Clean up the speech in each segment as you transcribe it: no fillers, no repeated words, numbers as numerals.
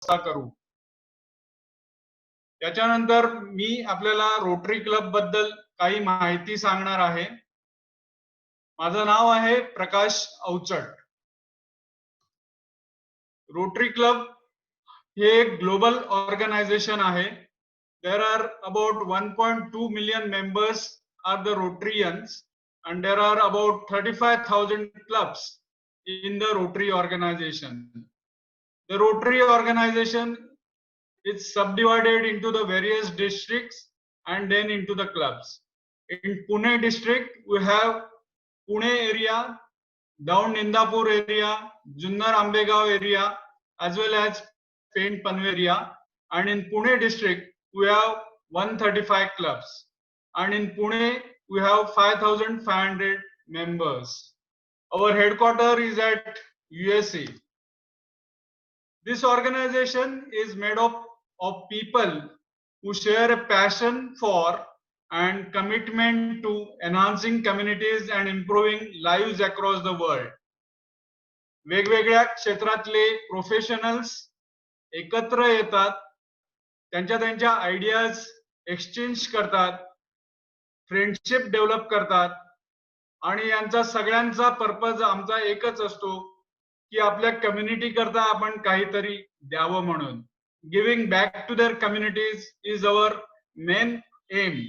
व्यवस्था करू. त्याच्यानंतर मी आपल्याला रोटरी क्लब बद्दल काही माहिती सांगणार आहे. माझं नाव आहे प्रकाश अवचट. रोटरी क्लब हे एक ग्लोबल ऑर्गनायझेशन आहे. There are about 1.2 million members are the Rotarians, and there are about 35,000 clubs in the Rotary organization. The Rotary organization is subdivided into the various districts and then into the clubs. In Pune district, we have Pune area, Down Nindapur area, Junnar Ambegaon area, as well as Paint Panvel area. And in Pune district, we have 135 clubs. And in Pune, we have 5,500 members. Our headquarters is at USA. This organization is made up of people who share a passion for and commitment to enhancing communities and improving lives across the world. वेगवेगळ्या क्षेत्रातले professionals एकत्र येतात, त्यांच्या ideas exchange करतात, friendship develop करतात आणि यांचा सगळ्यांचा पर्पज आमचा एकच असतो की आपल्या कम्युनिटी करता आपण काहीतरी द्यावं म्हणून. Giving back to their communities is our main aim.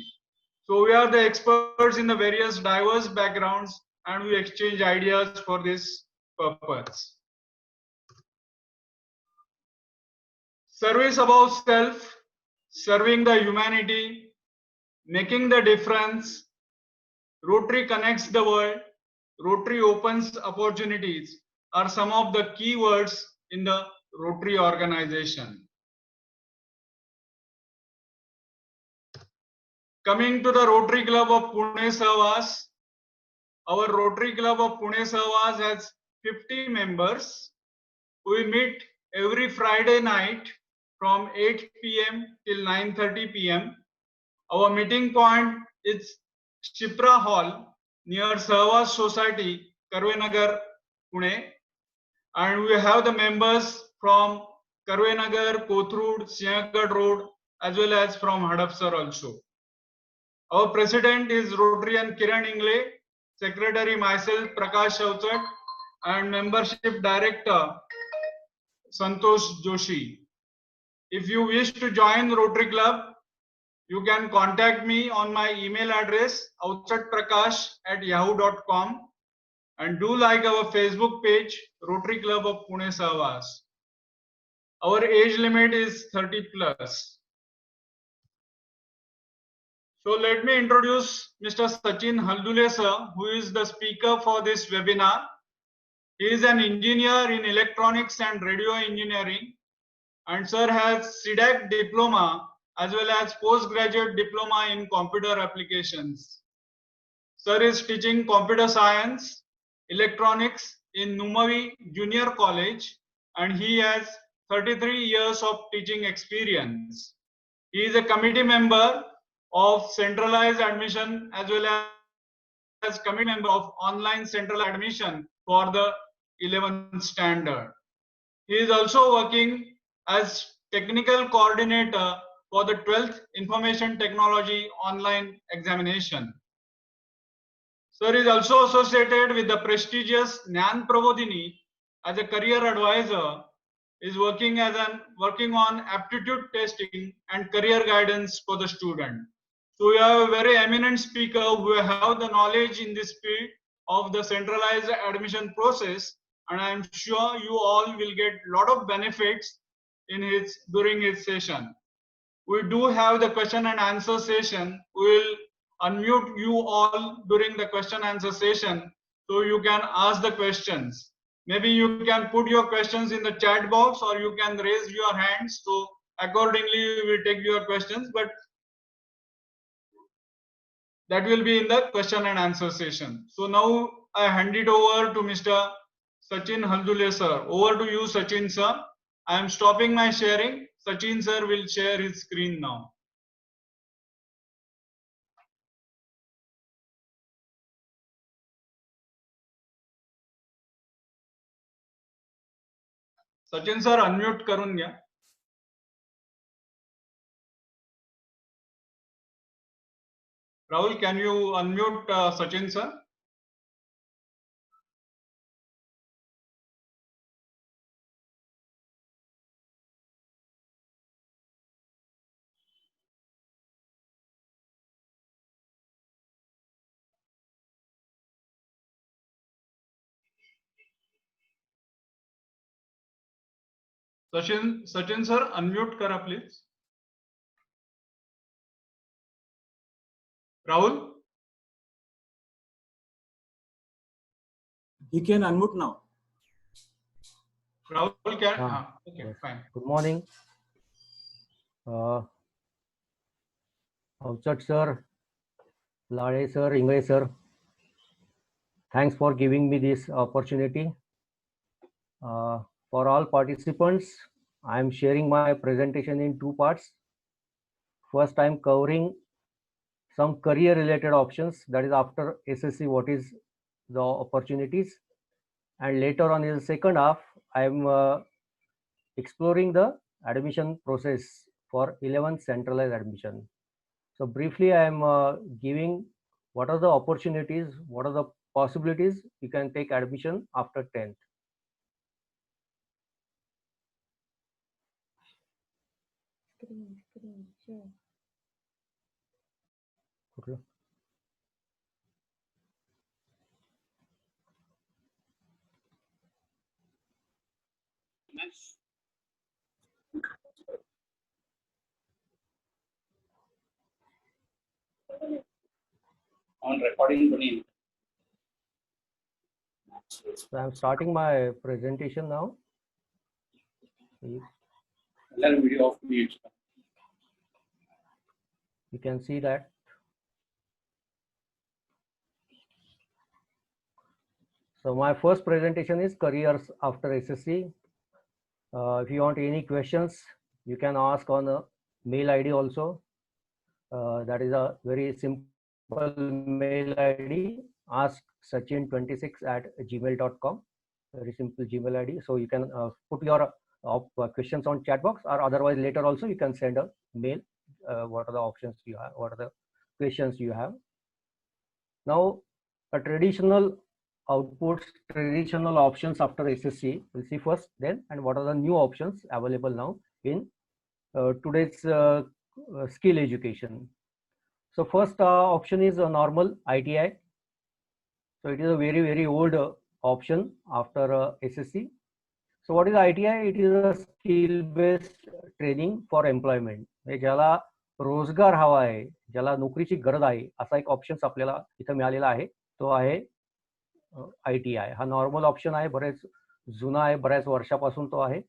So we are the experts in the various diverse backgrounds and we exchange ideas for this purpose. Service above self, serving the humanity, making the difference. Rotary connects the world. Rotary opens opportunities are some of the key words in the Rotary organization. Coming to the Rotary Club of Pune Sahwas, our Rotary Club of Pune Sahwas has 50 members. We meet every Friday night from 8 p.m. till 9:30 p.m. Our meeting point is Shipra Hall near Sahwas Society, Karvenagar, Pune. And we have the members from Karvenagar, Kothurud, Sinhagad Road, as well as from Hadapsar also. Our president is Rotarian Kiran Ingle, secretary myself Prakash Avchat, and membership director Santosh Joshi. If you wish to join Rotary Club, you can contact me on my email address avchatprakash@yahoo.com and do like our Facebook page Rotary Club of Pune Sahwas. Our age limit is 30 plus. So let me introduce Mr. Sachin Haldule sir, who is the speaker for this webinar. He is an engineer in electronics and radio engineering, and sir has CDAC diploma as well as postgraduate diploma in computer applications. Sir is teaching computer science, electronics in Numavi Junior College, and he has 33 years of teaching experience. He is a committee member of centralized admission as well as committee member of online central admission for the 11th standard. He is also working as technical coordinator for the 12th information technology online examination. Sir is also associated with the prestigious Gnan Prabodhini as a career advisor, is working on aptitude testing and career guidance for the student. So we have a very eminent speaker who have the knowledge in this field of the centralized admission process, and I am sure you all will get a lot of benefits during his session. We do have the question and answer session. We will unmute you all during the question and answer session so you can ask the questions. Maybe you can put your questions in the chat box or you can raise your hands. So accordingly, we will take your questions, but that will be in the question and answer session. So now I hand it over to Mr. Sachin Haldule sir. Over to you, Sachin sir. I am stopping my sharing. Sachin sir will share his screen now. Sachin sir, unmute करून घ्या. Rahul, can you unmute Sachin sir? Sachin sir, unmute करा please. Rahul, he can unmute now. Rahul can. Okay, Yes. fine. Good morning, Avchat sir, Lade sir, Ingve sir. Thanks for giving me this opportunity. For all participants, I am sharing my presentation in two parts. First, I am covering some career-related options. That is, after SSC, what is the opportunities, and later on in the second half, I am exploring the admission process for 11th centralized admission. So briefly, I am giving what are the opportunities, what are the possibilities you can take admission after 10th. Sure. Okay. On recording. So I'm starting my presentation now. You Video off mute. can see that. So my first presentation is careers after SSC. If you want any questions, you can ask on a mail ID also. That is a very simple mail ID, asksachin26@gmail.com. Very simple Gmail ID. So you can put your questions on chat box, or otherwise later also you can send a mail. What are the options you have? What are the questions you have? Now, a traditional outputs, traditional options after SSC. We'll see first, then, and what are the new options available now in today's skill education. So first option is a normal ITI. So it is a very, very old option after SSC. So what is ITI? It is a skill-based training for employment. ज्याला रोजगार हवा आहे, ज्याला नोकरीची गरज आहे, असा एक ऑप्शन आपल्याला इथं मिळालेला आहे. तो आहे ITI. हा नॉर्मल ऑप्शन आहे, बरेच जुना आहे, बऱ्याच वर्षापासून तो आहे.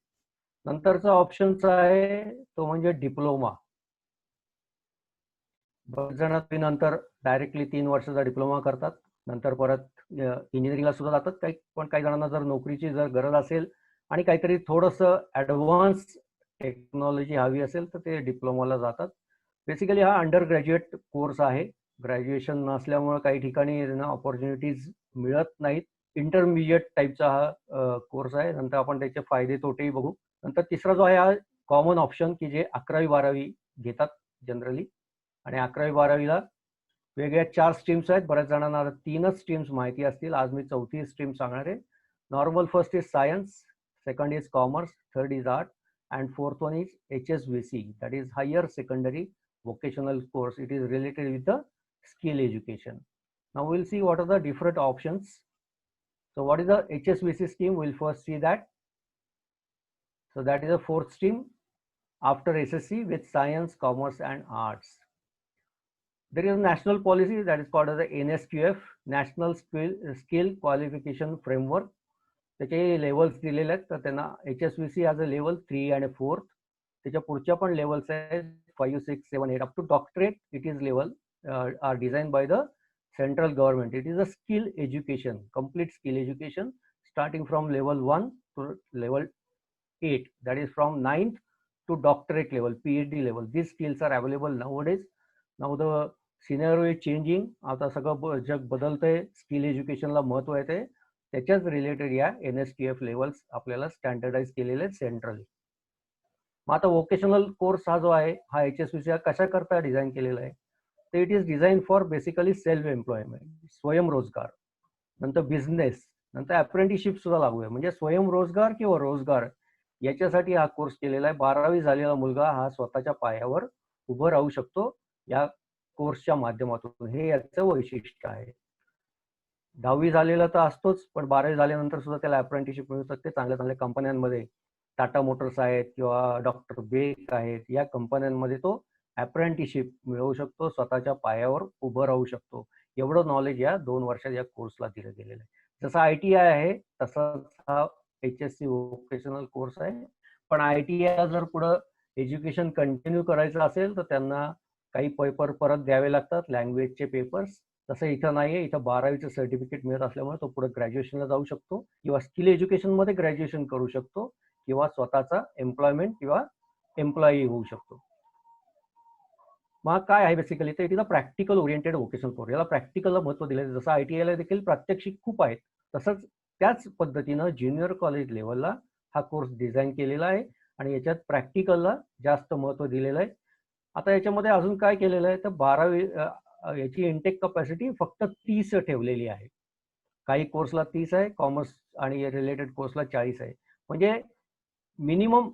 नंतरचा ऑप्शनचा आहे तो म्हणजे डिप्लोमा. बरेच जण नंतर डायरेक्टली 3 वर्षाचा डिप्लोमा करतात, नंतर परत इंजिनिअरिंगला सुद्धा जातात. पण काही जणांना जर नोकरीची जर गरज असेल आणि काहीतरी थोडंसं ॲडव्हान्स टेक्नॉलॉजी हवी असेल तर ते डिप्लोमाला जातात. बेसिकली हा अंडर ग्रॅज्युएट कोर्स आहे. ग्रॅज्युएशन नसल्यामुळे काही ठिकाणी ऑपॉर्च्युनिटीज मिळत नाहीत. इंटरमिजिएट टाईपचा हा कोर्स आहे. नंतर आपण त्याचे फायदे तोटेही बघू. नंतर तिसरा जो आहे हा कॉमन ऑप्शन की जे 11वी-12वी घेतात जनरली, आणि 11वी-12वीला वेगळ्या 4 स्ट्रीम्स आहेत. बऱ्याच जणांना 3च स्ट्रीम्स माहिती असतील. आज मी 4थी स्ट्रीम सांगणार आहे. Normal first is science, second is commerce, third is art, and fourth one is HSVC, that is higher secondary vocational course. It is related with the skill education. Now we'll see what are the different options. So what is the HSVC scheme? We'll first see that. So that is a 4th stream after SSC with science, commerce and arts. There is a national policy that is called as the NSQF, National Skill Qualification Framework. त्याचे levels दिलेले आहेत. तर त्यांना HSVC as a level 3 आणि 4. त्याच्या पुढच्या पण levels आहेत 5, 6, 7, 8 up to doctorate. It is level are design by the central government. It is a skill education, complete skill education starting from level 1 to level 8. That is from 9th to doctorate level, PhD level. These skills are available nowadays. Now the scenario is changing. आता सगळं जग बदलतंय. Skill एज्युकेशनला महत्व आहे ते. त्याच्याच related या NSQF levels आपल्याला स्टँडर्डाइज केलेले आहेत सेंट्रली. मग आता वोकेशनल कोर्स हा जो आहे हा HSVC कशा करता डिझाईन केलेला आहे? तर it is design for basically self employment, स्वयंरोजगार. नंतर बिझनेस, नंतर अप्रेंटिसशिप सुद्धा लागू आहे. म्हणजे स्वयंरोजगार किंवा रोजगार याच्यासाठी हा कोर्स केलेला आहे. 12वी झालेला मुलगा हा स्वतःच्या पायावर उभं राहू शकतो या कोर्सच्या माध्यमातून. हे याचं वैशिष्ट्य आहे. 10वी झालेला तर असतोच, पण 12वी झाल्यानंतर सुद्धा त्याला अप्रेंटिसशिप मिळू शकते चांगल्या चांगल्या कंपन्यांमध्ये. टाटा मोटर्स आहेत किंवा डॉक्टर बेक आहेत, या कंपन्यांमध्ये तो अप्रेंटिसशिप मिळवू शकतो, स्वतःच्या पायावर उभं राहू शकतो. एवढं नॉलेज या 2 वर्षात या कोर्सला दिलं गेलेलं आहे. जसं ITI आहे तसंच हा HSC व्होकेशनल कोर्स आहे. पण ITI जर पुढं एज्युकेशन कंटिन्यू करायचं असेल तर त्यांना काही पेपर परत द्यावे लागतात, लँग्वेजचे पेपर्स. तसं इथं नाहीये. इथं 12वीचं सर्टिफिकेट मिळत असल्यामुळे तो पुढे ग्रॅज्युएशनला जाऊ शकतो किंवा स्किल एज्युकेशनमध्ये ग्रॅज्युएशन करू शकतो किंवा स्वतःचा एम्प्लॉयमेंट किंवा एम्प्लॉई होऊ शकतो. मग काय आहे बेसिकली, तर it is a practical oriented vocational course. याला प्रॅक्टिकलला महत्त्व दिलं आहे. जसं ITIला देखील प्रात्यक्षिक खूप आहेत, तसंच त्याच पद्धतीनं ज्युनियर कॉलेज लेवलला हा कोर्स डिझाईन केलेला आहे आणि याच्यात प्रॅक्टिकलला जास्त महत्त्व दिलेलं आहे. आता याच्यामध्ये अजून काय केलेलं आहे, तर 12वी याची इंटेक कपॅसिटी फक्त 30 ठेवलेली आहे. काही कोर्सला 30 आहे, कॉमर्स आणि रिलेटेड कोर्सला 40 आहे. म्हणजे minimum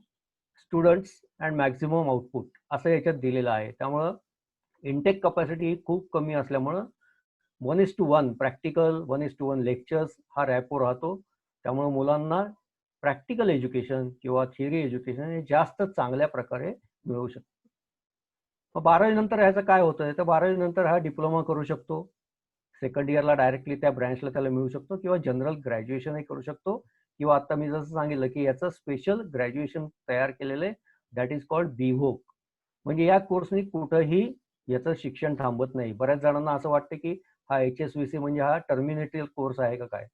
students and maximum output असं याच्यात दिलेलं आहे. त्यामुळं इंटेक कपॅसिटी खूप कमी असल्यामुळं 1:1 प्रॅक्टिकल, 1:1 लेक्चर्स हा रॅपो राहतो. त्यामुळे मुलांना प्रॅक्टिकल एज्युकेशन किंवा थिअरी एज्युकेशन हे जास्त चांगल्या प्रकारे मिळू शकतं. मग 12वी नंतर ह्याचं काय होतंय, तर 12वी नंतर हा डिप्लोमा करू शकतो. सेकंड इयरला डायरेक्टली त्या ब्रँचला त्याला मिळू शकतो किंवा जनरल ग्रॅज्युएशनही करू शकतो किंवा आता मी जसं सांगितलं की याचं स्पेशल ग्रॅज्युएशन तयार केलेलं आहे, दॅट इज कॉल्ड BVOC. म्हणजे या कोर्सनी कुठंही याचं शिक्षण थांबत नाही. बऱ्याच जणांना असं वाटतं की हा HSVC म्हणजे हा टर्मिनेटल कोर्स आहे का काय,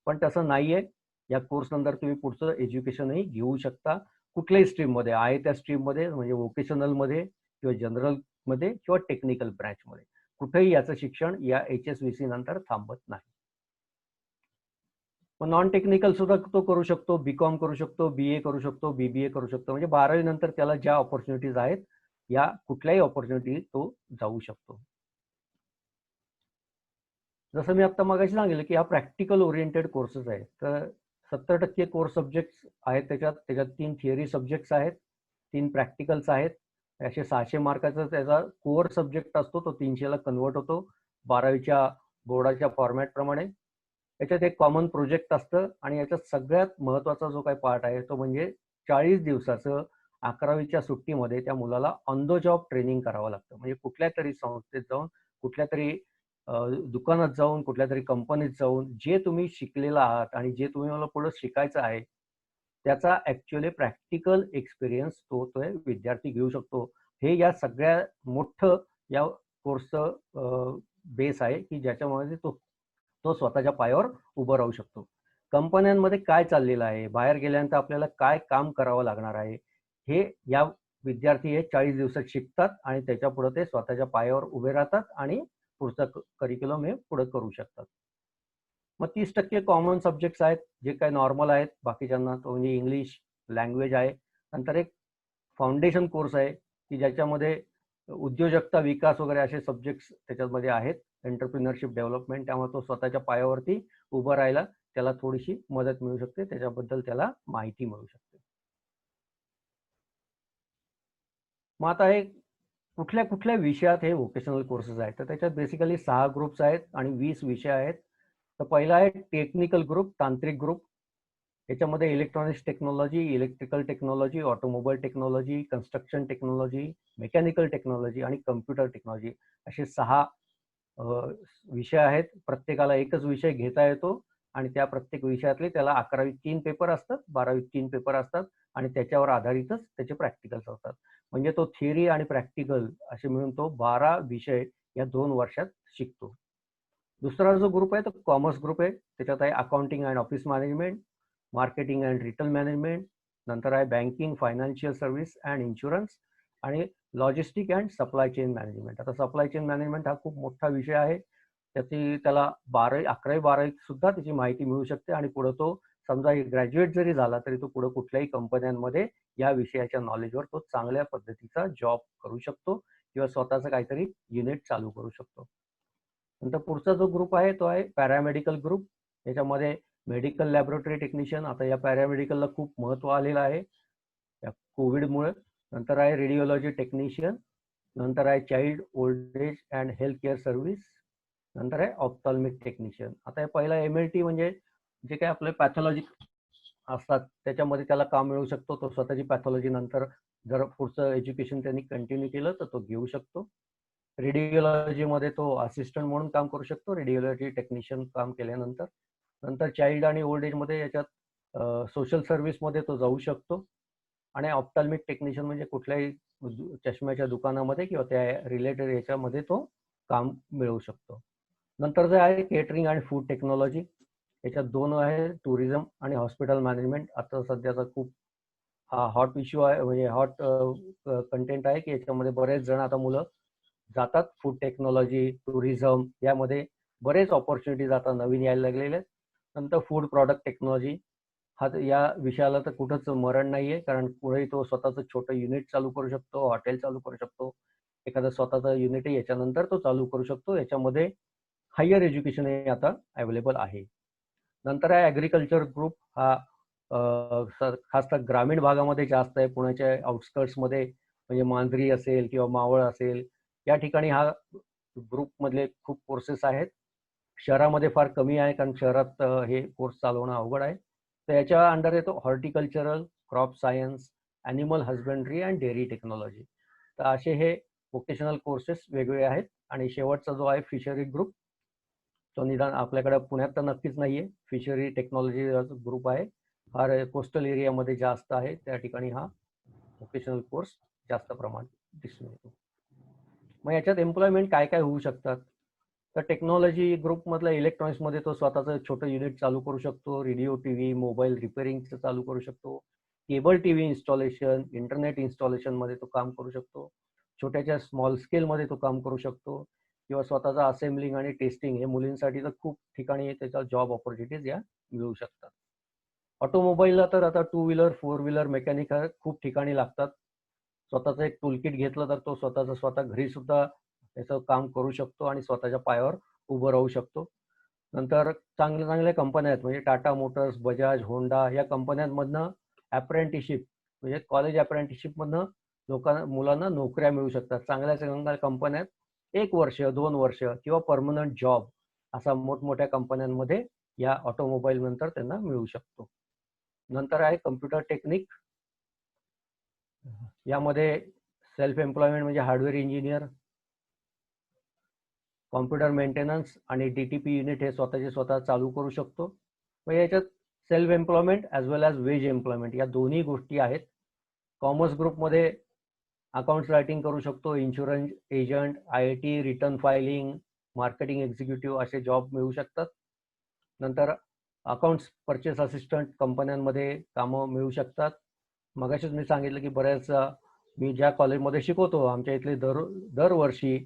पण तसं नाहीये. या कोर्स नंतर तुम्ही पुढचं एज्युकेशनही घेऊ शकता कुठल्याही स्ट्रीममध्ये आहे त्या स्ट्रीममध्ये, म्हणजे व्होकेशनलमध्ये किंवा जनरलमध्ये किंवा टेक्निकल ब्रँचमध्ये. कुठेही याचं शिक्षण या HSVC नंतर थांबत नाही. मग नॉन टेक्निकल सुद्धा तो करू शकतो, BCom करू शकतो, BA करू शकतो, BBA करू शकतो. म्हणजे 12वी नंतर त्याला ज्या ऑपॉर्च्युनिटीज आहेत या कुठल्याही ऑपॉर्च्युनिटी तो जाऊ शकतो. जसं मी आता मगाशी सांगितलं की हा प्रॅक्टिकल ओरिएंटेड कोर्सेस आहे. तर 70% कोर्स सब्जेक्ट्स आहेत त्याच्यात 3 थिअरी सब्जेक्ट्स आहेत, 3 प्रॅक्टिकल्स आहेत. असे 600 मार्काचा त्याचा कोअर सब्जेक्ट असतो, तो 300ला कन्वर्ट होतो 12वीच्या बोर्डाच्या फॉर्मॅटप्रमाणे. याच्यात एक कॉमन प्रोजेक्ट असतं आणि याच्यात सगळ्यात महत्त्वाचा जो काही पार्ट आहे तो म्हणजे 40 दिवसाचं 11वीच्या सुट्टीमध्ये त्या मुलाला ऑन द जॉब ट्रेनिंग करावं लागतं. म्हणजे कुठल्या तरी संस्थेत जाऊन, कुठल्या तरी दुकानात जाऊन, कुठल्या तरी कंपनीत जाऊन जे तुम्ही शिकलेला आहात आणि जे तुम्ही मला पुढे शिकायचं आहे त्याचा ॲक्च्युअली प्रॅक्टिकल एक्सपिरियन्स तो विद्यार्थी घेऊ शकतो. हे या सगळ्या मोठं या कोर्सचं बेस आहे की ज्याच्यामध्ये तो स्वतःच्या पायावर उभं राहू शकतो. कंपन्यांमध्ये काय चाललेलं आहे, बाहेर गेल्यानंतर आपल्याला काय काम करावं लागणार आहे, हे या विद्यार्थी हे 40 दिवसात शिकतात आणि त्याच्या पुढे ते स्वतःच्या पायावर उभे राहतात आणि पुढचं करिक्युलम हे पुढे करू शकतात. मग 30% कॉमन सब्जेक्ट्स आहेत जे काय नॉर्मल आहेत बाकीच्यांना, तो म्हणजे इंग्लिश लँग्वेज आहे. नंतर एक फाउंडेशन कोर्स आहे की ज्याच्यामध्ये उद्योजकता विकास वगैरे असे सब्जेक्ट्स त्याच्यामध्ये आहेत, एंटरप्रिनरशिप डेव्हलपमेंट. त्यामुळे तो स्वतःच्या पायावरती उभं राहायला त्याला थोडीशी मदत मिळू शकते, त्याच्याबद्दल त्याला माहिती मिळू शकते. मग आता हे कुठल्या कुठल्या विषयात हे व्होकेशनल कोर्सेस आहेत, तर त्याच्यात बेसिकली 6 ग्रुप्स आहेत आणि 20 विषय आहेत. तर पहिला आहे टेक्निकल ग्रुप, तांत्रिक ग्रुप. याच्यामध्ये electronics technology, electrical technology, automobile technology, construction technology, mechanical technology आणि कम्प्युटर टेक्नॉलॉजी असे 6 विषय आहेत. प्रत्येकाला एकच विषय घेता येतो आणि त्या प्रत्येक विषयातले त्याला 11वीत 3 पेपर असतात, 12वीत 3 पेपर असतात आणि त्याच्यावर आधारितच त्याचे प्रॅक्टिकल्स असतात. म्हणजे तो थिअरी आणि प्रॅक्टिकल असे मिळून तो 12 विषय या 2 वर्षात शिकतो. दुसरा जो ग्रुप आहे तो कॉमर्स ग्रुप आहे. त्याच्यात आहे accounting and office management, marketing and retail management, नंतर आहे banking, financial service and insurance आणि logistic and supply chain management. आता सप्लाय चेन मॅनेजमेंट हा खूप मोठा विषय आहे. त्याला 11वी 12वी सुद्धा त्याची माहिती मिळू शकते आणि पुढे तो समजा ग्रॅज्युएट जरी झाला तरी तो पुढे कुठल्याही कंपन्यांमध्ये या विषयाच्या नॉलेजवर तो चांगल्या पद्धतीचा जॉब करू शकतो किंवा स्वतःचं काहीतरी युनिट चालू करू शकतो. नंतर पुढचा जो ग्रुप आहे तो आहे पॅरामेडिकल ग्रुप. याच्यामध्ये मेडिकल लॅबोरेटरी टेक्निशियन, आता या पॅरामेडिकलला खूप महत्त्व आलेलं आहे या कोविडमुळे. नंतर आहे रेडिओलॉजी टेक्निशियन, नंतर आहे child old age and health care service, नंतर आहे ऑप्थॉल्मिक टेक्निशियन. आता हे पहिला MLT म्हणजे जे काही आपले पॅथॉलॉजी असतात त्याच्यामध्ये त्याला काम मिळू शकतो. तो स्वतःची पॅथॉलॉजी नंतर जर पुढचं एज्युकेशन त्यांनी कंटिन्यू केलं तर तो घेऊ शकतो. रेडिओलॉजीमध्ये तो असिस्टंट म्हणून काम करू शकतो, रेडिओलॉजी टेक्निशियन काम केल्यानंतर. नंतर चाइल्ड आणि ओल्ड एजमध्ये याच्यात सोशल सर्व्हिसमध्ये तो जाऊ शकतो. आणि ऑप्थॉल्मिक टेक्निशियन म्हणजे कुठल्याही चष्म्याच्या दुकानामध्ये किंवा त्या रिलेटेड याच्यामध्ये तो काम मिळवू शकतो. नंतर जे आहे केटरिंग आणि फूड टेक्नॉलॉजी, याच्यात दोन आहे, टुरिझम आणि हॉस्पिटल मॅनेजमेंट. आता सध्याचा खूप हा हॉट इश्यू आहे, म्हणजे हॉट कंटेंट आहे की याच्यामध्ये बरेच जण आता मुलं जातात. फूड टेक्नॉलॉजी, टुरिझम यामध्ये बरेच ऑपॉर्च्युनिटीज आता नवीन यायला लागलेले आहेत. नंतर फूड प्रॉडक्ट टेक्नॉलॉजी, हा या विषयाला तर कुठंच मरण नाही आहे, कारण पुढेही तो स्वतःचं छोटं युनिट चालू करू शकतो, हॉटेल चालू करू शकतो, एखादं स्वतःचं युनिटही याच्यानंतर तो चालू करू शकतो. याच्यामध्ये हायर एज्युकेशन हे आता अवेलेबल आहे. नंतर आहे ॲग्रिकल्चर ग्रुप. हा खास तर ग्रामीण भागामध्ये जास्त आहे, पुण्याच्या आउटस्कर्ट्समध्ये म्हणजे मांजरी असेल किंवा मावळ असेल या ठिकाणी हा ग्रुपमधले खूप कोर्सेस आहेत. शहरामध्ये फार कमी आहे, कारण शहरात हे कोर्स चालवणं अवघड आहे. तर याच्या अंडर येतो horticultural, crop science, animal husbandry and dairy technology. तर असे हे वोकेशनल कोर्सेस वेगवेगळे आहेत. आणि शेवटचा जो आहे फिशरी ग्रुप, तो निदान आपल्याकडे पुण्यात तर नक्कीच नाही आहे. फिशरी टेक्नॉलॉजी ग्रुप आहे, फार कोस्टल एरियामध्ये जास्त आहे, त्या ठिकाणी हा वोकेशनल कोर्स जास्त प्रमाणात दिसून येतो. मग याच्यात एम्प्लॉयमेंट काय काय होऊ शकतात, तर टेक्नॉलॉजी ग्रुपमधल्या इलेक्ट्रॉनिक्समध्ये तो स्वतःचं छोटं युनिट चालू करू शकतो, रेडिओ TV मोबाईल रिपेअरिंगचं चालू करू शकतो, केबल TV इन्स्टॉलेशन, इंटरनेट इन्स्टॉलेशनमध्ये तो काम करू शकतो, छोट्याच्या स्मॉल स्केलमध्ये तो काम करू शकतो, किंवा स्वतःचा असेंब्लिंग आणि टेस्टिंग हे मुलींसाठी तर खूप ठिकाणी त्याच्या जॉब ऑपॉर्च्युनिटीज या मिळू शकतात. ऑटोमोबाईलला तर आता 2 व्हीलर 4 व्हीलर मेकॅनिक खूप ठिकाणी लागतात. स्वतःचं एक टूलकिट घेतलं तर तो स्वतः घरी सुद्धा त्याचं काम करू शकतो आणि स्वतःच्या पायावर उभं राहू शकतो. नंतर चांगल्या कंपन्या आहेत, म्हणजे टाटा मोटर्स, बजाज, होंडा या कंपन्यांमधनं अप्रेंटिसशिप म्हणजे कॉलेज अप्रेंटिसशिपमधनं मुलांना नोकऱ्या मिळू शकतात. चांगल्या कंपन्यात 1 वर्ष 2 वर्ष किंवा परमनंट जॉब असा मोठमोठ्या कंपन्यांमध्ये या ऑटोमोबाईल नंतर त्यांना मिळू शकतो. नंतर आहे कम्प्युटर टेक्निक. यामध्ये सेल्फ एम्प्लॉयमेंट म्हणजे हार्डवेअर इंजिनियर, कॉम्प्युटर मेंटेनन्स आणि DTP युनिट हे स्वतः चालू करू शकतो. मग याच्यात सेल्फ एम्प्लॉयमेंट ॲज वेल ॲज वेज एम्प्लॉयमेंट या दोन्ही गोष्टी आहेत. कॉमर्स ग्रुपमध्ये अकाउंट्स रायटिंग करू शकतो, insurance agent, IT, return filing, marketing executive असे जॉब मिळू शकतात. नंतर अकाउंट्स परचेस असिस्टंट कंपन्यांमध्ये कामं मिळू शकतात. मगाशीच मी सांगितलं की बऱ्याच मी ज्या कॉलेजमध्ये शिकवतो आमच्या इथले दरवर्षी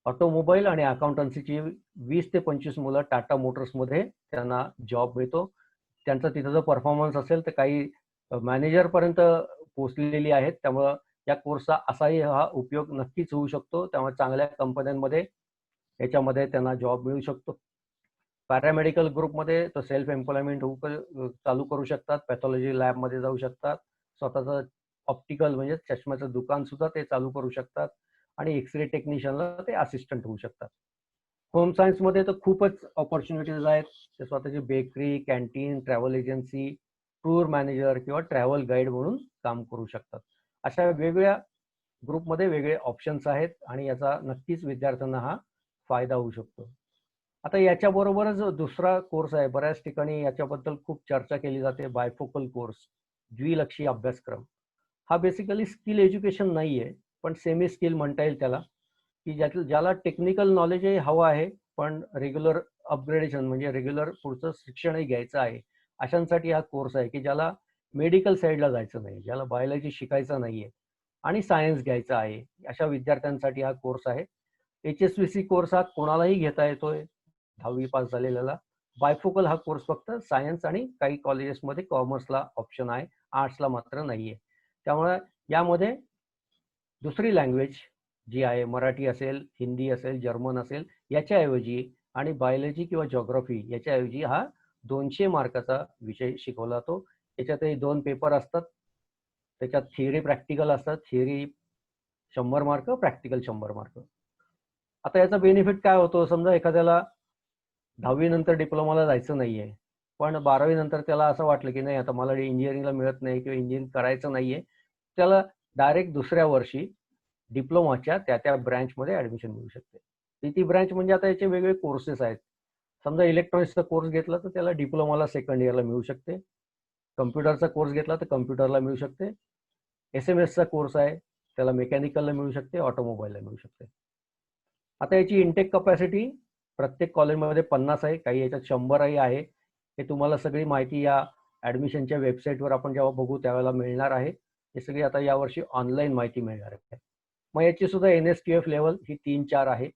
ऑटोमोबाईल आणि अकाउंटन्सीची 20 ते 25 मुलं टाटा मोटर्समध्ये त्यांना जॉब मिळतो. त्यांचा तिथं जर परफॉर्मन्स असेल तर काही मॅनेजरपर्यंत पोहोचलेली आहेत. त्यामुळं या कोर्सचा असाही हा उपयोग नक्कीच होऊ शकतो. त्यामुळे चांगल्या कंपन्यांमध्ये याच्यामध्ये त्यांना जॉब मिळू शकतो. पॅरामेडिकल ग्रुपमध्ये तो सेल्फ एम्प्लॉयमेंट चालू करू शकतात, पॅथॉलॉजी लॅबमध्ये जाऊ शकतात, स्वतःचं ऑप्टिकल म्हणजे चष्म्याचं दुकान सुद्धा ते चालू करू शकतात आणि एक्सरे टेक्निशियनला ते असिस्टंट होऊ शकतात. होम सायन्समध्ये तर खूपच ऑपॉर्च्युनिटीज आहेत. ते स्वतःची bakery, canteen, travel agency, tour manager किंवा ट्रॅव्हल गाईड म्हणून काम करू शकतात. अशा वेगवेगळ्या ग्रुपमध्ये वेगळे ऑप्शन्स आहेत आणि याचा नक्कीच विद्यार्थ्यांना हा फायदा होऊ शकतो. आता याच्याबरोबरच दुसरा कोर्स आहे, बऱ्याच ठिकाणी याच्याबद्दल खूप चर्चा केली जाते, बायफोकल कोर्स, द्विलक्षी अभ्यासक्रम. हा बेसिकली स्किल एज्युकेशन नाही आहे, पण सेमी स्किल म्हणता येईल त्याला, की ज्याला टेक्निकल नॉलेजही हवं आहे, पण रेग्युलर अपग्रेडेशन म्हणजे रेग्युलर पुढचं शिक्षणही घ्यायचं आहे. अशांसाठी हा कोर्स आहे, की ज्याला मेडिकल साईडला जायचं नाही, ज्याला बायोलॉजी शिकायचं नाही आहे आणि सायन्स घ्यायचं आहे, अशा विद्यार्थ्यांसाठी हा कोर्स आहे. HSVC कोर्स हा कोणालाही घेता येतोय, 10वी पास झालेल्याला. बायफोकल हा कोर्स फक्त सायन्स आणि काही कॉलेजेसमध्ये कॉमर्सला ऑप्शन आहे, आर्ट्सला मात्र नाहीये. त्यामुळे यामध्ये दुसरी लँग्वेज जी आहे, मराठी असेल, हिंदी असेल, जर्मन असेल, याच्याऐवजी आणि बायोलॉजी किंवा जिओग्राफी याच्याऐवजी हा 200 मार्काचा विषय शिकवला जातो. याच्यातही 2 पेपर असतात. त्याच्यात थिअरी प्रॅक्टिकल असतात. Theory 100 mark, practical 100 mark. आता याचा बेनिफिट काय होतो, समजा एखाद्याला 10वी नंतर डिप्लोमाला जायचं नाहीये, पण 12वी नंतर त्याला असं वाटलं की नाही आता मला इंजिनिअरिंगला मिळत नाही किंवा इंजिनिअरिंग करायचं नाहीये, त्याला डायरेक्ट दुसऱ्या वर्षी डिप्लोमाच्या त्या ब्रँचमध्ये ऍडमिशन मिळू शकते. ती ब्रँच म्हणजे आता याचे वेगवेगळे कोर्सेस आहेत. समजा इलेक्ट्रॉनिक्सचा कोर्स घेतला तर त्याला डिप्लोमाला सेकंड इयरला मिळू शकते. कम्प्युटरचा कोर्स घेतला तर कम्प्युटरला मिळू शकते. SMS चा कोर्स आहे त्याला मेकॅनिकलला मिळू शकते, ऑटोमोबाईलला मिळू शकते. आता याची इंटेक कपॅसिटी प्रत्येक कॉलेजमध्ये 50 आहे, काही याच्यात 100ही आहे. हे तुम्हाला सगळी माहिती या ॲडमिशनच्या वेबसाईटवर आपण जेव्हा बघू त्यावेळेला मिळणार आहे. हे सगळी आता यावर्षी ऑनलाईन माहिती मिळणार आहे. मग याची सुद्धा NSQF लेवल ही 3-4 आहे.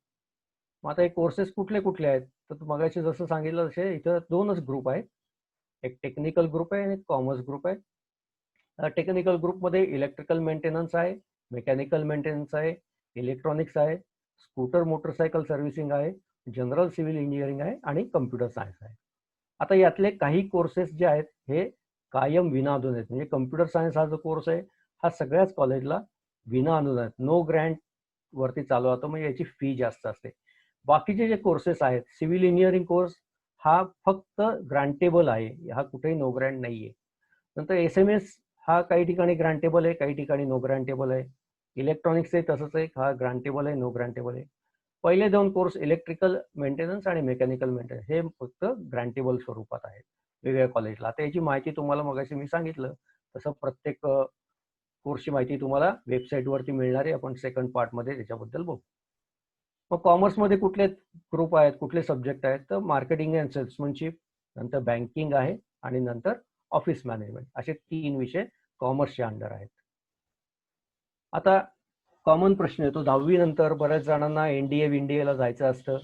मग आता हे कोर्सेस कुठले कुठले आहेत, तर मगाशी जसं सांगितलं तसे इथं 2च ग्रुप आहेत. एक टेक्निकल ग्रुप आहे आणि एक कॉमर्स ग्रुप आहे. टेक्निकल ग्रुपमध्ये इलेक्ट्रिकल मेंटेनन्स आहे, मेकॅनिकल मेंटेनन्स आहे, इलेक्ट्रॉनिक्स आहे, स्कूटर मोटरसायकल सर्व्हिसिंग आहे, जनरल सिव्हिल इंजिनिअरिंग आहे आणि कम्प्युटर सायन्स आहे. आता यातले काही कोर्सेस जे आहेत हे कायम विना अनुदान आहेत. म्हणजे कम्प्युटर सायन्स हा जो कोर्स आहे हा सगळ्याच कॉलेजला विना अनुदान, नो ग्रँट वरती चालू होतो, म्हणजे याची फी जास्त असते. बाकीचे जे कोर्सेस आहेत, सिव्हिल इंजिनिअरिंग कोर्स हा फक्त ग्रांटेबल आहे, हा कुठेही नो ग्रँट नाहीये. नंतर SMS हा काही ठिकाणी ग्रांटेबल आहे, काही ठिकाणी नो ग्रांटेबल आहे. इलेक्ट्रॉनिक्सचे तसंच आहे, हा ग्रांटेबल आहे, नो ग्रांटेबल आहे. पहिले 2 कोर्स इलेक्ट्रिकल मेंटेनन्स आणि मेकॅनिकल मेंटेनन्स हे फक्त ग्रांटेबल स्वरूपात आहेत वेगवेगळ्या कॉलेजला. आता याची माहिती तुम्हाला मगाशी मी सांगितलं तसं प्रत्येक कोर्सची माहिती तुम्हाला वेबसाईटवरती मिळणार आहे. आपण सेकंड पार्टमध्ये त्याच्याबद्दल बघू. मग कॉमर्समध्ये कुठले ग्रुप आहेत, कुठले सब्जेक्ट आहेत, तर मार्केटिंग अँड सेल्समनशिप, नंतर बँकिंग आहे आणि नंतर ऑफिस मॅनेजमेंट, असे 3 विषय कॉमर्सच्या अंडर आहेत. आता कॉमन प्रश्न येतो 10वी नंतर बऱ्याच जणांना NDA ला जायचं असतं,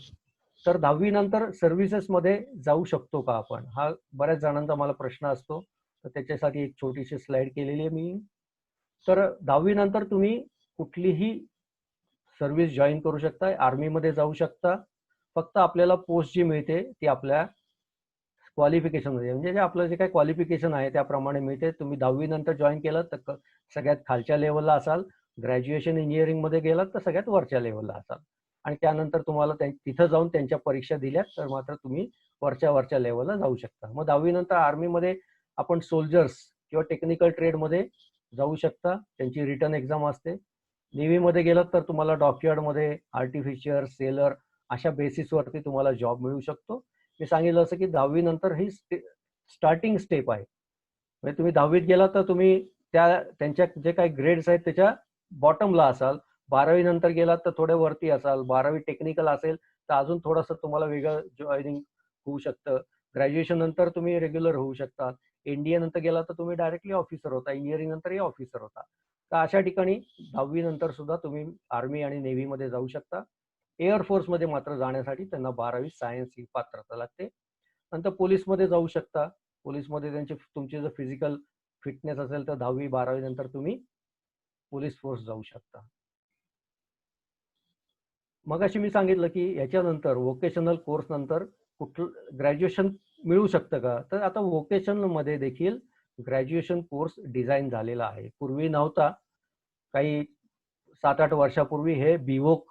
तर 10वी नंतर सर्व्हिसेसमध्ये जाऊ शकतो का आपण, हा बऱ्याच जणांचा मला प्रश्न असतो. तर त्याच्यासाठी एक छोटीशी स्लाइड केलेली आहे मी. तर 10वी नंतर तुम्ही कुठलीही सर्व्हिस जॉईन करू शकता, आर्मीमध्ये जाऊ शकता. फक्त आपल्याला पोस्ट जी मिळते ती आपल्या क्वालिफिकेशन मध्ये, म्हणजे जे आपलं जे काही क्वालिफिकेशन आहे त्याप्रमाणे मिळते. तुम्ही 10वी नंतर जॉईन केलं तर सगळ्यात खालच्या लेवलला असाल, ग्रॅज्युएशन इंजिनिअरिंग मध्ये गेलात तर सगळ्यात वरच्या लेवलला असाल, आणि त्यानंतर तुम्हाला तिथं जाऊन त्यांच्या परीक्षा दिल्या तर मात्र तुम्ही वरच्या लेवलला जाऊ शकता. मग 10वी नंतर आर्मीमध्ये आपण सोल्जर्स किंवा टेक्निकल ट्रेडमध्ये जाऊ शकता, त्यांची रिटर्न एक्झाम असते. नेव्हीमध्ये गेलात तर तुम्हाला डॉकयार्डमध्ये आर्टिफिशियर, सेलर अशा बेसिसवरती तुम्हाला जॉब मिळू शकतो. मी सांगितलं असं की 10वी नंतर ही स्टार्टिंग स्टेप आहे. म्हणजे तुम्ही 10वीत गेला तर तुम्ही त्यांच्या जे काही ग्रेड्स आहेत त्याच्या बॉटमला असाल. 12वी नंतर गेलात तर थोडे वरती असाल. 12वी टेक्निकल असेल तर अजून थोडंसं तुम्हाला वेगळं जॉईनिंग होऊ शकतं. ग्रॅज्युएशन नंतर तुम्ही रेग्युलर होऊ शकता. NDA नंतर गेला तर तुम्ही डायरेक्टली ऑफिसर होता. इंजिनिअरिंग नंतरही ऑफिसर होता. तर अशा ठिकाणी 10वी नंतर सुद्धा तुम्ही आर्मी आणि नेव्हीमध्ये जाऊ शकता. एअरफोर्समध्ये मात्र जाण्यासाठी त्यांना 12वी सायन्स ही पात्रता लागते. नंतर पोलीसमध्ये जाऊ शकता. पोलीसमध्ये तुमची जर फिजिकल फिटनेस असेल तर 10वी 12वी नंतर तुम्ही पोलीस फोर्स जाऊ शकता. मगाशी मी सांगितलं की याच्यानंतर व्होकेशनल कोर्स नंतर कुठलं ग्रॅज्युएशन मिळू शकतं का, तर आता व्होकेशनल मध्ये देखील ग्रॅज्युएशन कोर्स डिझाईन झालेला आहे. पूर्वी नव्हता, काही 7-8 वर्षापूर्वी हे BVOC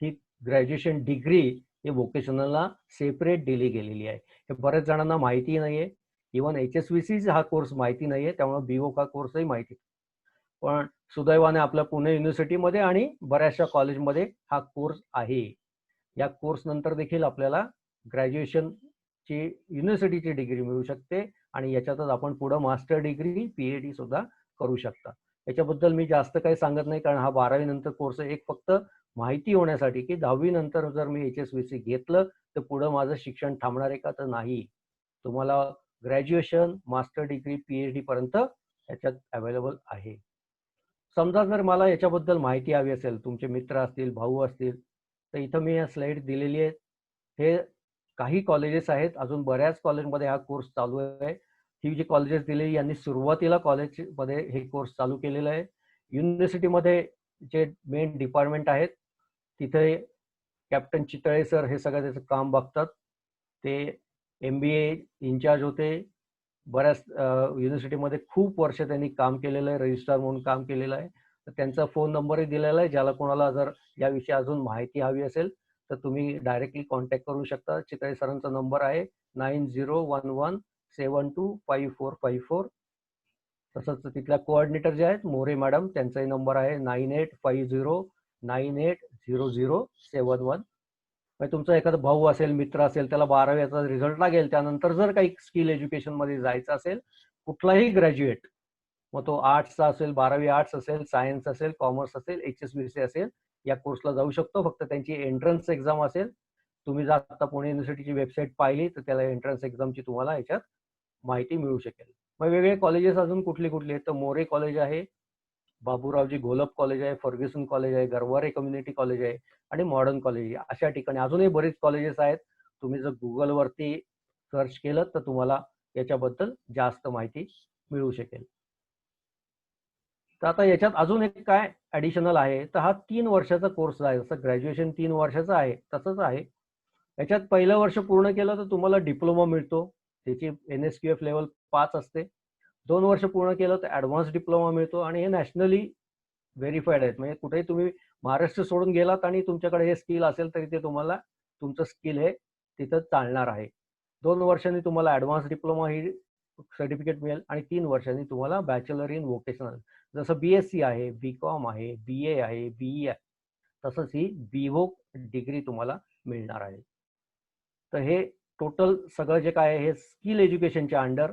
ही ग्रॅज्युएशन डिग्री हे व्होकेशनलला सेपरेट दिली गेलेली आहे. हे बऱ्याच जणांना माहिती नाहीये. इव्हन HSVC हा कोर्स माहिती नाहीये, त्यामुळे BVOC हा कोर्सही माहिती. पण सुदैवाने आपल्या पुणे युनिव्हर्सिटीमध्ये आणि बऱ्याचशा कॉलेजमध्ये हा कोर्स आहे. या कोर्स नंतर देखील आपल्याला ग्रॅज्युएशनची युनिव्हर्सिटीची डिग्री मिळू शकते आणि याच्यातच आपण पुढे मास्टर डिग्री, PhD सुद्धा करू शकता. याच्याबद्दल मी जास्त काही सांगत नाही, कारण हा 12वी नंतर कोर्स एक फक्त माहिती होण्यासाठी की 10वी नंतर जर मी HSVC घेतलं तर पुढे माझं शिक्षण थांबणार आहे का, तर नाही. तुम्हाला ग्रॅज्युएशन, मास्टर डिग्री, PhD पर्यंत याच्यात अवेलेबल आहे. समजा जर मला याच्याबद्दल माहिती हवी असेल, तुमचे मित्र असतील, भाऊ असतील, तर इथं मी या स्लाइड दिलेली आहे. हे काही कॉलेजेस आहेत, अजून बऱ्याच कॉलेजमध्ये हा कोर्स चालू आहे. ही जी कॉलेजेस दिली यांनी सुरुवातीला कॉलेजमध्ये हे कोर्स चालू केलेला आहे. युनिव्हर्सिटीमध्ये जे मेन डिपार्टमेंट आहेत तिथे कॅप्टन चितळे सर हे सगळं त्याचं काम बघतात. ते MBA इन्चार्ज होते. बऱ्याच युनिव्हर्सिटीमध्ये खूप वर्ष त्यांनी काम केलेलं आहे, रजिस्ट्रार म्हणून काम केलेलं आहे. तर त्यांचा फोन नंबरही दिलेला आहे. ज्याला कोणाला जर याविषयी अजून माहिती हवी असेल तर तुम्ही डायरेक्टली कॉन्टॅक्ट करू शकता. चितळे सरांचा नंबर आहे 9011725454. तसंच तिथल्या कोऑर्डिनेटर जे आहेत मोरे मॅडम, त्यांचाही नंबर आहे 9850980071. म्हणजे तुमचा एखादा भाऊ असेल, मित्र असेल, त्याला 12वीचा रिझल्ट लागेल, त्यानंतर जर काही स्किल एज्युकेशन मध्ये जायचं असेल, कुठलाही ग्रॅज्युएट, मग तो आर्ट्सचा असेल, 12वी आर्ट्स असेल, सायन्स असेल, कॉमर्स असेल, HSBC असेल, या कोर्सला जाऊ शकतो. फक्त त्यांची एंट्रन्स एक्झाम असेल. तुम्ही जर आता पुणे युनिव्हर्सिटीची वेबसाईट पाहिली तर त्याला एंट्रन्स एक्झामची तुम्हाला याच्यात माहिती मिळू शकेल. मग वेगवेगळे कॉलेजेस अजून कुठली कुठली आहेत तर मोरे कॉलेज आहे, बाबूरावजी घोलप कॉलेज आहे, फर्ग्युसन कॉलेज आहे, गरवारे कम्युनिटी कॉलेज आहे आणि मॉडर्न कॉलेज आहे. अशा ठिकाणी अजूनही बरीच कॉलेजेस आहेत. तुम्ही जर गुगलवरती सर्च केलं तर तुम्हाला याच्याबद्दल जास्त माहिती मिळू शकेल. तर आता याच्यात अजून एक काय ऍडिशनल आहे तर हा 3 वर्षाचा कोर्स आहे. जसं ग्रॅज्युएशन 3 वर्षाचं आहे तसंच आहे. याच्यात पहिलं वर्ष पूर्ण केलं तर तुम्हाला डिप्लोमा मिळतो. त्याची NSQF लेवल 5 असते. 2 वर्ष पूर्ण केलं तर ऍडव्हान्स डिप्लोमा मिळतो आणि हे नॅशनली व्हेरीफाईड आहेत. म्हणजे कुठेही तुम्ही महाराष्ट्र सोडून गेलात आणि तुमच्याकडे हे स्किल असेल तरी ते तुम्हाला तुमचं स्किल हे तिथं चालणार आहे. 2 वर्षांनी तुम्हाला ऍडव्हान्स डिप्लोमा ही सर्टिफिकेट मिळेल आणि 3 वर्षांनी तुम्हाला बॅचलर इन व्होकेशनल, जसं BSc आहे, BCom आहे, BA आहे, BE आहे, तसंच ही BVoc डिग्री तुम्हाला मिळणार आहे. तर हे टोटल सगळं जे काय आहे हे स्किल एज्युकेशनच्या अंडर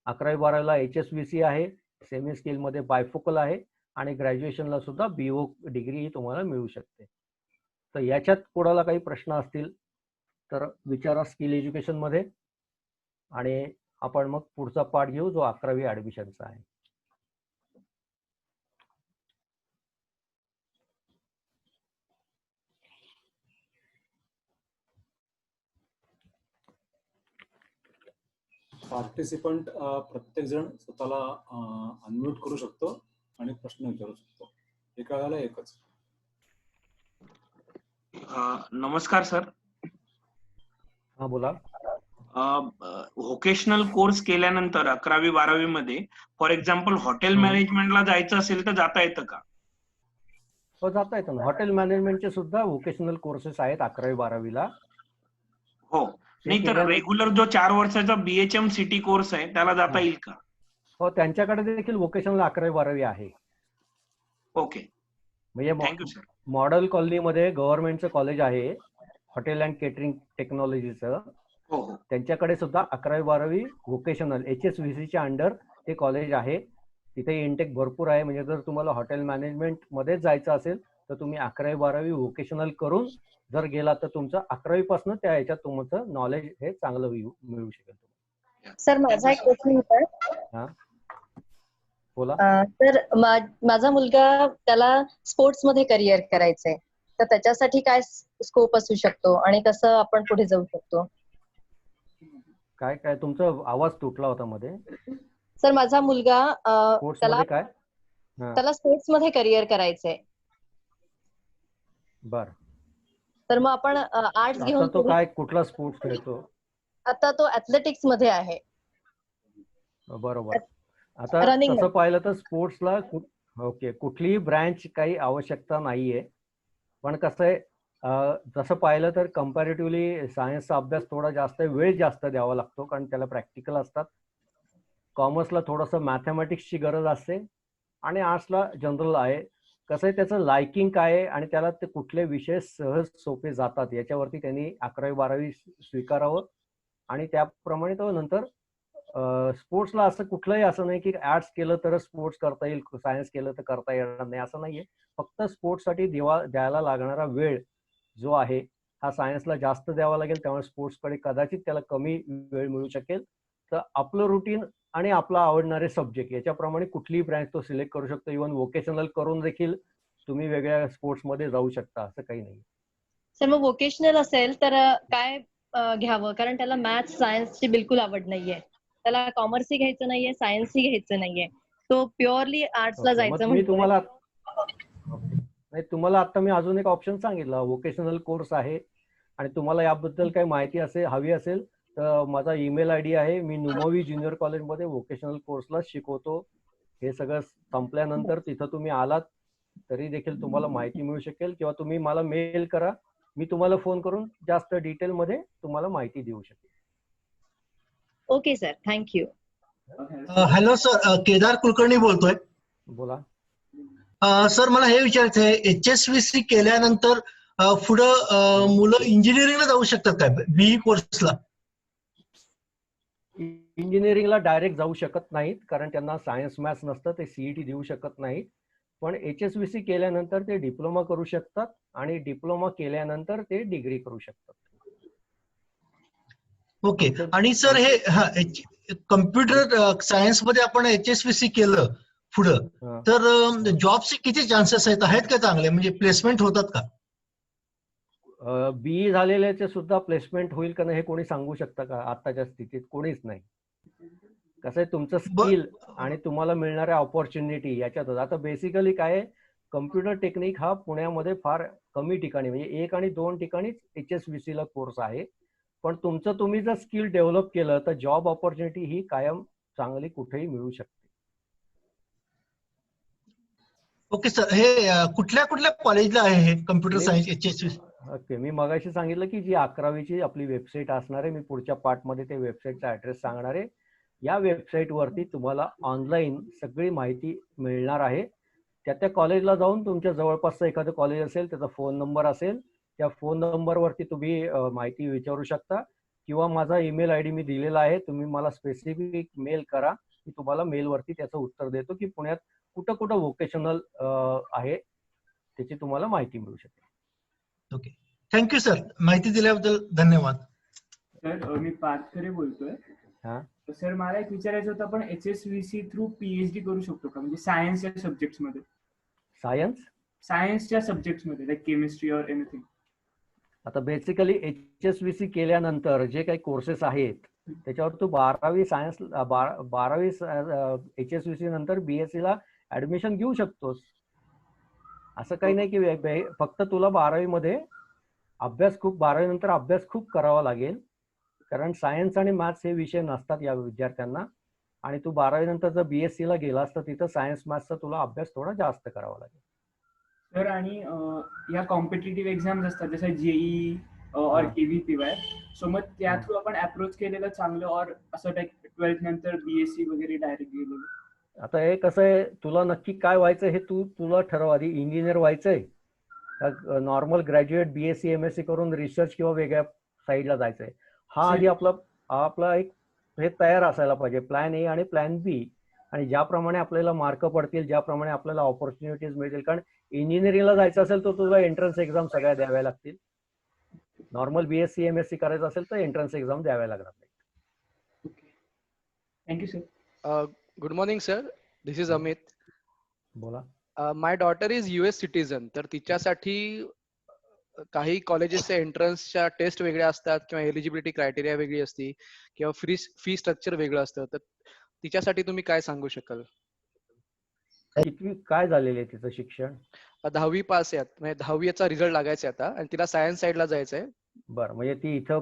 11वी-12वीला HSBC आहे, सेमी स्किलमध्ये बायफोकल आहे आणि ग्रॅज्युएशनला सुद्धा BVoc डिग्री ही तुम्हाला मिळू शकते. तर याच्यात कोणाला काही प्रश्न असतील तर विचारा स्किल एज्युकेशन मध्ये आणि आपण मग पुढचा पार्ट घेऊ जो 11वी ऍडमिशनचा आहे. पार्टिसिपंट प्रत्येक जण स्वतःला अनम्यूट करू शकतो आणि प्रश्न विचारू शकतो. एका वेळेला एकच. नमस्कार सर. हा बोला. व्होकेशनल कोर्स केल्यानंतर 11वी-12वी मध्ये फॉर एक्झाम्पल हॉटेल मॅनेजमेंटला जायचं असेल तर जाता येतं का? हो, जाता येतं ना. हॉटेल मॅनेजमेंटचे सुद्धा व्होकेशनल कोर्सेस आहेत 11वी-12वीला. हो, नाही तर रेग्युलर जो 4 वर्षाचा BHM सिटी कोर्स आहे त्याला जाता येईल का? हो, त्यांच्याकडे देखील व्होकेशनल 11वी-12वी आहे. ओके, म्हणजे थँक्यू सर. मॉडेल कॉलनीमध्ये गव्हर्नमेंटचं कॉलेज आहे हॉटेल अँड केटरिंग टेक्नॉलॉजीचं. हो हो, त्यांच्याकडे सुद्धा 11वी-12वी व्होकेशनल HSBCच्या अंडर ते कॉलेज आहे. तिथे इंटेक भरपूर आहे. म्हणजे जर तुम्हाला हॉटेल मॅनेजमेंट मध्ये जायचं असेल तर तुम्ही 11वी-12वी व्होकेशनल करून जर गेला तर तुमचं 11वी पासून त्या ह्याच्यात तुमचं नॉलेज हे चांगलं मिळू शकेल. सर माझा एक क्वेश्चन होता. हा बोला. सर माझा मुलगा त्याला स्पोर्ट्स मध्ये करिअर करायचंय तर त्याच्यासाठी काय स्कोप असू शकतो आणि कसं आपण पुढे जाऊ शकतो? काय काय तुमचा आवाज तुटला होता मध्ये. सर माझा मुलगा स्पोर्ट्स त्याला मध्ये काय? त्याला स्पोर्ट्स मध्ये करिअर करायचंय. बर, तर मग आपण आर्ट्स आता घेऊन तो काय कुठला स्पोर्ट्स खेळतो? आता तो ऍथलेटिक्स मध्ये आहे. बरोबर. आता Running तसं पाहिलं तर स्पोर्ट्सला ओके कुठलीही ब्रँच काही आवश्यकता नाहीये. पण कसं आहे जसं पाहिलं तर कम्पॅरेटिव्हली सायन्सचा अभ्यास थोडा जास्त वेळ जास्त द्यावा लागतो कारण त्याला प्रॅक्टिकल असतात. कॉमर्सला थोडंसं मॅथमॅटिक्सची गरज असते आणि आर्ट्सला जनरल आहे. कसं आहे त्याचं लायकिंग काय आहे आणि त्याला ते कुठले विषय सहज सोपे जातात याच्यावरती त्यांनी 11वी-12वी स्वीकारावं आणि त्याप्रमाणे तो नंतर स्पोर्ट्सला असं कुठलंही असं नाही की आर्ट्स केलं तर स्पोर्ट्स करता येईल, सायन्स केलं तर करता येणार नाही असं नाहीये. फक्त स्पोर्ट्ससाठी द्यायला लागणारा वेळ जो आहे हा सायन्सला जास्त द्यावा लागेल. त्यामुळे स्पोर्ट्सकडे कदाचित त्याला कमी वेळ मिळू शकेल. तर आपलं रुटीन आणि आपला आवडणारे सब्जेक्ट याच्याप्रमाणे कुठलीही ब्रँच तो सिलेक्ट करू शकतो. इव्हन व्होकेशनल करून देखील तुम्ही वेगळ्या स्पोर्ट्समध्ये जाऊ शकता, असं काही नाही. सर मग व्होकेशनल असेल तर काय घ्यावं, कारण त्याला मॅथ्स सायन्सची बिलकुल आवड नाहीये. त्याला कॉमर्सही घ्यायचं नाहीये, सायन्सही घ्यायचं नाहीये. तो प्युअरली आर्ट्सला ओके, मग जायचं मी म्हणतोय. तुम्हाला नाही, तुम्हाला आता मी अजून एक ऑप्शन सांगितलं, वोकेशनल कोर्स आहे. आणि तुम्हाला याबद्दल काही माहिती हवी असेल तर माझा ईमेल आयडी आहे. मी नुमवी ज्युनियर कॉलेजमध्ये वोकेशनल कोर्सला शिकवतो. हे सगळं संपल्यानंतर तिथं तुम्ही आलात तरी देखील तुम्हाला माहिती मिळू शकेल, किंवा तुम्ही मला मेल करा, मी तुम्हाला फोन करून जास्त डिटेलमध्ये तुम्हाला माहिती देऊ शकेल. Okay sir, thank you. Hello sir, Kedar Kulkarni बोलतोय. बोला. सर, मला हे विचारायचं आहे, HSVC केल्यानंतर पुढं मुलं इंजिनिअरिंगला जाऊ शकतात काय, बीई कोर्सला? इंजिनिअरिंगला डायरेक्ट जाऊ शकत नाहीत, कारण त्यांना सायन्स मॅथ्स नसतं, ते सीईटी देऊ शकत नाहीत. पण HSVC केल्यानंतर ते डिप्लोमा करू शकतात, आणि डिप्लोमा केल्यानंतर ते डिग्री करू शकतात. ओके. आणि सर, हे कम्प्युटर सायन्स मध्ये आपण HSVC केलं पुढं, तर जॉबचे किती चान्सेस आहेत का चांगले, म्हणजे प्लेसमेंट होतात का? बीई झालेल्याचे सुद्धा प्लेसमेंट होईल का नाही हे कोणी सांगू शकतं का? आताच्या स्थितीत कोणीच नाही. कसं आहे, तुमचं स्किल आणि तुम्हाला मिळणाऱ्या ऑपॉर्च्युनिटी याच्यातच. आता बेसिकली काय आहे, कम्प्युटर टेक्निक हा पुण्यामध्ये फार कमी ठिकाणी, म्हणजे 1 आणि 2 ठिकाणीच HSVC ला कोर्स आहे. पण तुम्ही जर स्किल डेव्हलप केलं तर जॉब ऑपॉर्च्युनिटी ही कायम चांगली कुठेही मिळू शकते. ओके सर, हे कुठल्या कॉलेजला आहे हे कम्प्युटर सायन्स HSVC? ओके, मी मगाशी सांगितलं की जी 11वीची आपली वेबसाईट असणार आहे, मी पुढच्या पार्टमध्ये ते वेबसाईटचा ऍड्रेस सांगणार आहे. या वेबसाईट वरती तुम्हाला ऑनलाईन सगळी माहिती मिळणार आहे. त्या कॉलेजला जाऊन तुमच्या जवळपासचं एखादं कॉलेज असेल, त्याचा फोन नंबर असेल, त्या फोन नंबरवरती तुम्ही माहिती विचारू शकता, किंवा माझा ईमेल आयडी मी दिलेला आहे, तुम्ही मला स्पेसिफिक मेल करा, मी तुम्हाला मेलवरती त्याचं उत्तर देतो की पुण्यात कुठं कुठं वोकेशनल आहे, त्याची तुम्हाला माहिती मिळू शकेल. ओके, थँक्यू सर, माहिती दिल्याबद्दल धन्यवाद. सर, मी पार्थरे बोलतोय. हा सर, मला एक विचारायचं होतं, आपण HSVC थ्रू PhD करू शकतो का, म्हणजे सायन्सच्या सब्जेक्ट्स मध्ये? सायन्सच्या सब्जेक्ट्स मध्ये, लाईक केमिस्ट्री ऑर एनिथिंग. आता बेसिकली HSVC केल्यानंतर जे काही कोर्सेस आहेत त्याच्यावर तू 12वी सायन्स 12वी HSVC नंतर BSc ला ऍडमिशन घेऊ शकतोस. असं काही नाही की फक्त तुला 12वी मध्ये 12वी नंतर अभ्यास खूप करावा लागेल, कारण सायन्स आणि मॅथ्स हे विषय नसतात या विद्यार्थ्यांना. आणि तू 12वी नंतर जर BSc ला गेलास तर तिथं सायन्स मॅथ्सचा तुला अभ्यास थोडा जास्त करावा लागेल. सर, आणि या कॉम्पिटिटिव्ह एक्झाम्स असतात जसं JEE और KVPY, सो मग त्या थ्रू आपण अप्रोच केलेलं चांगलं, और असं लाईक 12th नंतर BSc वगैरे डायरेक्ट गेलेलं? आता हे कसं आहे, तुला नक्की काय व्हायचं हे तुला ठरव. आधी इंजिनियर व्हायचंय का नॉर्मल ग्रॅज्युएट BSc MSc करून रिसर्च किंवा वेगळ्या साईडला जायचंय, हा आधी आपला एक हे तयार असायला पाहिजे, प्लॅन A आणि प्लॅन B. आणि ज्याप्रमाणे आपल्याला मार्क पडतील, ज्याप्रमाणे आपल्याला ऑपॉर्च्युनिटीज मिळतील, कारण इंजिनिअरिंगला जायचं असेल तर तुला एंट्रन्स एक्झाम सगळ्या द्याव्या लागतील. नॉर्मल BSc MSc करायचं असेल तर एंट्रन्स एक्झाम द्याव्या लागणार नाही. Thank you sir. Good morning sir, this is Amit. बोला. माय डॉटर इज US सिटीजन, तर तिच्यासाठी काही कॉलेजेसच्या एंट्रन्सच्या टेस्ट वेगळ्या असतात, किंवा एलिजिबिलिटी क्रायटेरिया वेगळी असते, किंवा फी स्ट्रक्चर वेगळं असतं, तर तिच्यासाठी तुम्ही काय सांगू शकाल? कितवी काय झालेलं आहे तिचं शिक्षण? 10वी पास आहे, म्हणजे 10वीचा रिझल्ट लागायचा आता, आणि तिला सायन्स साईडला जायचंय. बरं, म्हणजे ती इथं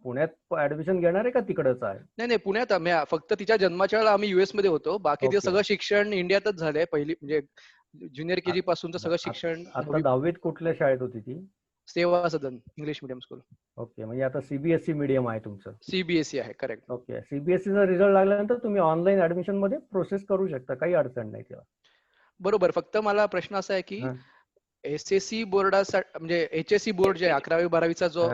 पुण्यात ऍडमिशन घेणार आहे का तिकडच आहे? नाही, पुण्यात. फक्त तिच्या जन्माच्या वेळेला आम्ही US मध्ये होतो, बाकी तिचं सगळं शिक्षण इंडियातच झालंय. पहिली म्हणजे ज्युनियर KG पासूनचं सगळं शिक्षण. आता 10वीत कुठल्या शाळेत होती ती? सेवा सदन इंग्लिश मीडियम स्कूल. ओके, म्हणजे आता CBSE मीडियम आहे तुमचं? CBSE आहे, करेक्ट. ओके, CBSE चा रिझल्ट लागल्यानंतर तुम्ही ऑनलाईन ऍडमिशन मध्ये प्रोसेस करू शकता, काही अडचण नाही तेव्हा. बरोबर. फक्त मला प्रश्न असा आहे की SSC बोर्डासाठी, म्हणजे HSC बोर्ड जे 11वी 12वीचा जो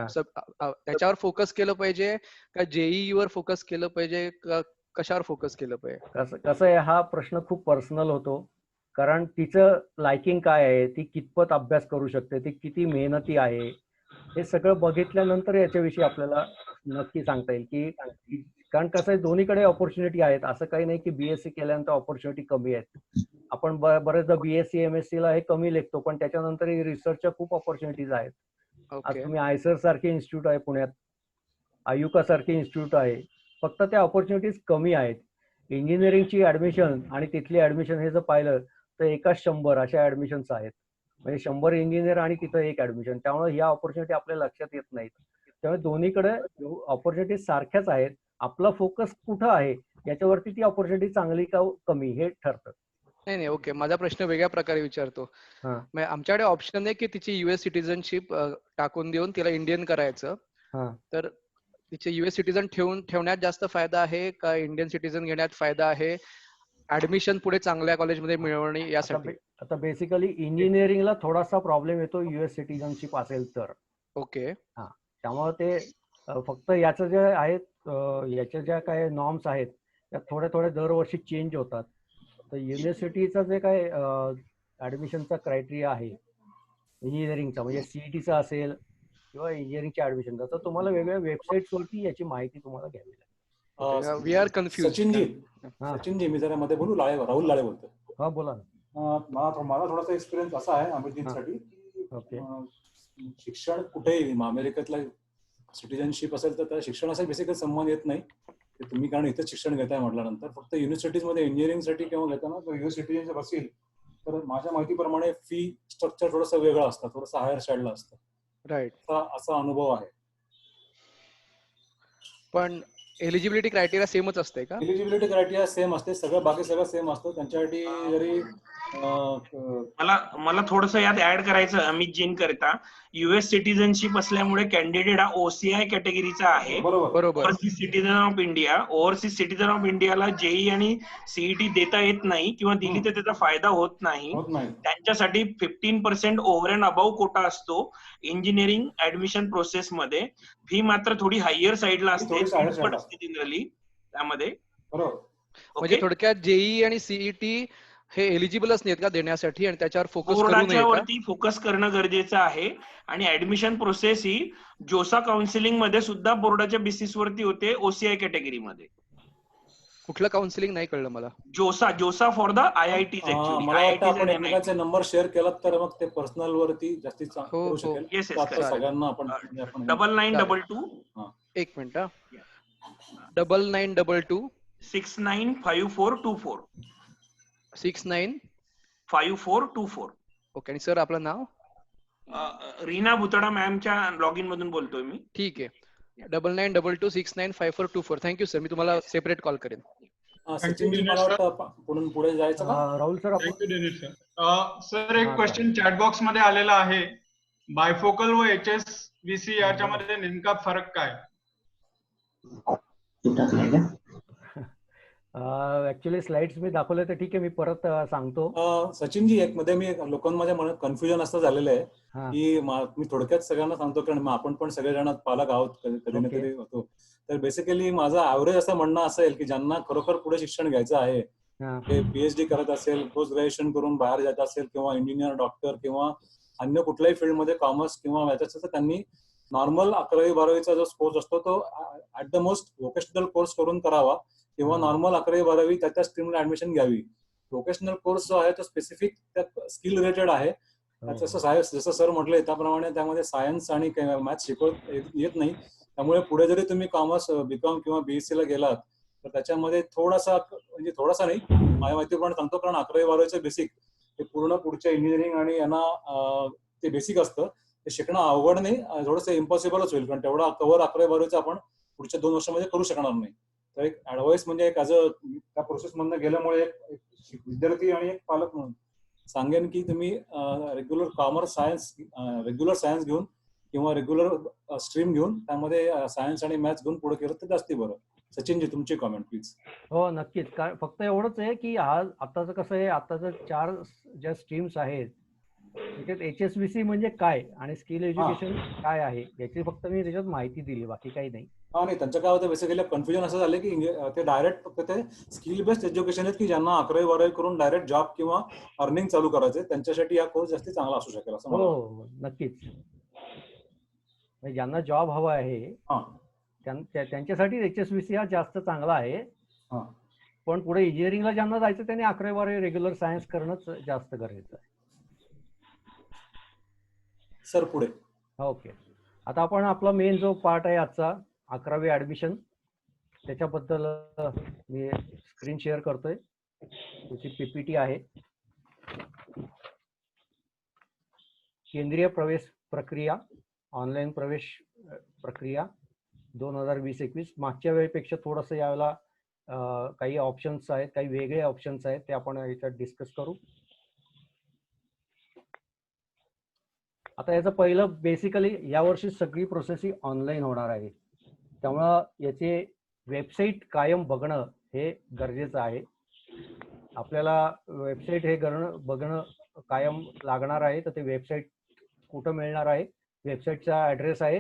त्याच्यावर फोकस केलं पाहिजे का JEE वर फोकस केलं पाहिजे, का कशावर फोकस केलं पाहिजे? कसं आहे, हा प्रश्न खूप पर्सनल होतो, कारण तिचं लायकिंग काय आहे, ती कितपत अभ्यास करू शकते, ती किती मेहनती आहे, हे सगळं बघितल्यानंतर याच्याविषयी आपल्याला नक्की सांगता येईल की, कारण कसं आहे, दोन्हीकडे ऑपॉर्च्युनिटी आहेत. असं काही नाही की BSc केल्यानंतर ऑपॉर्च्युनिटी कमी आहेत. आपण बरेचदा BSc MSc ला हे कमी लेखतो, पण त्याच्यानंतर रिसर्चच्या खूप ऑपॉर्च्युनिटीज आहेत. आज तुम्ही IISER सारखे इन्स्टिट्यूट आहे पुण्यात, आयुका सारखी इन्स्टिट्यूट आहे, फक्त त्या ऑपॉर्च्युनिटीज कमी आहेत. इंजिनिअरिंगची ऍडमिशन आणि तिथली ऍडमिशन हे जर पाहिलं तर एकाच 100 अशा ऍडमिशन्स आहेत. म्हणजे 100 इंजिनियर आणि तिथं एक ऍडमिशन. त्यामुळे ह्या ऑपॉर्च्युनिटी आपल्या लक्षात येत नाहीत. त्यामुळे दोन्हीकडे ऑपॉर्च्युनिटीज सारख्याच आहेत. आपला फोकस कुठं आहे याच्यावरती ती ऑपॉर्च्युनिटी चांगली का कमी हे ठरतं. नाही, ओके. माझा प्रश्न वेगळ्या प्रकारे विचारतो. आमच्याकडे ऑप्शन आहे की तिची युएस सिटीजनशिप टाकून देऊन तिला इंडियन करायचं. तर तिचे युएस सिटीजन ठेवण्यात जास्त फायदा आहे का इंडियन सिटीजन घेण्यात फायदा आहे ऍडमिशन पुढे चांगल्या कॉलेजमध्ये मिळवणे यासाठी? आता बेसिकली इंजिनिअरिंगला थोडासा प्रॉब्लेम येतो युएस सिटीजनशिप असेल तर. ओके. त्यामुळे ते फक्त याचं जे आहेत याच्या ज्या काय नॉर्म्स आहेत त्या थोड्या थोड्या दरवर्षी चेंज होतात. तर युनिव्हर्सिटीचा जे काय ऍडमिशनचा क्रायटेरिया आहे इंजिनिअरिंगचा, म्हणजे सीईटीचा असेल किंवा इंजिनिअरिंगच्या ऍडमिशनचा, तर तुम्हाला वेगवेगळ्या वेबसाईट्स वरती याची माहिती तुम्हाला घ्यावी लागेल. We are confuse. सचिनजी मी जरा मध्ये बोलू. राहुल लाळे बोलतो. हा बोला ना. माझा थोडासा एक्सपिरियन्स असा आहे अमरजीतसाठी की शिक्षण कुठेही अमेरिकेतला सिटीजनशिप असेल तर त्या शिक्षणाचा बेसिकली संबंध येत नाही. तुम्ही कारण इथेच शिक्षण घेताय म्हटल्यानंतर फक्त युनिव्हर्सिटीजमध्ये इंजिनिअरिंगसाठी किंवा घेताना जर युएस सिटीजनशिप असेल तर माझ्या माहितीप्रमाणे फी स्ट्रक्चर थोडंसं वेगळं असतं, थोडंसं हायर साईडला असतं. राईट. असा अनुभव आहे. पण एलिजिबिलिटी क्रायटेरिया सेमच असते का? एलिजिबिलिटी क्रायटेरिया सेम असते, सगळं बाकी सगळं सेम असतं. त्यांच्यासाठी जरी मला थोडंसं यात ऍड करायचं अमित जीन करता. युएस सिटीजनशिप असल्यामुळे कॅन्डिडेट हा ओसीआय कॅटेगरीचा आहे. बरोबर. Overseas citizen of India. Overseas citizen of इंडियाला जेई आणि सीईटी देता येत नाही किंवा दिली तर त्याचा फायदा होत नाही. त्यांच्यासाठी 15% ओव्हर अँड अबाव कोटा असतो इंजिनिअरिंग ऍडमिशन प्रोसेस मध्ये. फी मात्र थोडी हायर साईडला असते जनरली त्यामध्ये. म्हणजे थोडक्यात जेई आणि सीईटी हे एलिजिबलच नाहीत का देण्यासाठी आणि त्याच्यावर फोकस करू नये का? वरती फोकस करणं गरजेचं आहे. आणि ऍडमिशन प्रोसेस ही जोसा काउन्सिलिंग मध्ये सुद्धा बोर्डाच्या बेसिस वरती होते ओसीआय कॅटेगरी मध्ये. कुठलं काउन्सिलिंग नाही कळलं मला. जोसा फॉर द आयआयटी. आपण एकमेकांचे नंबर शेअर केला तर मग ते पर्सनल वरती जास्तीत करू शकेल. सगळ्यांना आपण 9922 एक मिनिट 9922 695424 695424. ओके. आणि सर आपलं नाव? रीना भुतडा मॅमच्या लॉग इन मधून बोलतोय मी. ठीक आहे. 9922695424. Thank you sir. मी तुम्हाला सेपरेट कॉल करेन. पुढे जायचं का राहुल सर? सर एक क्वेश्चन चॅट बॉक्स मध्ये आलेला आहे. बायफोकल व HSVC याच्यामध्ये नेमका फरक काय? ऍक्च्युली स्लाइड्स मी दाखवले तर ठीक आहे, मी परत सांगतो. सचिनजी एक मध्ये मी लोकांमध्ये मनात कन्फ्युजन असं झालेलं आहे की मी थोडक्यात सगळ्यांना सांगतो कारण आपण पण सगळेजण पालक आहोत, कधी ना कधी होतो. तर बेसिकली माझं ऍव्हरेज असं म्हणणं असेल की ज्यांना खरोखर पुढे शिक्षण घ्यायचं आहे, ते पीएचडी करत असेल, पोस्ट ग्रॅज्युएशन करून बाहेर जात असेल किंवा इंजिनियर, डॉक्टर किंवा अन्य कुठल्याही फील्डमध्ये कॉमर्स किंवा याच्यात, त्यांनी नॉर्मल 11वी-12वीचा जो कोर्स असतो तो at the most vocational course करून करावा किंवा नॉर्मल 11वी-12वी त्या स्ट्रीमला ऍडमिशन घ्यावी. वोकेशनल कोर्स जो आहे तो स्पेसिफिक त्या स्किल रिलेटेड आहे. जसं सर म्हटलंय त्याप्रमाणे त्यामध्ये सायन्स आणि मॅथ्स शिकवत येत नाही. त्यामुळे पुढे जरी तुम्ही कॉमर्स, बीकॉम किंवा बीएससी ला गेलात तर त्याच्यामध्ये थोडासा नाही, माझ्या माहितीप्रमाणे सांगतो, कारण 11वी-12वीचं बेसिक ते पूर्ण पुढच्या इंजिनिअरिंग आणि यांना ते बेसिक असतं. ते शिकणं अवघड नाही, थोडंसं इम्पॉसिबलच होईल कारण तेवढा कव्हर 11वी-12वीचं आपण पुढच्या 2 वर्षामध्ये करू शकणार नाही. तर एक ऍडवाइस म्हणजे एक त्या प्रोसेस मधनं गेल्यामुळे एक विद्यार्थी आणि एक पालक म्हणून सांगेन की तुम्ही रेग्युलर कॉमर्स रेग्युलर सायन्स घेऊन किंवा रेग्युलर स्ट्रीम घेऊन त्यामध्ये सायन्स आणि मॅथ्स घेऊन पुढे केलं तर जास्ती बरं. सचिनजी तुमची कॉमेंट प्लीज. हो नक्कीच. कारण फक्त एवढंच आहे की आताचं कसं आहे, आताचं 4 ज्या स्ट्रीम्स आहेत त्याच्यात HSVC म्हणजे काय आणि स्किल एज्युकेशन काय आहे याची फक्त मी त्याच्यात माहिती दिली, बाकी काही नाही. नाही, त्यांचं काय होतं बेसिकली कन्फ्युजन असं झालं की ते डायरेक्ट फक्त ते स्किल बेस्ड एज्युकेशन आहेत की ज्यांना 11वी-12वी करून डायरेक्ट जॉब किंवा अर्निंग चालू करायचे त्यांच्यासाठी हा कोर्स जास्त चांगला असू शकेल असं मला वाटतं. हो नक्कीच. ज्यांना जॉब हवा आहे त्यांच्यासाठी HSVC हा जास्त चांगला आहे. पण पुढे इंजिनिअरिंगला ज्यांना जायचं त्यांनी 11वी-12वी रेग्युलर सायन्स करणंच जास्त गरजेचं आहे. सर पुढे. ओके. आता आपण आपला मेन जो पार्ट आहे आजचा 11वी ऍडमिशन त्याच्याबद्दल मी स्क्रीन शेअर करतोय. त्याची PPT आहे. केंद्रीय प्रवेश प्रक्रिया, ऑनलाईन प्रवेश प्रक्रिया 2020-21. मागच्या वेळेपेक्षा थोडंसं यावेळेला काही ऑप्शन्स आहेत, काही वेगळे ऑप्शन्स आहेत, ते आपण याच्यात डिस्कस करू. आता याचं पहिलं बेसिकली यावर्षी सगळी प्रोसेस ही ऑनलाईन होणार आहे. त्यामुळं याचे वेबसाईट कायम बघणं हे गरजेचं आहे. आपल्याला वेबसाईट हे बघणं कायम लागणार आहे. तर ते वेबसाईट कुठं मिळणार आहे? वेबसाईटचा ॲड्रेस आहे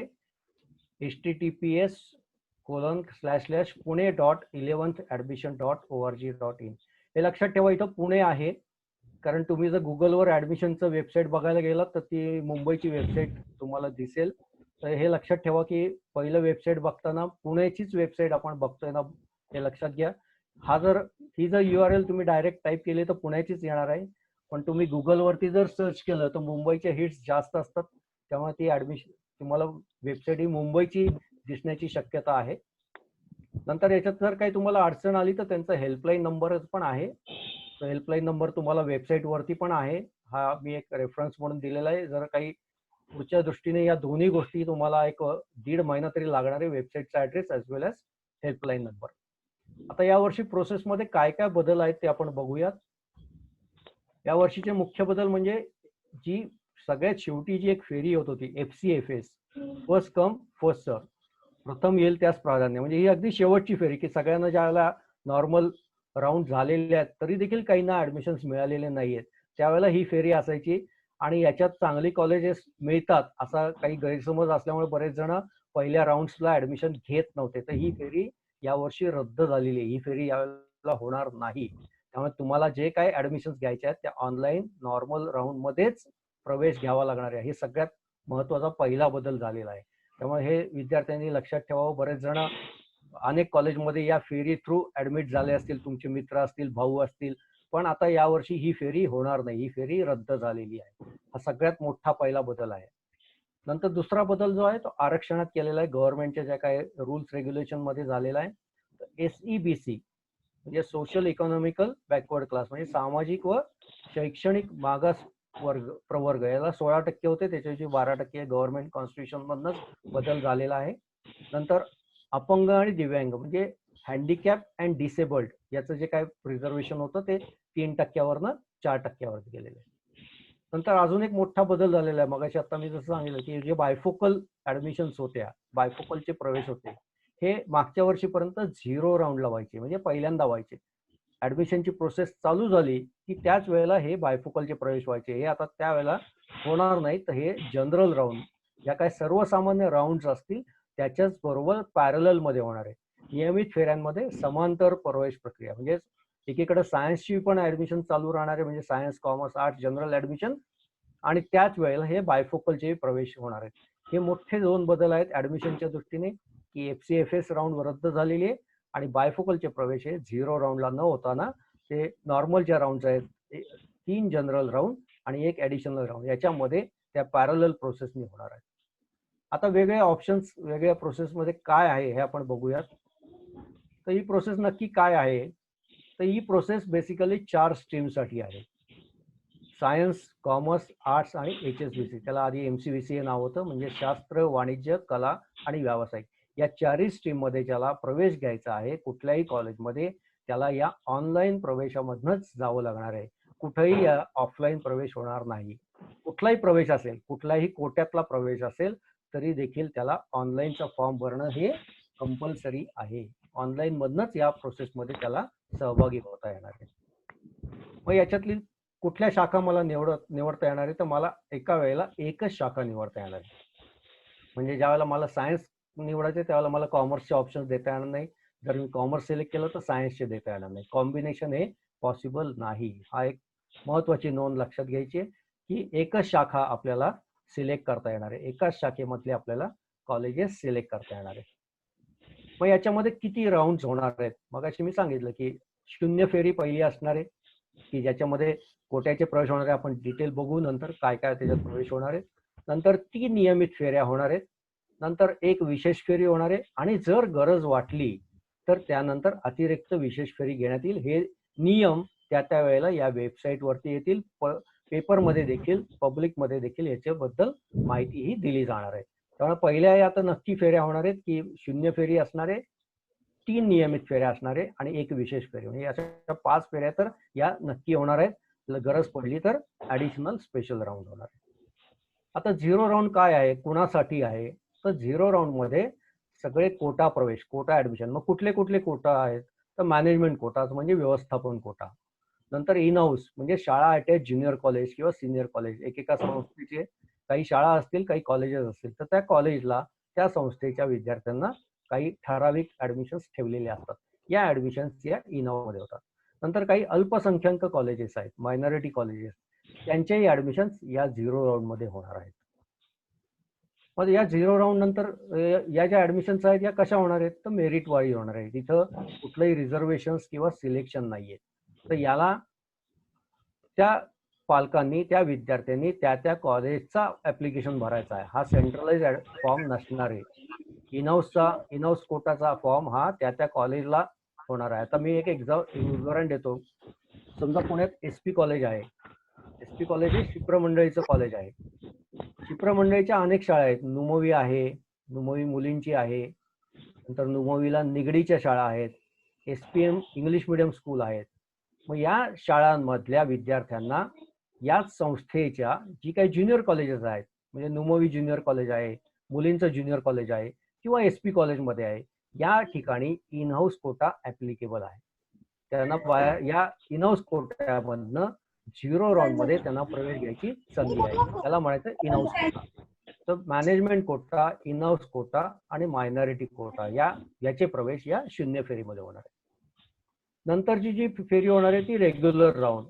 https://pune.11thadmission.org.in. हे लक्षात ठेवा, इथं पुणे आहे, कारण तुम्ही जर गुगलवर ॲडमिशनचं वेबसाईट बघायला गेलात तर ती मुंबईची वेबसाईट तुम्हाला दिसेल. तर हे लक्षात ठेवा की पहिलं वेबसाईट बघताना पुण्याचीच वेबसाईट आपण बघतोय ना, हे लक्षात घ्या. ही जर URL तुम्ही डायरेक्ट टाईप केली तर पुण्याचीच येणार आहे, पण तुम्ही गुगलवरती जर सर्च केलं तर मुंबईचे हिट्स जास्त असतात. त्यामुळे ती ॲडमिशन तुम्हाला वेबसाईट ही मुंबईची दिसण्याची शक्यता आहे. नंतर याच्यात जर काही तुम्हाला अडचण आली तर त्यांचा हेल्पलाईन नंबर पण आहे. तो हेल्पलाईन नंबर तुम्हाला वेबसाईटवरती पण आहे. हा मी एक रेफरन्स म्हणून दिलेला आहे. जर काही पुढच्या दृष्टीने या दोन्ही गोष्टी तुम्हाला एक 1.5 महिना तरी लागणार आहे, वेबसाईटचा ॲड्रेस ॲज वेल ॲज हेल्पलाईन नंबर. आता यावर्षी प्रोसेसमध्ये काय काय बदल आहेत ते आपण बघूयात. या वर्षीचे मुख्य बदल म्हणजे जी सगळ्यात शेवटी जी एक फेरी होत होती FCFS, first come first serve, प्रथम येईल त्यास प्राधान्य, म्हणजे ही अगदी शेवटची फेरी की सगळ्यांना ज्यावेळेला नॉर्मल राऊंड झालेले आहेत तरी देखील काहींना ऍडमिशन्स मिळालेले नाहीयेत, त्यावेळेला ही फेरी असायची. आणि याच्यात चांगली कॉलेजेस मिळतात असा काही गैरसमज असल्यामुळे बरेच जण पहिल्या राऊंड्सला ऍडमिशन घेत नव्हते. तर ही फेरी यावर्षी रद्द झालेली आहे. ही फेरी यावेळेला होणार नाही. त्यामुळे तुम्हाला जे काही ऍडमिशन्स घ्यायचे आहेत त्या ऑनलाईन नॉर्मल राऊंड मध्येच प्रवेश घ्यावा लागणार आहे. हे सगळ्यात महत्वाचा पहिला बदल झालेला आहे. त्यामुळे हे विद्यार्थ्यांनी लक्षात ठेवावं. बरेच जण अनेक कॉलेजमध्ये या फेरी थ्रू ऍडमिट झाले असतील, तुमचे मित्र असतील, भाऊ असतील, पण आता यावर्षी ही फेरी होणार नाही. ही फेरी रद्द झालेली आहे. हा सगळ्यात मोठा पहिला बदल आहे. नंतर दुसरा बदल जो आहे तो आरक्षणात केलेला आहे. गव्हर्नमेंटच्या ज्या काही रूल्स रेग्युलेशन मध्ये झालेला आहे. SEBC म्हणजे सोशल इकॉनॉमिकल बॅकवर्ड क्लास, म्हणजे सामाजिक व शैक्षणिक मागास वर्ग प्रवर्ग, याला 16% होते, त्याच्याऐवजी 12% गव्हर्नमेंट कॉन्स्टिट्यूशन मधनच बदल झालेला आहे. नंतर अपंग आणि दिव्यांग म्हणजे हँडिकॅप अँड डिसेबल्ड याचं जे काय रिझर्वेशन होतं ते 3%वरनं 4%वर गेलेलं आहे. नंतर अजून एक मोठा बदल झालेला आहे. मगाशी आता मी जसं सांगितलं की जे बायफोकल ऍडमिशन्स होत्या, बायफोकलचे प्रवेश होते, हे मागच्या वर्षीपर्यंत 0 राऊंडला व्हायचे, म्हणजे पहिल्यांदा व्हायचे. ऍडमिशनची प्रोसेस चालू झाली की त्याच वेळेला हे बायफोकलचे प्रवेश व्हायचे. हे आता त्यावेळेला होणार नाही. तर हे जनरल राऊंड, या काय सर्वसामान्य राऊंड असतील त्याच्याच बरोबर पॅरलल मध्ये होणार आहे. नियमित फेऱ्यांमध्ये समांतर प्रवेश प्रक्रिया, म्हणजे एकीकडे सायन्सची पण ऍडमिशन चालू राहणार आहे, म्हणजे science, commerce, arts, general admission, आणि त्याच वेळेला हे बायफोकलचे प्रवेश होणार आहेत. हे मोठे 2 बदल आहेत ऍडमिशनच्या दृष्टीने, की FCFS राऊंड रद्द झालेली आहे आणि बायफोकलचे प्रवेश हे 0 राऊंडला न होताना ते नॉर्मल ज्या राऊंड आहेत 3 जनरल राऊंड आणि 1 ऍडिशनल राऊंड याच्यामध्ये त्या पॅरलल प्रोसेसने होणार आहे. आता वेगळे ऑप्शन्स वेगळ्या प्रोसेसमध्ये काय आहे हे आपण बघूयात. तर ही प्रोसेस नक्की काय आहे? तर ही प्रोसेस बेसिकली 4 स्ट्रीमसाठी आहे. सायन्स, कॉमर्स, आर्ट्स आणि HSBC. त्याला आधी MCVC हे नाव होतं, म्हणजे शास्त्र, वाणिज्य, कला आणि व्यावसायिक. या 4ही स्ट्रीम मध्ये ज्याला प्रवेश घ्यायचा आहे कुठल्याही कॉलेजमध्ये, त्याला या ऑनलाईन प्रवेशामधनच जावं लागणार आहे. कुठेही या ऑफलाईन प्रवेश होणार नाही. कुठलाही प्रवेश असेल, कुठलाही कोट्यातला प्रवेश असेल तरी देखील त्याला ऑनलाईनचा फॉर्म भरणं हे कंपल्सरी आहे. ऑनलाईन मधनच या प्रोसेसमध्ये त्याला सहभागी होता येणार आहे. मग याच्यातली कुठल्या शाखा मला निवडता येणार आहे? तर मला एका वेळेला एकच शाखा निवडता येणार आहे. म्हणजे ज्यावेळेला मला सायन्स निवडायचे त्यावेळेला मला कॉमर्सचे ऑप्शन्स देता येणार नाही. जर मी कॉमर्स सिलेक्ट केलं तर सायन्सचे देता येणार नाही. कॉम्बिनेशन हे पॉसिबल नाही. हा एक महत्वाची नोंद लक्षात घ्यायची आहे की एकच शाखा आपल्याला सिलेक्ट करता येणार आहे. एकाच शाखेमधले आपल्याला कॉलेजेस सिलेक्ट करता येणार आहे. मग याच्यामध्ये किती राऊंड्स होणार आहेत? मगाशी मी सांगितलं की 0 फेरी पहिली असणार आहे, की ज्याच्यामध्ये कोट्याचे प्रवेश होणार आहे. आपण डिटेल बघू नंतर काय काय त्याच्यात प्रवेश होणार आहे. नंतर 3 नियमित फेऱ्या होणार आहेत. नंतर एक विशेष फेरी होणार आहे आणि जर गरज वाटली तर त्यानंतर अतिरिक्त विशेष फेरी घेण्यात येईल. हे नियम त्या वेळेला या वेबसाईट वरती येतील. पेपरमध्ये देखील पब्लिकमध्ये देखील याच्याबद्दल माहितीही दिली जाणार आहे. त्यामुळे पहिल्या आता नक्की फेऱ्या होणार आहेत की 0 फेरी असणार आहे, 3 नियमित फेऱ्या असणार आहे आणि एक विशेष फेरी. म्हणजे अशा 5 फेऱ्या तर या नक्की होणार आहेत. गरज पडली तर ऍडिशनल स्पेशल राऊंड होणार आहे. आता 0 राऊंड काय आहे, कुणासाठी आहे? तर 0 राऊंड मध्ये सगळे कोटा प्रवेश, कोटा ऍडमिशन. मग कुठले कुठले कोटा आहेत? तर मॅनेजमेंट कोटा म्हणजे व्यवस्थापन कोटा, नंतर इन हाऊस म्हणजे शाळा अटॅच ज्युनियर कॉलेज किंवा सिनियर कॉलेज. एकेका संस्थेचे काही शाळा असतील, काही कॉलेजेस असतील, तर त्या कॉलेजला त्या संस्थेच्या विद्यार्थ्यांना काही ठराविक ऍडमिशन्स ठेवलेले असतात. या ऍडमिशन्स या इन हाऊस मध्ये होतात. नंतर काही अल्पसंख्याक कॉलेजेस आहेत, मायनॉरिटी कॉलेजेस, त्यांचेही ऍडमिशन्स या 0 राऊंड मध्ये होणार आहेत. मग या 0 राऊंड नंतर या ज्या ऍडमिशन्स आहेत या कशा होणार आहेत? तर मेरिट वाईज होणार आहे. तिथं कुठलंही रिझर्वेशन्स किंवा सिलेक्शन नाहीये. तर याला त्या पालकांनी, त्या विद्यार्थ्यांनी त्या कॉलेजचा ऍप्लिकेशन भरायचा आहे. हा सेंट्रलाइज फॉर्म नसणार आहे. इन हाऊस कोटाचा फॉर्म हा त्या कॉलेजला होणार आहे. आता मी एक उदाहरण देतो. समजा पुण्यात SP कॉलेज आहे. SP कॉलेज हे शिप्र मंडळीचं कॉलेज आहे. शिप्र मंडळीच्या अनेक शाळा आहेत. नुमोवी आहे, नुमोवी मुलींची आहे, नंतर नुमोवीला निगडीच्या शाळा आहेत, SPM इंग्लिश मिडियम स्कूल आहेत. मग या शाळांमधल्या विद्यार्थ्यांना याच संस्थेच्या जी काही ज्युनियर कॉलेजेस आहेत, म्हणजे नुमोवी ज्युनियर कॉलेज आहे, मुलींचं ज्युनियर कॉलेज आहे किंवा SP कॉलेजमध्ये आहे, या ठिकाणी इन हाऊस कोटा ऍप्लिकेबल आहे. त्यांना या इन हाऊस कोट्यामधनं 0 राऊंड मध्ये त्यांना प्रवेश घ्यायची संधी आहे. त्याला म्हणायचं इन हाऊस कोटा. तर management quota, in house quota आणि मायनॉरिटी कोटा याचे प्रवेश या 0 फेरीमध्ये होणार आहे. नंतरची जी फेरी होणार आहे ती रेग्युलर राऊंड,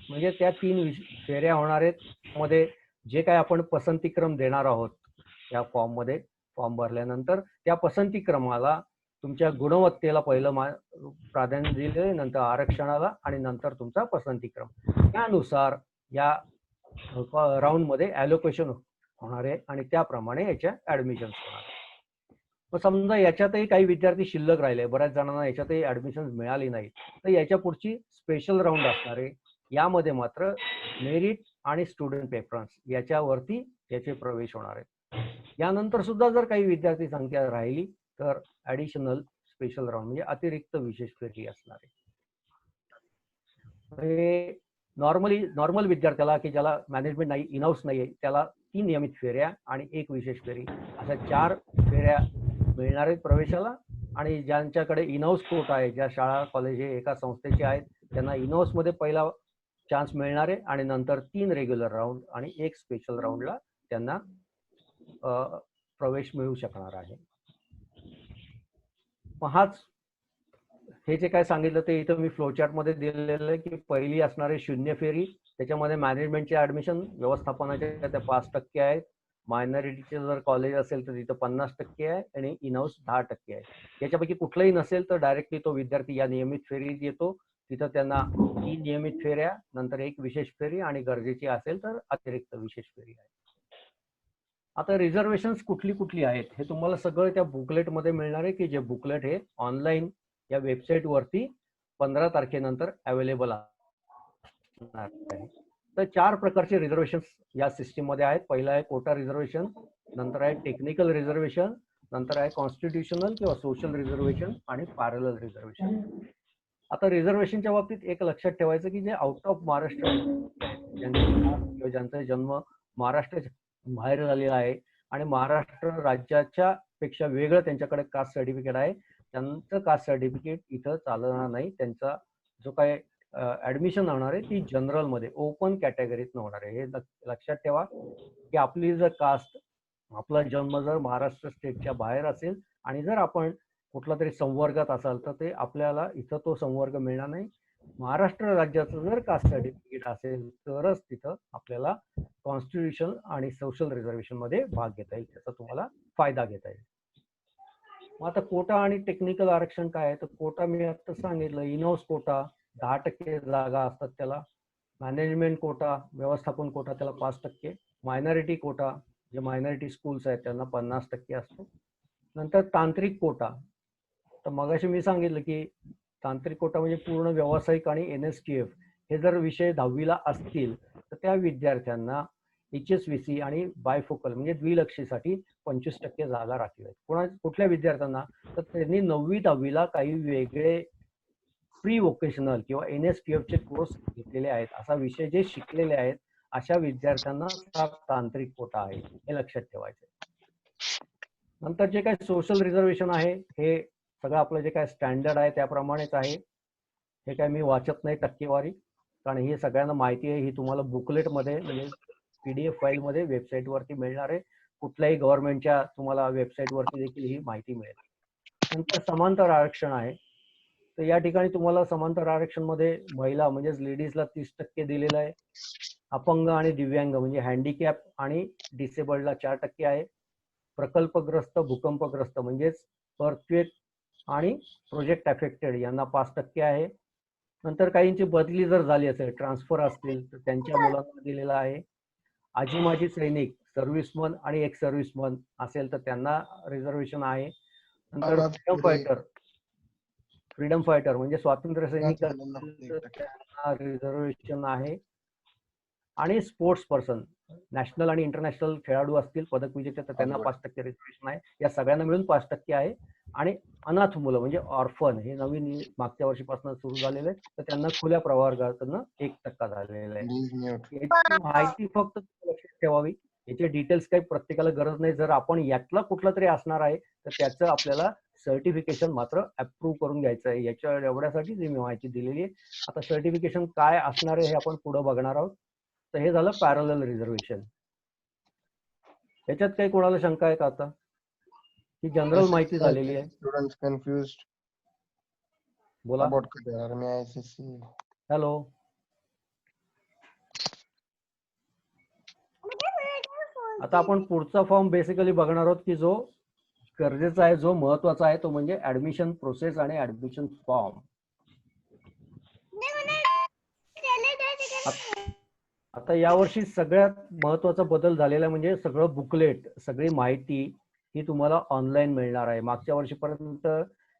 म्हणजे त्या 3 फेऱ्या होणार आहेत. मध्ये जे काय आपण पसंतीक्रम देणार आहोत या फॉर्म मध्ये, फॉर्म भरल्यानंतर त्या पसंतीक्रमाला तुमच्या गुणवत्तेला पहिलं प्राधान्य दिले, नंतर आरक्षणाला आणि नंतर तुमचा पसंतीक्रम. त्यानुसार या राऊंड मध्ये ॲलोकेशन होणार आहे आणि त्याप्रमाणे याच्या ऍडमिशन्स होणार. मग समजा याच्यातही काही विद्यार्थी शिल्लक राहिले, बऱ्याच जणांना याच्यातही ऍडमिशन मिळाली नाही, तर याच्या पुढची स्पेशल राऊंड असणार आहे. यामध्ये मात्र मेरिट आणि स्टुडंट प्रेफरन्स याच्यावरती याचे प्रवेश होणार आहेत. यानंतर सुद्धा जर काही विद्यार्थी संख्या राहिली तर ऍडिशनल स्पेशल राऊंड म्हणजे अतिरिक्त विशेष फेरी असणार आहे. नॉर्मल विद्यार्थ्याला की ज्याला मॅनेजमेंट नाही, इन हाऊस नाही, त्याला 3 नियमित फेऱ्या आणि 1 विशेष फेरी अशा 4 फेऱ्या मिळणार आहेत प्रवेशाला. आणि ज्यांच्याकडे इन हाऊस कोटा आहे, ज्या शाळा कॉलेज हे एका संस्थेचे आहेत, त्यांना इन हाऊस मध्ये पहिला चान्स मिळणार आहे आणि नंतर 3 रेग्युलर राऊंड आणि 1 स्पेशल राऊंडला त्यांना प्रवेश मिळू शकणार आहे. हे जे काय सांगितलं ते इथं मी फ्लोचार्ट मध्ये दिलेलं आहे की पहिली असणारे 0 फेरी, त्याच्यामध्ये मॅनेजमेंटचे ऍडमिशन व्यवस्थापनाच्या त्या 5% आहेत. मायनॉरिटीचे जर कॉलेज असेल तर तिथं 50% आहे आणि इन हाऊस 10% आहे. याच्यापैकी कुठलंही नसेल तर डायरेक्टली तो विद्यार्थी या नियमित फेरीत येतो. तिथं त्यांना 3 नियमित फेऱ्या, नंतर 1 विशेष फेरी आणि गरजेची असेल तर अतिरिक्त विशेष फेरी आहे. आता रिझर्वेशन्स कुठली आहेत हे तुम्हाला सगळं त्या बुकलेट मध्ये मिळणार आहे, की जे बुकलेट हे ऑनलाईन या वेबसाईट वरती 15 तारखेनंतर अवेलेबल असणार आहे. तर 4 प्रकारचे रिझर्वेशन्स या सिस्टीम मध्ये आहेत. पहिला आहे कोटा रिझर्वेशन, नंतर आहे टेक्निकल रिझर्वेशन, नंतर आहे कॉन्स्टिट्यूशनल किंवा सोशल रिझर्वेशन आणि पॅरलल रिझर्वेशन. आता रिझर्वेशनच्या बाबतीत एक लक्षात ठेवायचं की जे आउट ऑफ महाराष्ट्र ज्यांचा जन्म महाराष्ट्र बाहेर झालेला आहे आणि महाराष्ट्र राज्याच्या पेक्षा वेगळं त्यांच्याकडे कास्ट सर्टिफिकेट आहे, त्यांचं कास्ट सर्टिफिकेट इथं चालणार नाही. त्यांचा जो काय ऍडमिशन होणार आहे ती जनरल मध्ये ओपन कॅटेगरीत होणार आहे. हे लक्षात ठेवा की आपली जर कास्ट, आपला जन्म जर महाराष्ट्र स्टेटच्या बाहेर असेल आणि जर आपण कुठला तरी संवर्गात असाल तर ते आपल्याला इथं तो संवर्ग मिळणार नाही. महाराष्ट्र राज्याचं जर कास्ट सर्टिफिकेट असेल तरच तिथं आपल्याला कॉन्स्टिट्यूशन आणि सोशल रिझर्वेशन मध्ये भाग घेता येईल, त्याचा तुम्हाला फायदा घेता येईल. मग आता कोटा आणि टेक्निकल आरक्षण काय आहे? तर कोटा मी आता सांगितलं, इन हाऊस कोटा 10% जागा असतात त्याला, मॅनेजमेंट कोटा, व्यवस्थापन कोटा त्याला 5%, मायनॉरिटी कोटा जे मायनॉरिटी स्कूल्स आहेत त्यांना 50% असतो. नंतर तांत्रिक कोटा. तर मगाशी मी सांगितलं की तांत्रिक कोटा म्हणजे पूर्ण व्यावसायिक आणि NSTF हे जर विषय 10वीला असतील तर त्या विद्यार्थ्यांना HSVC आणि बायफोकल म्हणजे द्विलक्षीसाठी 25% जागा राखीव आहेत. कुठल्या विद्यार्थ्यांना? तर त्यांनी 9वी 10वीला काही वेगळे प्री वोकेशनल किंवा NSTF चे कोर्स घेतलेले आहेत, असा विषय जे शिकलेले आहेत अशा विद्यार्थ्यांना तांत्रिक कोटा आहे, हे लक्षात ठेवायचं. नंतर जे काही सोशल रिझर्वेशन आहे हे सगळं आपलं जे काय स्टँडर्ड आहे त्याप्रमाणेच आहे. हे काय मी वाचत नाही टक्केवारी, कारण ही सगळ्यांना माहिती आहे. ही तुम्हाला बुकलेटमध्ये म्हणजे PDF फाईलमध्ये वेबसाईटवरती मिळणार आहे. कुठल्याही गव्हर्नमेंटच्या तुम्हाला वेबसाईटवरती देखील ही माहिती मिळेल. नंतर समांतर आरक्षण आहे. तर या ठिकाणी तुम्हाला समांतर आरक्षण मध्ये महिला म्हणजेच लेडीजला 30% दिलेलं आहे. अपंग आणि दिव्यांग म्हणजे हँडिकॅप आणि डिसेबल्डला 4% आहे. प्रकल्पग्रस्त भूकंपग्रस्त म्हणजेच अर्थक्वेक आणि प्रोजेक्ट अफेक्टेड यांना 5% आहे. नंतर काहींची बदली जर झाली असेल, ट्रान्सफर असतील तर त्यांच्या मुलांना दिलेला आहे. आजी माजी सैनिक, सर्व्हिसमन आणि एक्स सर्व्हिसमन असेल तर त्यांना रिझर्वेशन आहे. नंतर फ्रीडम फायटर म्हणजे स्वातंत्र्य सैनिक त्यांना रिझर्वेशन आहे. आणि स्पोर्ट्स पर्सन नॅशनल आणि इंटरनॅशनल खेळाडू असतील पदक विजेते तर त्यांना 5% रिझर्वेशन आहे. या सगळ्यांना मिळून 5% आहे. आणि अनाथ मुलं म्हणजे ऑर्फन हे नवीन मागच्या वर्षीपासून सुरू झालेलं आहे तर त्यांना खुल्या प्रवर्गातून 1% झालेलं आहे. याची माहिती फक्त लक्षात ठेवावी. याचे डिटेल्स काही प्रत्येकाला गरज नाही. जर आपण यातला कुठला तरी असणार आहे तर त्याचं आपल्याला सर्टिफिकेशन मात्र अप्रूव्ह करून घ्यायचं आहे. याच्या एवढ्यासाठीच मी माहिती दिलेली आहे. आता सर्टिफिकेशन काय असणार आहे हे आपण पुढे बघणार आहोत. तर हे झालं पॅरलल रिझर्वेशन. याच्यात काही कोणाला शंका आहे का? आता ही जनरल माहिती झालेली आहे. स्टुडंट्स कन्फ्युज्ड बोला. About career ICC. हॅलो. आता आपण पुढचा फॉर्म बेसिकली बघणार आहोत की जो गरजेचा आहे, जो महत्वाचा आहे तो म्हणजे ऍडमिशन प्रोसेस आणि ऍडमिशन फॉर्म. आता यावर्षी सगळ्यात महत्वाचा बदल झालेला म्हणजे सगळं बुकलेट, सगळी माहिती ही तुम्हाला ऑनलाईन मिळणार आहे. मागच्या वर्षीपर्यंत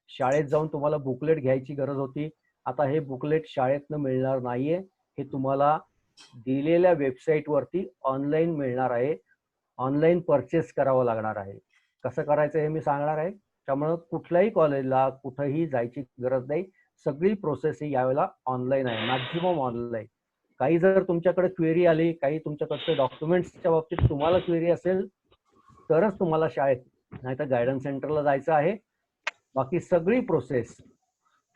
शाळेत जाऊन तुम्हाला बुकलेट घ्यायची गरज होती. आता हे बुकलेट शाळेतनं मिळणार नाहीये. हे तुम्हाला दिलेल्या वेबसाईट वरती ऑनलाईन मिळणार आहे. ऑनलाईन परचेस करावं लागणार आहे. कसं करायचं हे मी सांगणार आहे. त्यामुळे कुठल्याही कॉलेजला कुठेही जायची गरज नाही. सगळी प्रोसेस ही यावेळेला ऑनलाईन आहे, मॅक्झिमम ऑनलाईन. काही जर तुमच्याकडे क्वेरी आली, काही तुमच्याकडचे डॉक्युमेंट्सच्या बाबतीत तुम्हाला क्वेरी असेल तरच तुम्हाला शाळेत नाही तर गायडन्स सेंटरला जायचं आहे. बाकी सगळी प्रोसेस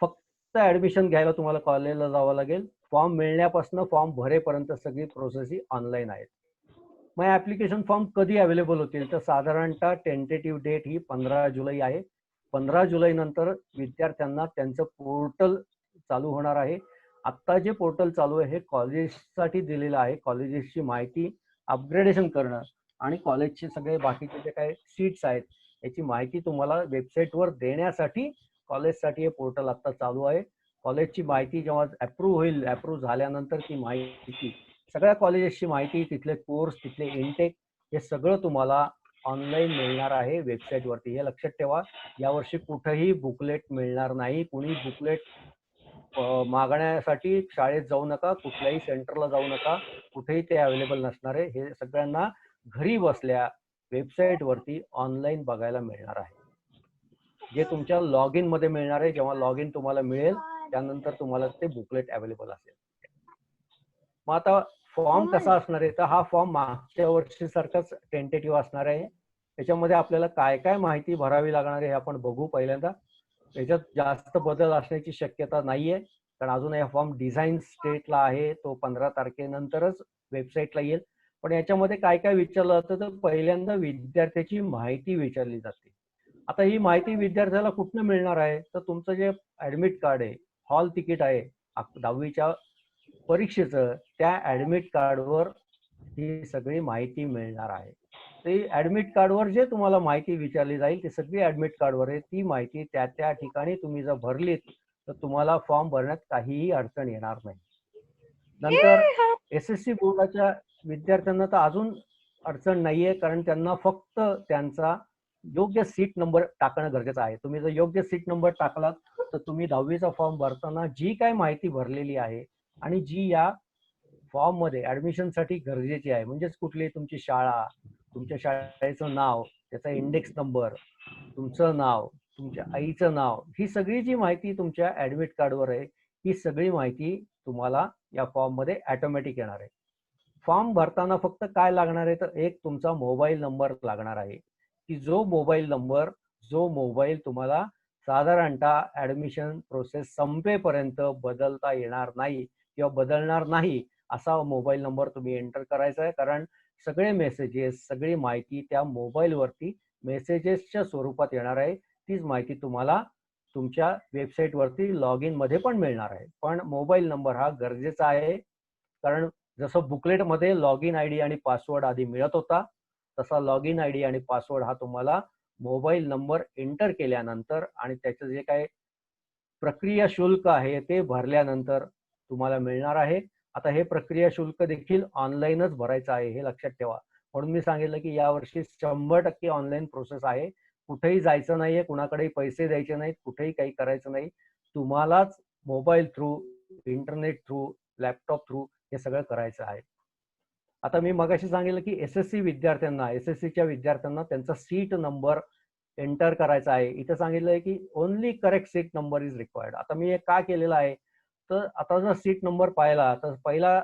फक्त ऍडमिशन घ्यायला तुम्हाला कॉलेजला जावं लागेल. फॉर्म मिळण्यापासून फॉर्म भरेपर्यंत सगळी प्रोसेस ही ऑनलाईन आहे. मग ऍप्लिकेशन फॉर्म कधी अवेलेबल होतील तर साधारणतः टेंटेटिव्ह डेट ही 15 जुलै आहे. 15 जुलै नंतर विद्यार्थ्यांना त्यांचं पोर्टल चालू होणार आहे. आत्ता जे पोर्टल चालू आहे हे कॉलेजसाठी दिलेलं आहे. कॉलेजेसची माहिती अपग्रेडेशन करणं आणि कॉलेजचे सगळे बाकीचे जे काही सीट्स आहेत याची माहिती तुम्हाला वेबसाईटवर देण्यासाठी कॉलेजसाठी हे पोर्टल आता चालू आहे. कॉलेजची माहिती जेव्हा अप्रूव्ह होईल, अप्रूव्ह झाल्यानंतर ती माहिती सगळ्या कॉलेजेसची माहिती, तिथले कोर्स, तिथले इनटेक हे सगळं तुम्हाला ऑनलाईन मिळणार आहे वेबसाईटवरती. हे लक्षात ठेवा. यावर्षी कुठेही बुकलेट मिळणार नाही. कुणी बुकलेट मागण्यासाठी शाळेत जाऊ नका, कुठल्याही सेंटरला जाऊ नका, कुठेही ते अवेलेबल नसणार आहे. हे सगळ्यांना घरी बसल्या वेबसाईट वरती ऑनलाईन बघायला मिळणार आहे. जे तुमच्या लॉग इन मध्ये मिळणार आहे. जेव्हा लॉग इन तुम्हाला मिळेल त्यानंतर तुम्हाला ते बुकलेट अवेलेबल असेल. मग आता फॉर्म कसा असणार आहे तर हा फॉर्म मागच्या वर्षी सारखाच टेंटेटिव्ह असणार आहे. त्याच्यामध्ये आपल्याला काय काय माहिती भरावी लागणार आहे हे आपण बघू पहिल्यांदा. याच्यात जास्त बदल असण्याची शक्यता नाहीये कारण अजून हा फॉर्म डिझाईन स्टेटला आहे. तो 15 तारखेनंतरच वेबसाईटला येईल. पण याच्यामध्ये काय काय विचारलं जातं तर पहिल्यांदा विद्यार्थ्याची माहिती विचारली जाते. आता ही माहिती विद्यार्थ्याला कुठनं मिळणार आहे तर तुमचं जे ऍडमिट कार्ड आहे, हॉल तिकीट आहे 10वीच्या परीक्षेचं, त्या ऍडमिट कार्डवर ही सगळी माहिती मिळणार आहे. ते ऍडमिट कार्डवर जे तुम्हाला माहिती विचारली जाईल ती सगळी ऍडमिट कार्डवर आहे. ती माहिती त्या त्या ठिकाणी तुम्ही जर भरलीत तर तुम्हाला फॉर्म भरण्यात काहीही अडचण येणार नाही. नंतर SSC बोर्डाच्या विद्यार्थ्यांना तर अजून अडचण नाहीये, कारण त्यांना फक्त त्यांचा योग्य सीट नंबर टाकणं गरजेचं आहे. तुम्ही जर योग्य सीट नंबर टाकलात तर तुम्ही 10वीचा फॉर्म भरताना जी काय माहिती भरलेली आहे आणि जी या फॉर्म मध्ये ऍडमिशन साठी गरजेची आहे, म्हणजेच कुठली तुमची शाळा, तुमच्या शाळेचं नाव, त्याचा इंडेक्स नंबर, तुमचं नाव, तुमच्या आईचं नाव, ही सगळी जी माहिती तुमच्या ऍडमिट कार्डवर आहे, ही सगळी माहिती तुम्हाला या फॉर्म मध्ये ऑटोमॅटिक येणार आहे. फॉर्म भरताना फक्त काय लागणार आहे, तर एक तुमचा मोबाईल नंबर लागणार आहे, की जो मोबाईल तुम्हाला साधारणतः ऍडमिशन प्रोसेस संपेपर्यंत बदलता येणार नाही किंवा बदलणार नाही असा मोबाईल नंबर तुम्ही एंटर करायचा आहे. कारण सगळे मेसेजेस, सगळी माहिती त्या मोबाईलवरती मेसेजेसच्या स्वरूपात येणार आहे. तीच माहिती तुम्हाला तुमच्या वेबसाईटवरती लॉग इन मध्ये पण मिळणार आहे. पण मोबाईल नंबर हा गरजेचा आहे, कारण जसं बुकलेटमध्ये लॉग इन आयडी आणि पासवर्ड आधी मिळत होता, तसा लॉग इन आयडी आणि पासवर्ड हा तुम्हाला मोबाईल नंबर एंटर केल्यानंतर आणि त्याचं जे काही प्रक्रिया शुल्क आहे ते भरल्यानंतर तुम्हाला मिळणार आहे. आता हे प्रक्रिया शुल्क देखील ऑनलाईनच भरायचं आहे, हे लक्षात ठेवा. म्हणून मी सांगितलं की यावर्षी 100% ऑनलाईन प्रोसेस आहे. कुठेही जायचं नाहीये, कुणाकडेही पैसे द्यायचे नाहीत, कुठेही काही करायचं नाही. तुम्हालाच mobile through, internet through, laptop through हे सगळं करायचं आहे. आता मी मगाशी सांगितलं की एसएससीच्या विद्यार्थ्यांना त्यांचा सीट नंबर एंटर करायचा आहे. इथं सांगितलंय की only correct seat number is required. आता मी हे का केलेलं आहे, तर आता जर सीट नंबर पाहिला तर पहिला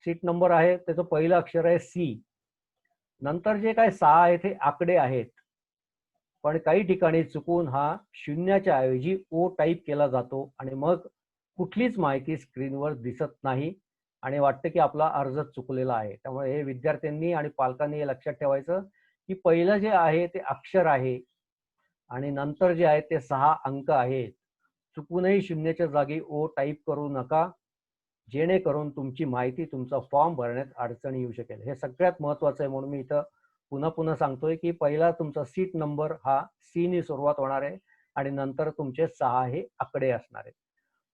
सीट नंबर आहे, त्याचं पहिलं अक्षर आहे सी. नंतर जे काय 6 आहे ते आकडे आहेत, पण काही ठिकाणी चुकून हा शून्याच्या ऐवजी ओ टाईप केला जातो आणि मग कुठलीच माहिती स्क्रीनवर दिसत नाही आणि वाटतं की आपला अर्ज चुकलेला आहे. त्यामुळे हे विद्यार्थ्यांनी आणि पालकांनी हे लक्षात ठेवायचं की पहिलं जे आहे ते अक्षर आहे आणि नंतर जे आहे ते 6 अंक आहेत. चुकूनही शून्याच्या जागी ओ टाईप करू नका, जेणेकरून तुमची माहिती, तुमचा फॉर्म भरण्यात अडचण येऊ शकेल. हे सगळ्यात महत्वाचं आहे. म्हणून मी इथं पुन्हा सांगतोय की पहिला तुमचा सीट नंबर हा सी ने सुरुवात होणार आहे आणि नंतर तुमचे 6 हे आकडे असणार आहेत.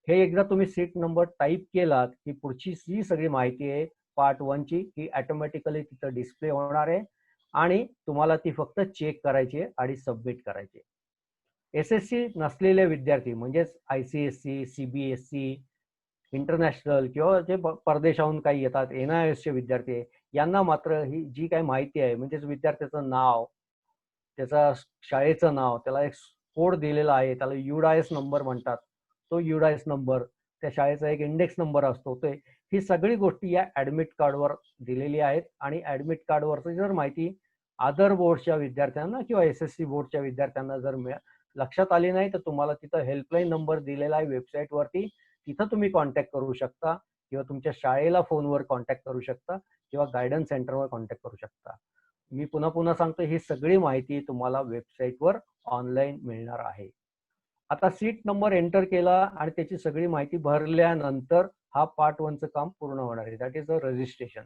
हे एकदा तुम्ही सीट नंबर टाईप केलात की पुढची जी सगळी माहिती आहे पार्ट 1 ची, ही ऑटोमॅटिकली तिथं डिस्प्ले होणार आहे आणि तुम्हाला ती फक्त चेक करायची आहे आणि सबमिट करायची आहे. एसएससी नसलेले विद्यार्थी म्हणजेच ICSE, CBSE, इंटरनॅशनल किंवा जे परदेशाहून काही येतात, NIS चे विद्यार्थी आहे, यांना मात्र ही जी काही माहिती आहे, म्हणजेच विद्यार्थ्याचं नाव, त्याचा शाळेचं नाव, त्याला एक कोड दिलेला आहे, त्याला UDIS नंबर म्हणतात, तो UDIS नंबर, त्या शाळेचा एक इंडेक्स नंबर असतो, ते ही सगळी गोष्टी या ऍडमिट कार्डवर दिलेली आहेत. आणि ऍडमिट कार्डवरची जर माहिती अदर बोर्डच्या विद्यार्थ्यांना किंवा SSC बोर्डच्या विद्यार्थ्यांना जर लक्षात आली नाही, तर तुम्हाला तिथं हेल्पलाईन नंबर दिलेला आहे वेबसाईटवरती, तिथं तुम्ही कॉन्टॅक्ट करू शकता किंवा तुमच्या शाळेला फोनवर कॉन्टॅक्ट करू शकता किंवा गायडन्स सेंटरवर कॉन्टॅक्ट करू शकता. मी पुन्हा सांगतो, ही सगळी माहिती तुम्हाला वेबसाईटवर ऑनलाईन मिळणार आहे. आता सीट नंबर एंटर केला आणि त्याची सगळी माहिती भरल्यानंतर हा पार्ट 1 चं काम पूर्ण होणार आहे, that is a registration.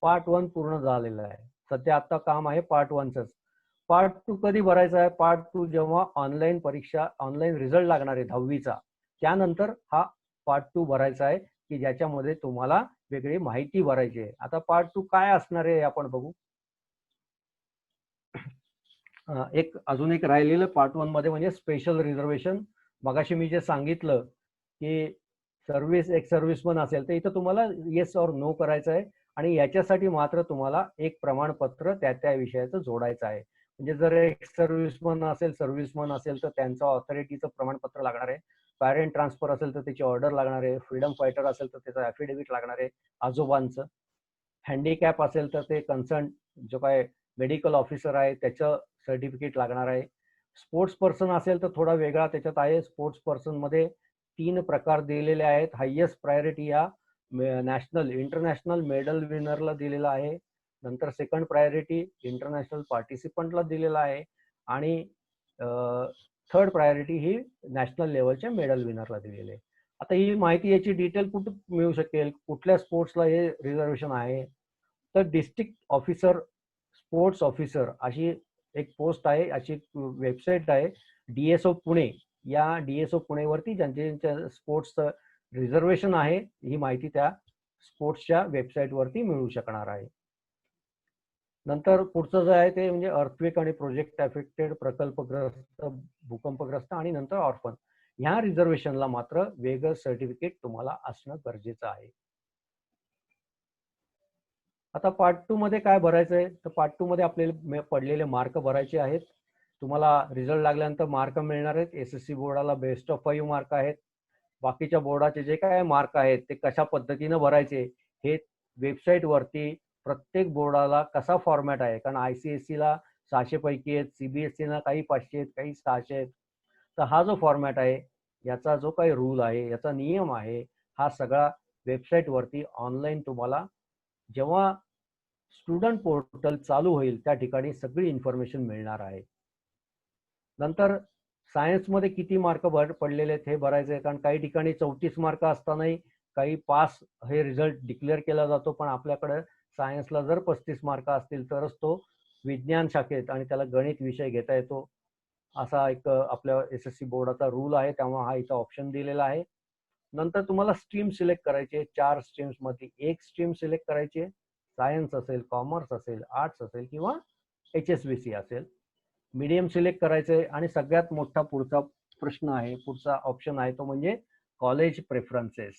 Part 1 पूर्ण झालेलं आहे. सध्या आता काम आहे पार्ट 1 चंच. पार्ट 2 कधी भरायचा आहे? पार्ट 2 जेव्हा ऑनलाईन परीक्षा, ऑनलाईन रिझल्ट लागणार आहे 10वीचा, त्यानंतर हा पार्ट 2 भरायचा आहे की ज्याच्यामध्ये तुम्हाला वेगळी माहिती भरायची आहे. आता पार्ट 2 काय असणार आहे आपण बघू. अजून एक राहिलेलं पार्ट 1 मध्ये म्हणजे स्पेशल रिझर्वेशन. मगाशी मी जे सांगितलं की एक सर्व्हिसमन असेल तर इथं तुम्हाला येस और नो करायचं आहे आणि याच्यासाठी मात्र तुम्हाला एक प्रमाणपत्र त्या विषयाचं जोडायचं आहे. म्हणजे जर एक सर्व्हिसमन असेल तर त्यांचं ऑथॉरिटीचं प्रमाणपत्र लागणार आहे. पॅरेंट ट्रान्सफर असेल तर त्याची ऑर्डर लागणार आहे. फ्रीडम फायटर असेल तर त्याचं ॲफिडेव्हिट लागणार आहे आजोबांचं. हँडिकॅप असेल तर ते कन्सर्न जो काय मेडिकल ऑफिसर आहे त्याचं सर्टिफिकेट लागणार आहे. स्पोर्ट्स पर्सन असेल तर थोडा वेगळा त्याच्यात आहे. स्पोर्ट्स पर्सन मध्ये 3 प्रकार दिलेले आहेत. हायेस्ट प्रायोरिटी या इंटरनॅशनल मेडल विनरला दिलेला आहे. नंतर सेकंड प्रायोरिटी इंटरनॅशनल पार्टिसिपंटला दिलेला आहे आणि थर्ड प्रायोरिटी ही नॅशनल लेवलच्या मेडल विनरला दिलेली आहे. आता ही माहिती, याची डिटेल कुठे मिळू शकेल, कुठल्या स्पोर्ट्सला हे रिझर्वेशन आहे, तर डिस्ट्रिक्ट ऑफिसर, स्पोर्ट्स ऑफिसर अशी एक पोस्ट आहे, अशी वेबसाईट आहे DSO पुणे. या DSO पुणेवरती ज्यांच्या स्पोर्ट्सचं रिझर्वेशन आहे ही माहिती त्या स्पोर्ट्सच्या वेबसाईटवरती मिळू शकणार आहे. नंतर पुढचं जे आहे ते म्हणजे अर्थक्वेक आणि प्रोजेक्ट अफेक्टेड, प्रकल्पग्रस्त, भूकंपग्रस्त आणि नंतर ऑर्फन. ह्या रिझर्वेशनला मात्र वेगळं सर्टिफिकेट तुम्हाला असणं गरजेचं आहे. आता पार्ट 2 मध्ये काय भरायचंय, तर पार्ट 2 मध्ये आपल्याला पडलेले मार्क भरायचे आहेत. तुम्हाला रिझल्ट लागल्यानंतर मार्क मिळणार आहेत. SSC बोर्डाला बेस्ट ऑफ 5 मार्क आहेत. बाकीच्या बोर्डाचे जे काय मार्क आहेत ते कशा पद्धतीनं भरायचे हे वेबसाईट वरती प्रत्येक बोर्डाला कसा फॉर्मॅट आहे, कारण ICSE ला 600 पैकी आहेत, CBSE ला काही 500 आहेत, काही 600 आहेत. तर हा जो फॉर्मॅट आहे, याचा जो काही रूल आहे, याचा नियम आहे, हा सगळा वेबसाईट वरती ऑनलाईन तुम्हाला जेव्हा स्टुडंट पोर्टल चालू होईल त्या ठिकाणी सगळी इन्फॉर्मेशन मिळणार आहे. नंतर सायन्स मध्ये किती मार्क पडलेले आहेत हे भरायचे, कारण काही ठिकाणी 34 मार्क असतानाही काही पास हे रिझल्ट डिक्लेअर केला जातो, पण आपल्याकडे सायन्सला जर 35 मार्क असतील तरच तो विज्ञान शाखेत आणि त्याला गणित विषय घेता येतो, असा एक आपल्या SSC बोर्डाचा रूल आहे. त्यामुळे हा इथं ऑप्शन दिलेला आहे. नंतर तुम्हाला स्ट्रीम सिलेक्ट करायची आहे. 4 स्ट्रीम्स मध्ये एक स्ट्रीम सिलेक्ट करायची आहे. सायन्स असेल, कॉमर्स असेल, आर्ट्स असेल किंवा HSBC असेल. मीडियम सिलेक्ट करायचंय आणि सगळ्यात मोठा पुढचा प्रश्न आहे, पुढचा ऑप्शन आहे तो म्हणजे कॉलेज प्रेफरन्सेस.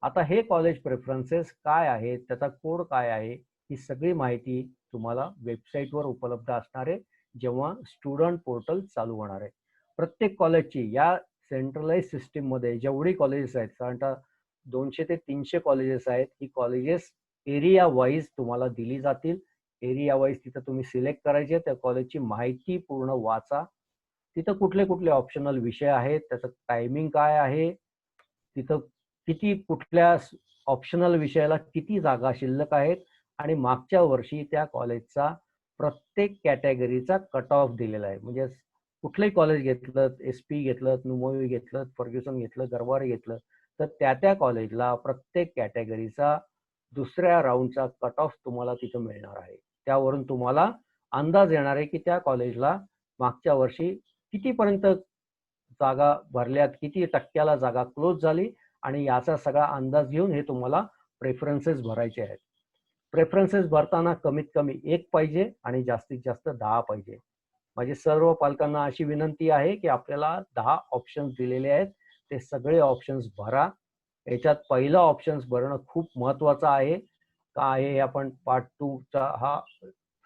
आता हे कॉलेज प्रेफरन्सेस काय आहेत, त्याचा कोड काय आहे, ही सगळी माहिती तुम्हाला वेबसाईटवर उपलब्ध असणार आहे जेव्हा स्टुडंट पोर्टल चालू होणार आहे. प्रत्येक कॉलेजची या सेंट्रलाइज सिस्टीम मध्ये जेवढी कॉलेजेस आहेत, साधारणतः 200 ते 300 कॉलेजेस आहेत, ही कॉलेजेस एरिया वाईज तुम्हाला दिली जातील. एरिया वाईज तिथं तुम्ही सिलेक्ट करायचे, त्या कॉलेजची माहिती पूर्ण वाचा. तिथं कुठले कुठले ऑप्शनल विषय आहेत, त्याचं टायमिंग काय आहे, तिथं किती कुठल्या ऑप्शनल विषयाला किती जागा शिल्लक आहेत आणि मागच्या वर्षी त्या कॉलेजचा प्रत्येक कॅटेगरीचा कट ऑफ दिलेला आहे. म्हणजे कुठलंही कॉलेज घेतलं, SP घेतलं, नुमोवी घेतलं, फर्ग्युसन घेतलं, गरवारे घेतलं, तर त्या कॉलेजला प्रत्येक कॅटेगरीचा दुसऱ्या राऊंडचा कट ऑफ तुम्हाला तिथं मिळणार आहे. त्यावरून तुम्हाला अंदाज येणार आहे की त्या कॉलेजला मागच्या वर्षी कितीपर्यंत जागा भरल्यात, किती टक्क्याला जागा क्लोज झाली, आणि याचा सगळा अंदाज घेऊन हे तुम्हाला प्रेफरन्सेस भरायचे आहेत. प्रेफरन्सेस भरताना कमीत कमी 1 पाहिजे आणि जास्तीत जास्त 10 पाहिजे. माझी सर्व पालकांना अशी विनंती आहे की आपल्याला 10 ऑप्शन्स दिलेले आहेत, ते सगळे ऑप्शन्स भरा. याच्यात पहिला ऑप्शन्स भरणं खूप महत्वाचं आहे. का आहे हे आपण पार्ट 2 चा हा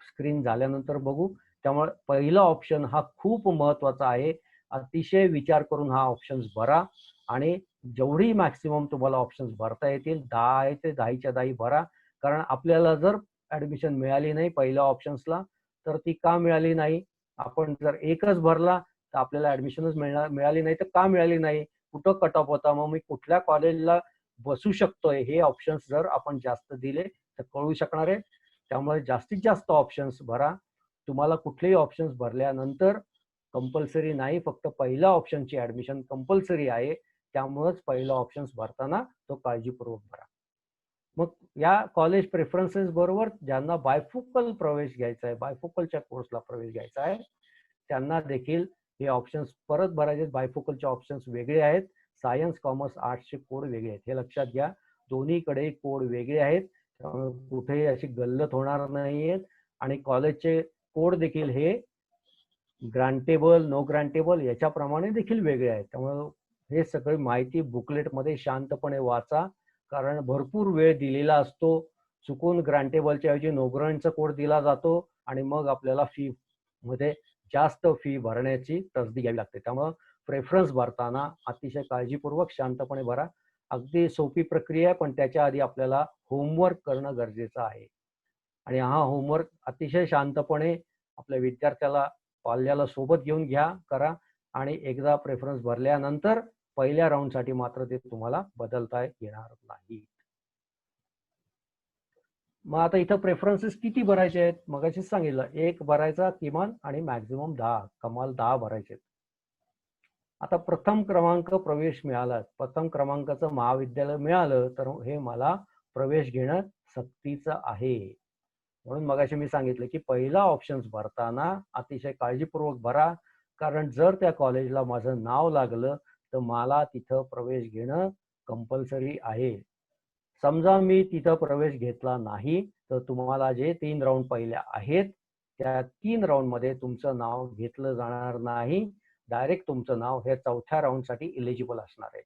स्क्रीन झाल्यानंतर बघू. त्यामुळे पहिला ऑप्शन हा खूप महत्वाचा आहे. अतिशय विचार करून हा ऑप्शन्स भरा आणि जेवढी मॅक्सिमम तुम्हाला ऑप्शन्स भरता येतील 10 आहे ते 10च्या 10 भरा. कारण आपल्याला जर ऍडमिशन मिळाली नाही पहिल्या ऑप्शन्सला तर ती का मिळाली नाही, आपण जर एकच भरला तर आपल्याला ऍडमिशनच मिळाली नाही तर का मिळाली नाही, कुठं कट ऑफ होता, मग मी कुठल्या कॉलेजला बसू शकतोय, हे ऑप्शन्स जर आपण जास्त दिले तर कळू शकणार आहे. त्यामुळे जास्तीत जास्त ऑप्शन्स भरा. तुम्हाला कुठलेही ऑप्शन्स भरल्यानंतर कंपल्सरी नाही, फक्त पहिल्या ऑप्शनची ऍडमिशन कंपल्सरी आहे. त्यामुळेच पहिला ऑप्शन्स भरताना तो काळजीपूर्वक भरा. मग या कॉलेज प्रेफरन्सेस बरोबर ज्यांना बायफोकल प्रवेश घ्यायचा आहे, बायफोकलच्या कोर्सला प्रवेश घ्यायचा आहे, त्यांना देखील हे ऑप्शन्स परत भरायचे. बायफोकलचे ऑप्शन्स वेगळे आहेत, सायन्स, कॉमर्स, आर्ट्सचे कोड वेगळे आहेत, हे लक्षात घ्या. दोन्हीकडे कोड वेगळे आहेत, कुठेही अशी गल्लत होणार नाहीयेत. आणि कॉलेजचे कोड देखील हे ग्रांटेबल, नो ग्रांटेबल याच्याप्रमाणे देखील वेगळे आहेत. त्यामुळे हे सगळी माहिती बुकलेटमध्ये शांतपणे वाचा, कारण भरपूर वेळ दिलेला असतो. चुकून ग्रांटेबलच्या ऐवजी नो ग्रांटचा कोड दिला जातो आणि मग आपल्याला फी मध्ये जास्त फी भरण्याची तसदी घ्यावी लागते. त्यामुळे प्रेफरन्स भरताना अतिशय काळजीपूर्वक शांतपणे भरा. अगदी सोपी प्रक्रिया आहे, पण त्याच्या आधी आपल्याला होमवर्क करणं गरजेचं आहे. आणि हा होमवर्क अतिशय शांतपणे आपल्या विद्यार्थ्याला, पाल्याला सोबत घेऊन घ्या, करा. आणि एकदा प्रेफरन्स भरल्यानंतर पहिल्या राऊंडसाठी मात्र ते तुम्हाला बदलता येणार नाही. मग आता इथं प्रेफरन्सेस किती भरायचे आहेत, मगाशीच सांगितलं 1 भरायचा किमान आणि मॅक्झिमम 10, कमाल 10 भरायचे. आता प्रथम क्रमांक प्रवेश मिळाला, प्रथम क्रमांकाचं महाविद्यालय मिळालं तर हे मला प्रवेश घेणं सक्तीचं आहे. म्हणून मगाशी मी सांगितलं की पहिला ऑप्शन्स भरताना अतिशय काळजीपूर्वक भरा, कारण जर त्या कॉलेजला माझं नाव लागलं तर मला तिथं प्रवेश घेणं कंपल्सरी आहे. समजा मी तिथं प्रवेश घेतला नाही तर तुम्हाला जे 3 राऊंड पहिल्या आहेत त्या 3 राऊंड मध्ये तुमचं नाव घेतलं जाणार नाही. डायरेक्ट तुमचं नाव हे 4थ्या राऊंडसाठी इलिजिबल असणार आहे.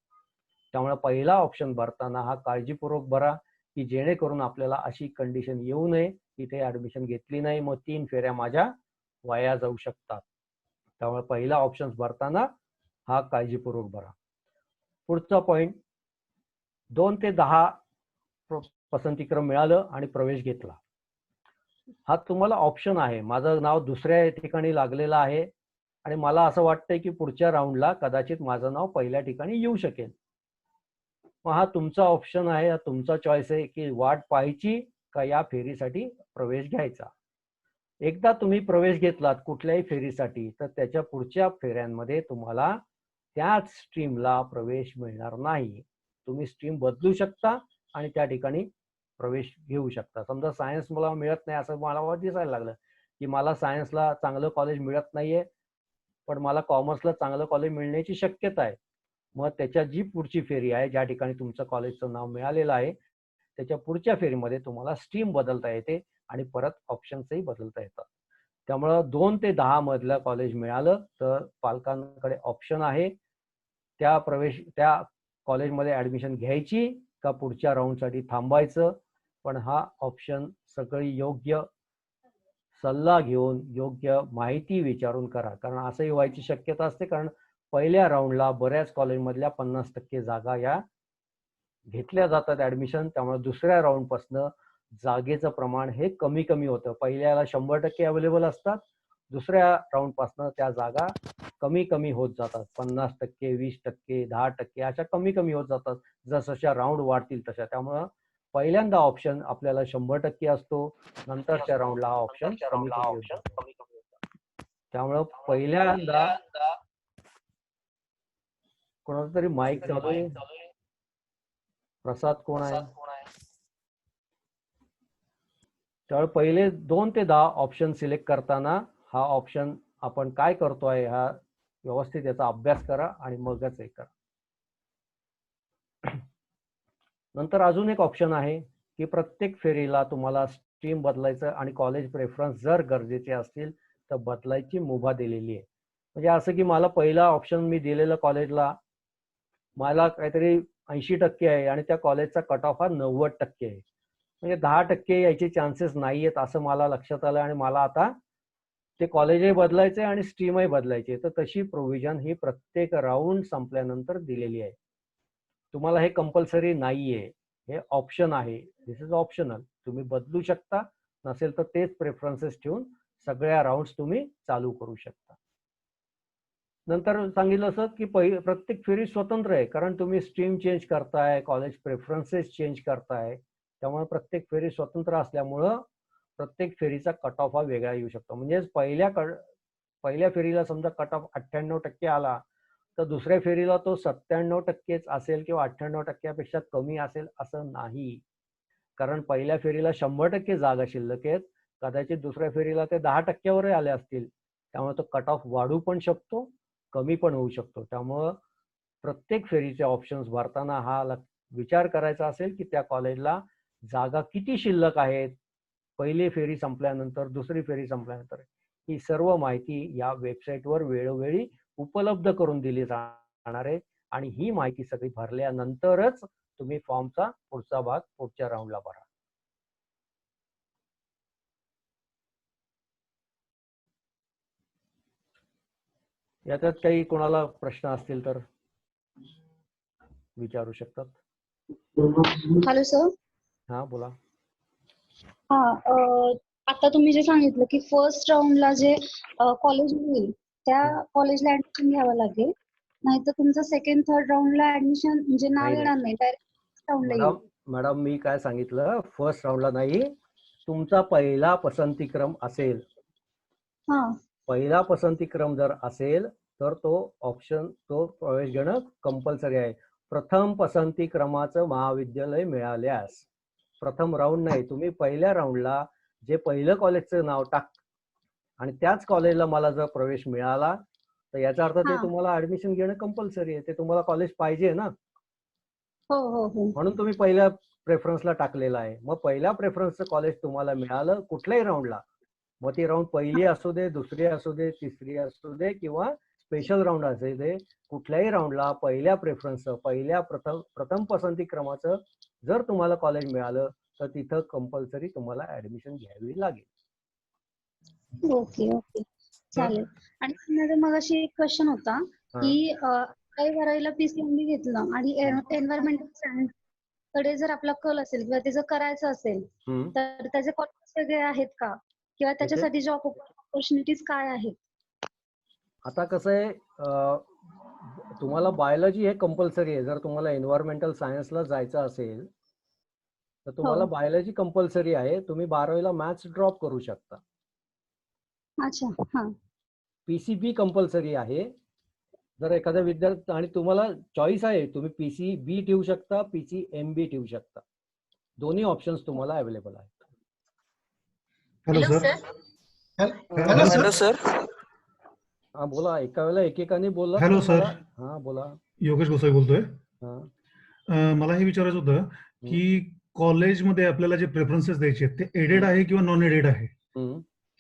त्यामुळे पहिला ऑप्शन भरताना हा काळजीपूर्वक भरा, की जेणेकरून आपल्याला अशी कंडिशन येऊ नये की ते ऍडमिशन घेतली नाही, मग 3 फेऱ्या माझ्या वाया जाऊ शकतात. त्यामुळे पहिला ऑप्शन भरताना हा काळजीपूर्वक भरा. पुढचा पॉइंट, 2 ते 10 पसंतीक्रम मिळालं आणि प्रवेश घेतला. हा तुम्हाला ऑप्शन आहे. माझं नाव दुसऱ्या ठिकाणी लागलेलं आहे आणि मला असं वाटतंय की पुढच्या राऊंडला कदाचित माझं नाव पहिल्या ठिकाणी येऊ शकेल. मग हा तुमचा ऑप्शन आहे, हा तुमचा चॉईस आहे की वाट पाहायची का या फेरीसाठी प्रवेश घ्यायचा. एकदा तुम्ही प्रवेश घेतलात कुठल्याही फेरीसाठी तर त्याच्या पुढच्या फेऱ्यांमध्ये तुम्हाला त्याच स्ट्रीमला प्रवेश मिळणार नाही. तुम्ही स्ट्रीम बदलू शकता आणि त्या ठिकाणी प्रवेश घेऊ शकता. समजा सायन्स मला मिळत नाही असं मला दिसायला लागलं की मला सायन्सला चांगलं कॉलेज मिळत नाहीये, पण मला कॉमर्सला चांगलं कॉलेज मिळण्याची शक्यता आहे. मग त्याच्या जी पुढची फेरी आहे, ज्या ठिकाणी तुमचं कॉलेजचं नाव मिळालेलं आहे, त्याच्या पुढच्या फेरीमध्ये तुम्हाला स्ट्रीम बदलता येते आणि परत ऑप्शन्सही बदलता येतात. त्यामुळं 2 ते 10 मधलं कॉलेज मिळालं तर पालकांकडे ऑप्शन आहे त्या कॉलेजमध्ये ऍडमिशन घ्यायची का पुढच्या राऊंडसाठी थांबायचं. पण हा ऑप्शन सगळी योग्य सल्ला घेऊन योग्य माहिती विचारून करा, कारण असंही व्हायची शक्यता असते. कारण पहिल्या राऊंडला बऱ्याच कॉलेजमधल्या 50% जागा या घेतल्या जातात ऍडमिशन. त्यामुळे दुसऱ्या राऊंड पासून जागेचं प्रमाण हे कमी कमी होतं. पहिल्याला 100% अवेलेबल असतात, दुसऱ्या राऊंड पासून त्या जागा कमी कमी होत जातात. 50%, 20%, 10% अशा कमी कमी होत जातात जसं राऊंड वाढतील तशा. त्यामुळं पहिल्यांदा ऑप्शन आपल्याला 100% असतो, नंतरच्या राऊंडला हा ऑप्शन कमी कमी होतो. त्यामुळं पहिल्यांदा कोणाचा तरी माईक चालू आहे. प्रसाद कोण आहे? त्यामुळे पहिले 2 ते 10 ऑप्शन सिलेक्ट करताना हा ऑप्शन आपण काय करतोय हा व्यवस्थित याचा अभ्यास करा आणि मगच हे करा. नंतर अजून एक ऑप्शन आहे की प्रत्येक फेरीला तुम्हाला स्ट्रीम बदलायचं आणि कॉलेज प्रेफरन्स जर गरजेचे असतील तर बदलायची मुभा दिलेली आहे. म्हणजे असं की मला पहिला ऑप्शन मी दिलेलं कॉलेजला मला काहीतरी 80% आहे आणि त्या कॉलेजचा कट ऑफ हा 90% आहे, म्हणजे 10% यायचे चान्सेस नाहीयेत असं मला लक्षात आलं आणि मला आता ते कॉलेजही बदलायचे आणि स्ट्रीमही बदलायचे. तर तशी प्रोव्हिजन ही प्रत्येक राऊंड संपल्यानंतर दिलेली आहे. तुम्हाला हे कंपल्सरी नाहीये, हे ऑप्शन आहे. दिस इज ऑप्शनल. तुम्ही बदलू शकता, नसेल तर तेच प्रेफरन्सेस ठेवून सगळ्या राऊंड्स तुम्ही चालू करू शकता. नंतर सांगितलं असं की प्रत्येक फेरी स्वतंत्र आहे, कारण तुम्ही स्ट्रीम चेंज करताय, कॉलेज प्रेफरन्सेस चेंज करताय. त्यामुळे प्रत्येक फेरी स्वतंत्र असल्यामुळं प्रत्येक फेरीचा कट ऑफ हा वेगळा येऊ शकतो. म्हणजे पहिल्या फेरीला समजा कट ऑफ 98% आला तर दुसऱ्या फेरीला तो 97% असेल किंवा 98% कमी असेल असं नाही. कारण पहिल्या फेरीला 100% जागा शिल्लक आहेत, कदाचित दुसऱ्या फेरीला ते 10%वरही आले असतील. त्यामुळे तो कट ऑफ वाढू पण शकतो, कमी पण होऊ शकतो. त्यामुळं प्रत्येक फेरीचे ऑप्शन्स भरताना हा विचार करायचा असेल की त्या कॉलेजला जागा किती शिल्लक आहेत पहिली फेरी संपल्यानंतर, दुसरी फेरी संपल्यानंतर. ही सर्व माहिती या वेबसाईटवर वेळोवेळी उपलब्ध करून दिली जाणार आहे आणि ही माहिती सगळी भरल्यानंतरच तुम्ही फॉर्मचा पुढचा भाग पुढच्या राऊंडला भरा. याच्यात काही कोणाला प्रश्न असतील तर विचारू शकतात. Hello sir. हा बोला. आता तुम्ही जे सांगितलं की फर्स्ट राऊंडला जे कॉलेज होईल त्या कॉलेजला ऍडमिशन घ्यावं लागेल, नाहीतर तुमचं सेकंड थर्ड राऊंडला ऍडमिशन म्हणजे नाव येणार नाही, डायरेक्ट राऊंडला येईल. मॅडम मी काय सांगितलं, फर्स्ट राऊंडला नाही, तुमचा पहिला पसंतीक्रम असेल, पहिला पसंतीक्रम जर असेल तर तो प्रवेश घेणं कंपल्सरी आहे. प्रथम पसंती क्रमाचं महाविद्यालय मिळाल्यास, प्रथम राऊंड नाही, तुम्ही पहिल्या राऊंडला जे पहिलं कॉलेजचं नाव टाक आणि त्याच कॉलेजला मला जर प्रवेश मिळाला तर याचा अर्थ ते तुम्हाला ऍडमिशन घेणं कंपल्सरी आहे. ते तुम्हाला कॉलेज पाहिजे ना, म्हणून तुम्ही पहिल्या प्रेफरन्सला टाकलेला आहे. मग पहिल्या प्रेफरन्सचं कॉलेज तुम्हाला मिळालं कुठल्याही राऊंडला, मग ती राऊंड पहिली असू दे, दुसरी असू दे, तिसरी असू दे किंवा स्पेशल राऊंड असू दे, कुठल्याही राऊंडला पहिल्या प्रेफरन्सचं, पहिल्या प्रथम पसंती क्रमाचं जर तुम्हाला कॉलेज मिळालं तर तिथं कंपल्सरी तुम्हाला ऍडमिशन घ्यावी लागेल. ओके ओके चालेल. आणि माझा मग अशी एक क्वेश्चन होता की काही बारावीला PCMB घेतलं आणि एन्व्हायरमेंटल सायन्स कडे जर आपला कल असेल किंवा ते जर करायचं असेल तर त्याचे कॉलेज वेगळे आहेत का, किंवा त्याच्यासाठी जॉब ऑपॉर्च्युनिटीज काय आहेत? आता कसं आहे, तुम्हाला बायोलॉजी हे कंपल्सरी आहे. जर तुम्हाला एन्व्हायरमेंटल सायन्सला जायचं असेल तर तुम्हाला बायोलॉजी कंपल्सरी आहे. तुम्ही 12वीला मॅथ्स ड्रॉप करू शकता. अच्छा. PCB कंपल्सरी आहे. जर एखाद्या विद्यार्थी, आणि तुम्हाला चॉईस आहे, तुम्ही PCB ठेवू शकता, PCMB ठेवू शकता. दोन्ही ऑप्शन्स तुम्हाला अवेलेबल आहेत. Hello sir. Hello sir. हा बोला, एका वेळेला एकेकाने बोलला. Hello sir. हा बोला. योगेश गोसाई बोलतोय. मला हे विचारायचं होतं की कॉलेजमध्ये आपल्याला जे प्रेफरन्सेस द्यायचे ते एडेड आहे किंवा नॉन एडेड आहे,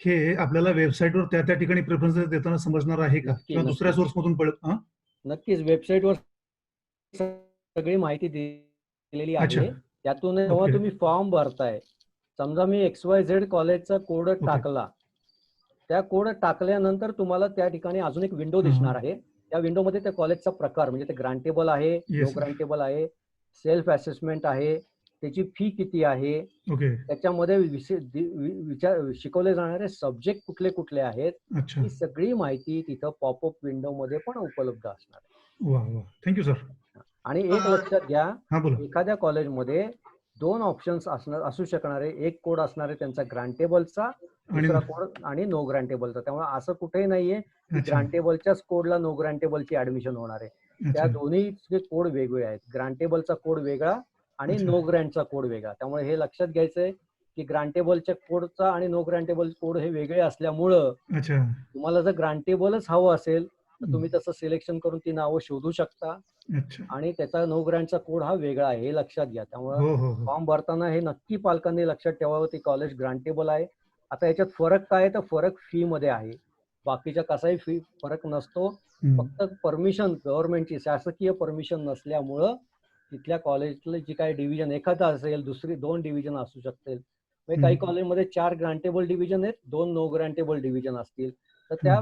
हे आपल्याला वेबसाईटवर त्या ठिकाणी प्रेफरन्सेस देताना समजणार आहे का, किंवा दुसऱ्या सोर्स मधून पडत? नक्कीच वेबसाईटवर सगळी माहिती दिलेली आहे. त्यातून जेव्हा तुम्ही फॉर्म भरताय, समजा मी XYZ कॉलेजचा कोड टाकला, त्या कोड टाकल्यानंतर तुम्हाला त्या ठिकाणी अजून एक विंडो दिसणार आहे. त्या विंडोमध्ये त्या कॉलेजचा प्रकार, म्हणजे ते ग्रांटेबल आहे, नो ग्रांटेबल आहे, सेल्फ असेसमेंट आहे, त्याची फी किती आहे, त्याच्यामध्ये शिकवले जाणारे सब्जेक्ट कुठले कुठले आहेत, ही सगळी माहिती तिथं पॉपअप विंडो मध्ये पण उपलब्ध असणार आहे. Thank you sir. आणि एक लक्षात घ्या, एखाद्या कॉलेजमध्ये 2 ऑप्शन्स असू शकणारे. एक कोड असणार आहे त्यांचा ग्रांटेबलचा, दुसरा कोड आणि नो ग्रांटेबलचा. त्यामुळे असं कुठेही नाहीये की ग्रांटेबलच्याच कोडला नो ग्रांटेबलची ऍडमिशन होणार आहे. त्या दोन्ही कोड वेगळे आहेत. ग्रांटेबलचा कोड वेगळा आणि नो ग्रँटचा कोड वेगळा. त्यामुळे हे लक्षात घ्यायचंय की ग्रांटेबलच्या कोडचा आणि नो ग्रांटेबल कोड हे वेगळे असल्यामुळं तुम्हाला जर ग्रांटेबलच हवं असेल तर तुम्ही तसं सिलेक्शन करून ती नावं शोधू शकता, आणि त्याचा नो ग्रँटचा कोड हा वेगळा आहे, हे लक्षात घ्या. त्यामुळे फॉर्म भरताना हे नक्की पालकांनी लक्षात ठेवावं की कॉलेज ग्रांटेबल आहे. आता याच्यात फरक काय तर फरक फी मध्ये आहे. बाकीच्या कसाही फी फरक नसतो. फक्त परमिशन, गव्हर्नमेंटची शासकीय परमिशन नसल्यामुळं तिथल्या कॉलेजला जी काही डिव्हिजन एखादा असेल, दुसरी 2 डिव्हिजन असू शकतील. काही कॉलेजमध्ये 4 ग्रांटेबल डिव्हिजन आहेत, 2 नो ग्रांटेबल डिव्हिजन असतील, तर त्या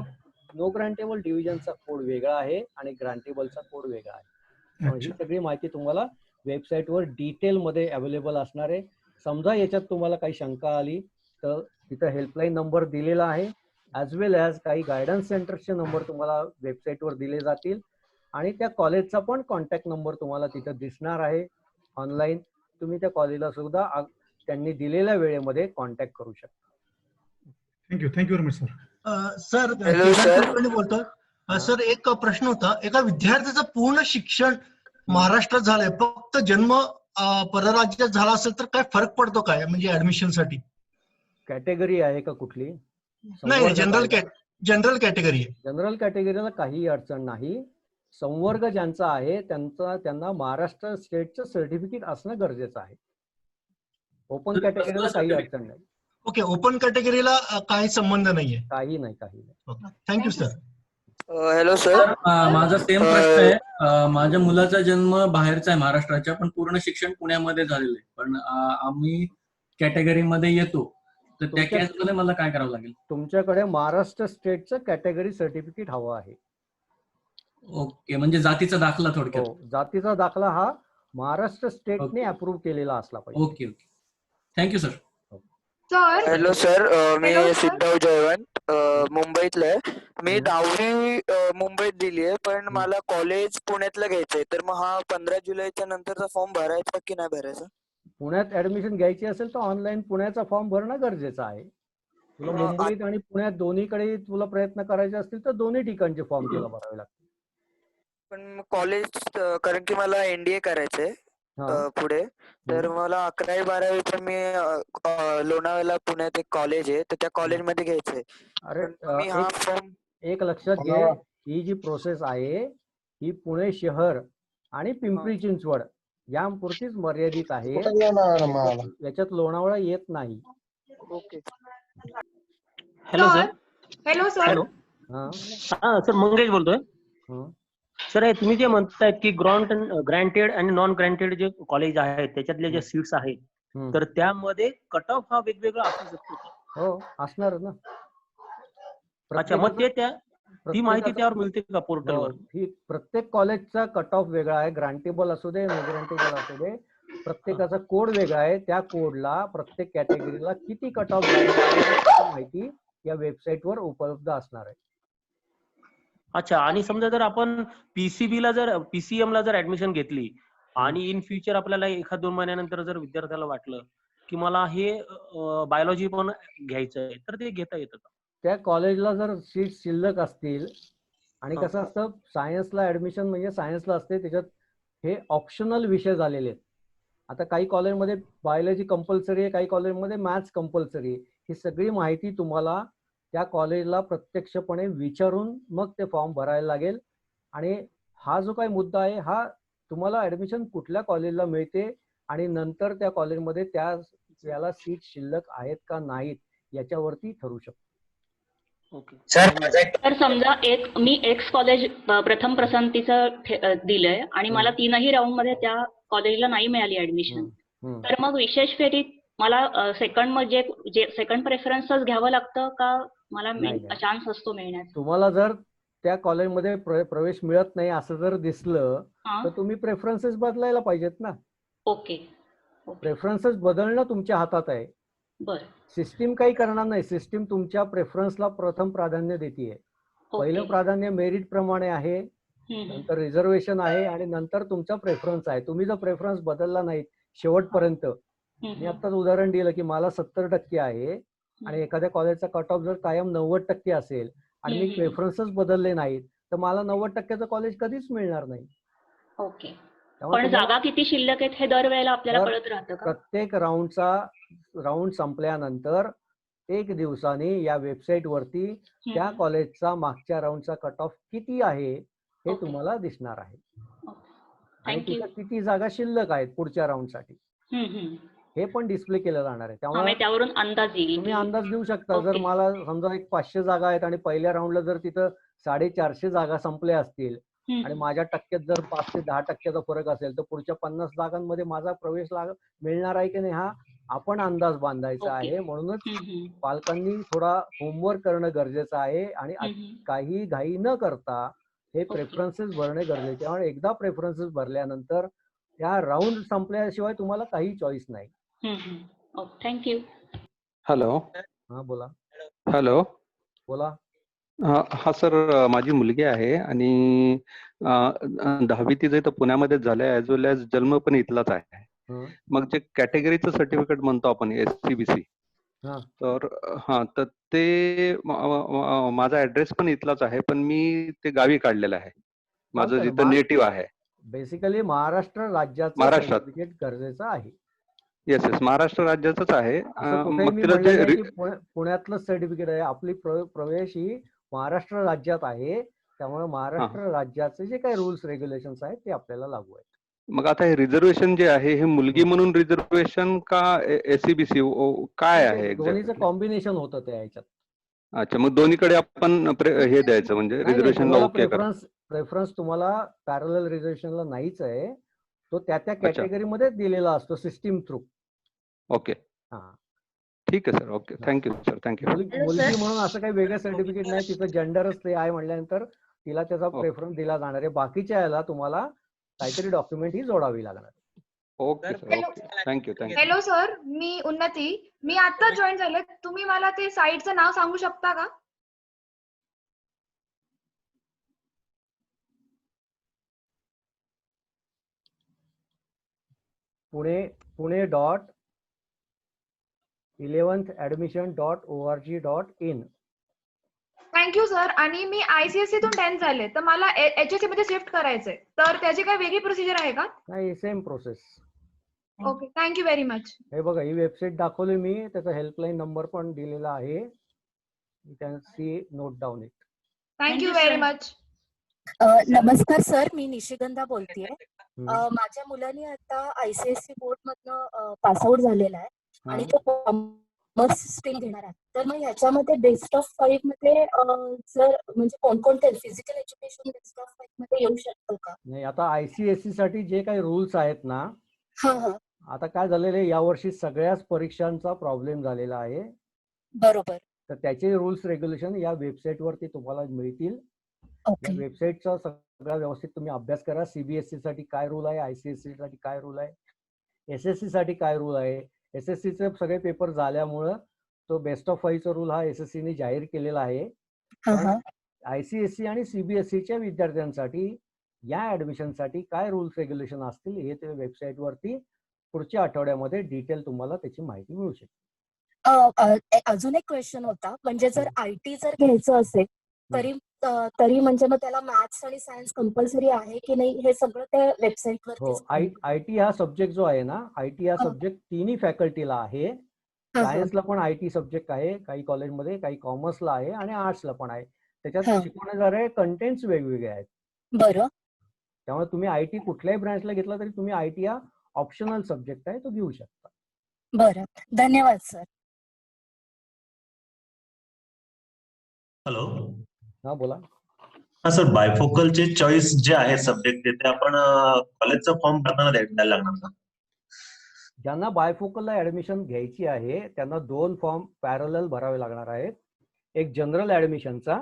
नो ग्रांटेबल डिव्हिजनचा कोड वेगळा आहे आणि ग्रांटेबलचा कोड वेगळा आहे. ही सगळी माहिती तुम्हाला वेबसाईटवर डिटेल मध्ये अवेलेबल असणार आहे. समजा याच्यात तुम्हाला काही शंका आली तर तिथं हेल्पलाईन नंबर दिलेला आहे, ॲज वेल ॲज काही गायडन्स सेंटरचे नंबर तुम्हाला वेबसाईटवर दिले जातील, आणि त्या कॉलेजचा पण कॉन्टॅक्ट नंबर तुम्हाला तिथं दिसणार आहे ऑनलाईन. तुम्ही त्या कॉलेजला सुद्धा त्यांनी दिलेल्या वेळेमध्ये कॉन्टॅक्ट करू शकता. Thank you very much sir. Sir बोलतो सर, एक प्रश्न होता. एका विद्यार्थ्याचं पूर्ण शिक्षण महाराष्ट्रात झालंय, फक्त जन्म परराज्यात झाला असेल तर काय फरक पडतो काय, म्हणजे ऍडमिशन साठी? कॅटेगरी आहे का कुठली? नाही, जनरल कॅटेगरी. जनरल कॅटेगरीला काही अडचण नाही. संवर्ग ज्यांचा आहे त्यांना महाराष्ट्र स्टेटचं सर्टिफिकेट असणं गरजेचं आहे. ओपन कॅटेगरीला काही अडचण नाही. ओके, ओपन कॅटेगरीला काही संबंध नाहीये? काही नाही. Thank you sir. Hello sir. माझा सेम प्रश्न आहे. माझ्या मुलाचा जन्म बाहेरचा आहे महाराष्ट्राच्या, पण पूर्ण शिक्षण पुण्यामध्ये झालेलं आहे, पण आम्ही कॅटेगरीमध्ये येतो, तर त्या केसमध्ये मला काय करावं लागेल? तुमच्याकडे महाराष्ट्र स्टेटचं कॅटेगरी सर्टिफिकेट हवं आहे. ओके, म्हणजे जातीचा दाखला थोडक्यात. जातीचा दाखला हा महाराष्ट्र स्टेटने अप्रूव्ह केलेला असला पाहिजे. Okay. Thank you sir. Hello sir, मी सिद्धार्थ जयवंत, मुंबईतला आहे. मी 10वी मुंबईत दिली आहे, पण मला कॉलेज पुण्यातलं घ्यायचंय, तर मग हा 15 जुलैच्या नंतरचा फॉर्म भरायचा की नाही भरायचा? पुण्यात ऍडमिशन घ्यायची असेल तर ऑनलाईन पुण्याचा फॉर्म भरणं गरजेचं आहे. तुला मुंबईत आणि पुण्यात दोन्हीकडे तुला प्रयत्न करायचे असतील तर दोन्ही ठिकाणचे फॉर्म तुला भरावे लागतील. पण कॉलेज, कारण की मला NDA करायचंय पुढे, तर मला 11वी 12वी पण मी लोणावळ्याला पुण्यात एक कॉलेज आहे, तर त्या कॉलेजमध्ये घ्यायचंय. अरे एक लक्षात घे, ही जी प्रोसेस आहे ही पुणे शहर आणि पिंपरी चिंचवड यापुरतीच मर्यादित आहे, कुठं येणार मला? याच्यात लोणावळा येत नाही. Okay. Hello sir. Hello sir. Hello. हा हा सर, मंगेश बोलतोय. हं. सर हे तुम्ही जे म्हणतायत की ग्रँटेड आणि नॉन ग्रँटेड जे कॉलेज आहेत त्याच्यातले जे सीट्स आहेत, तर त्यामध्ये कट ऑफ हा वेगवेगळा असू शकतो का? हो, असणार ना. अच्छा, मग ते ती माहिती त्यावर मिळते का पोर्टलवर? ही प्रत्येक कॉलेजचा कट ऑफ वेगळा आहे, ग्रांटेबल असू दे, नो ग्रांटेबल असू दे, प्रत्येकाचा कोड वेगळा आहे. त्या कोडला प्रत्येक कॅटेगरीला किती कट ऑफ माहिती या वेबसाईटवर उपलब्ध असणार आहे. अच्छा, आणि समजा जर आपण पीसीएम ला जर ऍडमिशन घेतली आणि इन फ्युचर आपल्याला 1-2 महिन्यानंतर जर विद्यार्थ्याला वाटलं की मला हे बायोलॉजी पण घ्यायचं आहे, तर ते घेता येतं का? त्या कॉलेजला जर सीट शिल्लक असतील, आणि कसं असतं, सायन्सला ऍडमिशन म्हणजे सायन्सला असते, त्याच्यात हे ऑप्शनल विषय झालेले आहेत. आता काही कॉलेजमध्ये बायोलॉजी कंपल्सरी आहे, काही कॉलेजमध्ये मॅथ्स कंपल्सरी आहे. ही सगळी माहिती तुम्हाला त्या कॉलेजला प्रत्यक्षपणे विचारून मग ते फॉर्म भरायला लागेल. आणि हा जो काही मुद्दा आहे, हा तुम्हाला ऍडमिशन कुठल्या कॉलेजला मिळते आणि नंतर त्या कॉलेजमध्ये त्याला सीट शिल्लक आहेत का नाहीत याच्यावरती ठरू शकतो. तर समजा मी एक्स कॉलेज प्रथम पसंतीचं दिलंय आणि मला 3ही राऊंड मध्ये त्या कॉलेजला नाही मिळाली ऍडमिशन, तर मग विशेष फेरीत मला सेकंड प्रेफरन्सच घ्यावं लागतं का मला चान्स असतो मिळण्याचा? तुम्हाला जर त्या कॉलेजमध्ये प्रवेश मिळत नाही असं जर दिसलं तर तुम्ही प्रेफरन्सेस बदलायला पाहिजेत ना. ओके. प्रेफरन्सेस बदलणं तुमच्या हातात आहे. बरं. सिस्टीम काही करणार नाही. सिस्टीम तुमच्या प्रेफरन्सला प्रथम प्राधान्य देते. पहिलं प्राधान्य मेरिट प्रमाणे आहे, नंतर रिझर्वेशन आहे आणि नंतर तुमचा प्रेफरन्स आहे. तुम्ही जर प्रेफरन्स बदलला नाही शेवटपर्यंत, मी आत्ताच उदाहरण दिलं की मला 70% आहे आणि एखाद्या कॉलेजचा कट ऑफ जर कायम 90% असेल आणि मी प्रेफरन्सच बदलले नाहीत तर मला 90%चं कॉलेज कधीच मिळणार नाही. ओके. पण जागा किती शिल्लक आहेत हे दरवेळेला आपल्याला कळत राहतं का? प्रत्येक राऊंड संपल्यानंतर 1 दिवसाने या वेबसाईट वरती त्या कॉलेजचा मागच्या राऊंडचा कट ऑफ किती आहे हे तुम्हाला दिसणार आहे. आणि तिथे किती जागा शिल्लक आहेत पुढच्या राऊंडसाठी हे पण डिस्प्ले केलं जाणार आहे. त्यामुळे त्यावरून अंदाज येईल. तुम्ही अंदाज घेऊ शकता. जर मला समजा 500 जागा आहेत आणि पहिल्या राऊंडला जर तिथं 450 जागा संपल्या असतील आणि माझ्या टक्क्यात जर 5 ते 10% फरक असेल तर पुढच्या 50 जागांमध्ये माझा प्रवेश मिळणार आहे की नाही हा आपण अंदाज बांधायचा आहे. म्हणूनच पालकांनी थोडा होमवर्क करणं गरजेचं आहे आणि काही घाई न करता हे प्रेफरन्सेस भरणे गरजेचे. त्यामुळे एकदा प्रेफरन्सेस भरल्यानंतर या राऊंड संपल्याशिवाय तुम्हाला काही चॉईस नाही. थँक्यू. हॅलो. हा बोला. हॅलो. बोला. हा सर, माझी मुलगी आहे आणि 10वी तिचं इथं पुण्यामध्येच झालंय, ऍज वेल एज जन्म पण इथलाच आहे. मग जे कॅटेगरीचं सर्टिफिकेट म्हणतो आपण SCBC, तर ते माझा ऍड्रेस पण इथलाच आहे, पण मी ते गावी काढलेलं आहे. माझं जिथं नेटिव्ह आहे. बेसिकली महाराष्ट्र राज्याचं सर्टिफिकेट गरजेचं आहे. येस, महाराष्ट्र राज्याचंच आहे. पुण्यातलं सर्टिफिकेट आहे. आपली प्रवेश ही महाराष्ट्र राज्यात आहे, त्यामुळे महाराष्ट्र राज्याचे जे काही रूल्स रेग्युलेशन्स आहेत ते आपल्याला लागू आहेत. मग आता हे रिझर्वेशन जे आहे हे मुलगी म्हणून रिझर्वेशन का SCBC काय आहे? दोन्हीचं कॉम्बिनेशन होतं त्या ह्याच्यात. अच्छा, मग दोन्हीकडे आपण हे द्यायचं म्हणजे रिझर्वेशनला ओके करा. प्रेफरन्स तुम्हाला पॅरलल रिझर्वेशनला नाहीच आहे, तो त्या कॅटेगरीमध्ये दिलेला असतो सिस्टीम थ्रू. ओके, ठीक आहे sir. Okay, thank you sir. Thank you. मुलगी म्हणून असं काही वेगळं सर्टिफिकेट नाही, तिचं जेंडरच ते आहे म्हटल्यानंतर तिला त्याचा प्रेफरन्स दिला जाणार आहे. बाकीच्या याला तुम्हाला काहीतरी डॉक्युमेंट ही जोडावी लागणार. Okay sir. Okay, thank you. Hello sir, मी उन्नती. मी आता जॉईन झाले. तुम्ही मला ते साईटचं नाव सांगू शकता का? pune.11thadmission.org.in. Thank you sir. आणि मी ICSE तून 10th झाले, तर मला HSC मध्ये शिफ्ट करायचंय, तर त्याची काही वेगळी प्रोसिजर आहे का? नाही, same process. Okay, thank you very much. हे बघा, ही वेबसाईट दाखवली मी, त्याचा हेल्पलाईन नंबर पण दिलेला आहे. You can see, note down it. Thank you very much. नमस्कार सर, मी निशिगंधा बोलतेय. माझ्या मुलाने आता ICSE बोर्ड मधनं पासआउट झालेला आहे आणि तो कॉमर्स स्ट्रीम घेणार आहे. तर मग ह्याच्यामध्ये बेस्ट ऑफ 5 मध्ये जर म्हणजे कोणकोणते फिजिकल एज्युकेशन बेस्ट ऑफ 5 मध्ये येऊ शकतो का? नाही, आता ICSE साठी जे काही रूल्स आहेत ना, हा, आता काय झालेलं आहे, यावर्षी सगळ्याच परीक्षांचा प्रॉब्लेम झालेला आहे. बरोबर. तर त्याचे रूल्स रेग्युलेशन या वेबसाईट वरती तुम्हाला मिळतील. या वेबसाईटचा सगळा व्यवस्थित तुम्ही अभ्यास करा. CBSE साठी काय रूल आहे, ICSE साठी काय रूल आहे, SSC साठी काय रूल आहे. SSC चे सगळे पेपर झाल्यामुळं तो बेस्ट ऑफ 5 चा रूल हा SSC ने जाहीर केलेला आहे. पण ICSE आणि CBSE च्या विद्यार्थ्यांसाठी या ऍडमिशन साठी काय रूल्स रेग्युलेशन असतील हे ते वेबसाईट वरती पुढच्या आठवड्यामध्ये डिटेल तुम्हाला त्याची माहिती मिळू शकते. अजून एक क्वेश्चन होता, म्हणजे जर IT जर घ्यायचं असेल तरी म्हणजे मग त्याला मॅथ्स आणि सायन्स कंपल्सरी आहे की नाही, हे सगळं त्या वेबसाईट हो, वरती IT हा सब्जेक्ट जो आहे ना, IT हा सब्जेक्ट तिन्ही फॅकल्टीला आहे. सायन्सला पण IT सब्जेक्ट आहे, काही कॉलेजमध्ये, काही कॉमर्सला आहे आणि आर्ट्सला पण आहे. त्याच्यात शिकवण्याद्वारे कंटेंट्स वेगवेगळे आहेत. बरं. त्यामुळे तुम्ही IT कुठल्याही ब्रांचला घेतला तरी तुम्ही IT हा ऑप्शनल सब्जेक्ट आहे, तो घेऊ शकता. बरं, धन्यवाद सर. हॅलो. हा, बोला. हा सर, बायफोकलचे चॉईस जे आहे सब्जेक्ट ते आपण कॉलेजचा फॉर्म भरताना द्यायला लागणार का? ज्यांना बायफोकलला ऍडमिशन घ्यायची आहे त्यांना 2 फॉर्म पॅरलल भरावे लागणार आहेत. एक जनरल ऍडमिशनचा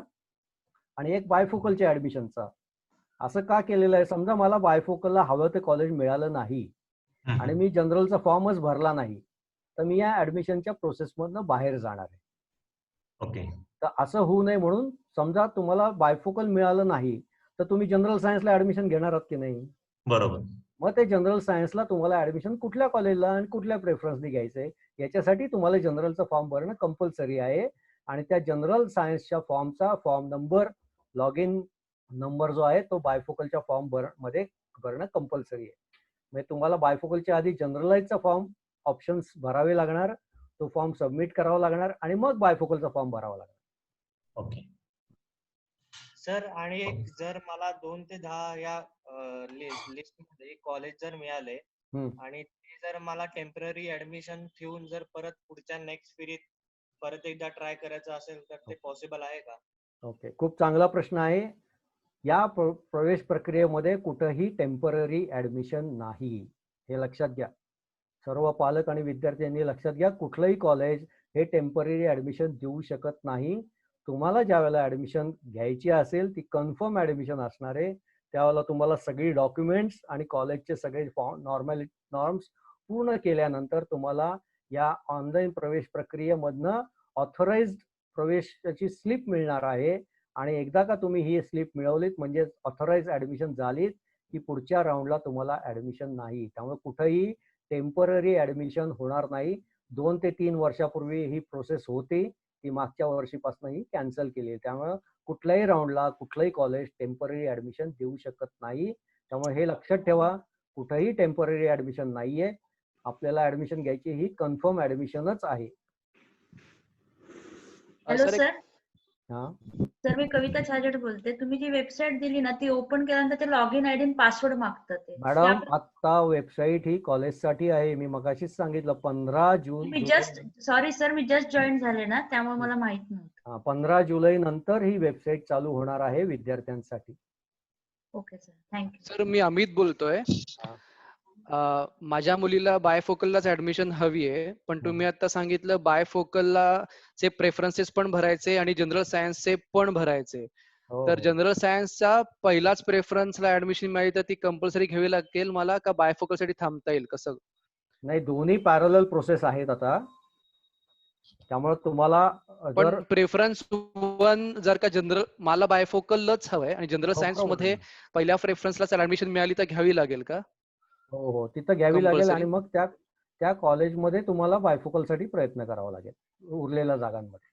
आणि एक बायफोकलच्या ऍडमिशनचा. असं का केलेलं आहे, समजा मला बायफोकलला हवं ते कॉलेज मिळालं नाही आणि मी जनरलचा फॉर्मच भरला नाही, तर मी या ऍडमिशनच्या प्रोसेसमधनं बाहेर जाणार आहे. ओके. तर असं होऊ नये म्हणून समजा तुम्हाला बायफोकल मिळालं नाही तर तुम्ही जनरल सायन्सला ऍडमिशन घेणार आहात की नाही? बरोबर. मग ते जनरल सायन्सला तुम्हाला ऍडमिशन कुठल्या कॉलेजला आणि कुठल्या प्रेफरन्सने घ्यायचंय याच्यासाठी तुम्हाला जनरलचा फॉर्म भरणं कंपल्सरी आहे. आणि त्या जनरल सायन्सच्या फॉर्मचा form number, log in number जो आहे तो बायफोकलच्या फॉर्म मध्ये भरणं कंपल्सरी आहे. म्हणजे तुम्हाला बायफोकलच्या आधी जनरलाइजचा फॉर्म ऑप्शन्स भरावे लागणार, तो फॉर्म सबमिट करावा लागणार आणि मग बायफोकलचा फॉर्म भरावा लागणार. Okay sir. आणि जर मला 2 ते 10 या लिस्ट मध्ये कॉलेज जर मिळाले आणि ते जर मला टेम्पररी ऍडमिशन ठेवून जर परत पुढच्या नेक्स्ट फेरीत परत एकदा ट्राय करायचं असेल तर ते पॉसिबल आहे का? ओके, खूप चांगला प्रश्न आहे. या प्रवेश प्रक्रियेमध्ये कुठेही टेम्पररी ऍडमिशन नाही, हे लक्षात घ्या. सर्व पालक आणि विद्यार्थ्यांनी लक्षात घ्या, कुठलंही कॉलेज हे टेम्पररी ऍडमिशन देऊ शकत नाही. तुम्हाला ज्या वेळेला ऍडमिशन घ्यायची असेल ती कन्फर्म ऍडमिशन असणार आहे. त्यावेळेला तुम्हाला सगळी डॉक्युमेंट्स आणि कॉलेजचे सगळे नॉर्म्स पूर्ण केल्यानंतर तुम्हाला या ऑनलाईन प्रवेश प्रक्रियेमधनं ऑथराइज्ड प्रवेशाची स्लिप मिळणार आहे. आणि एकदा का तुम्ही ही स्लिप मिळवलीत म्हणजे ऑथराइज्ड ऍडमिशन झालीत की पुढच्या राऊंडला तुम्हाला ऍडमिशन नाही. त्यामुळे कुठेही टेम्पररी ऍडमिशन होणार नाही. 2 ते 3 वर्षापूर्वी ही प्रोसेस होती, ती मागच्या वर्षीपासून ही कॅन्सल केली. त्यामुळे कुठल्याही राऊंडला कुठलंही कॉलेज टेम्पररी ऍडमिशन देऊ शकत नाही. त्यामुळे हे लक्षात ठेवा, कुठेही टेम्पररी ऍडमिशन नाहीये. आपल्याला ऍडमिशन घ्यायची ही कन्फर्म ऍडमिशनच आहे. Hello sir. हा सर, मी कविता छाजेड बोलते. तुम्ही जी वेबसाईट दिली ना ती ओपन केल्यानंतर ते लॉग इन आयडी आणि पासवर्ड मागतात ते. मॅडम, आता वेबसाईट ही कॉलेजसाठी आहे. मी मगाशीच सांगितलं 15 जून. मी सॉरी सर, मी जस्ट जॉईन झाले ना त्यामुळे मला माहित नव्हतं. 15 जुलै नंतर ही वेबसाईट चालू होणार आहे विद्यार्थ्यांसाठी. Okay sir, thank you. सर, मी अमित बोलतोय. माझ्या मुलीला बायफोकललाच ऍडमिशन हवी आहे, पण तुम्ही आता सांगितलं बायफोकलला चे प्रेफरन्सेस पण भरायचे आणि जनरल सायन्सचे पण भरायचे. तर जनरल सायन्सचा पहिलाच प्रेफरन्सला ऍडमिशन मिळाली तर ती कंपल्सरी घ्यावी लागेल मला का बायफोकल साठी थांबता येईल? कसं? नाही, दोन्ही पॅरलल प्रोसेस आहेत आता. त्यामुळे तुम्हाला पण प्रेफरन्स 1 जर का जनरल मला बायफोकलच हवंय आणि जनरल सायन्स मध्ये पहिल्या प्रेफरन्सलाच ऍडमिशन मिळाली तर घ्यावी लागेल का? हो, तिथं घ्यावी लागेल आणि मग त्या कॉलेजमध्ये तुम्हाला बायफोकल साठी प्रयत्न करावा लागेल उरलेल्या जागांमध्ये.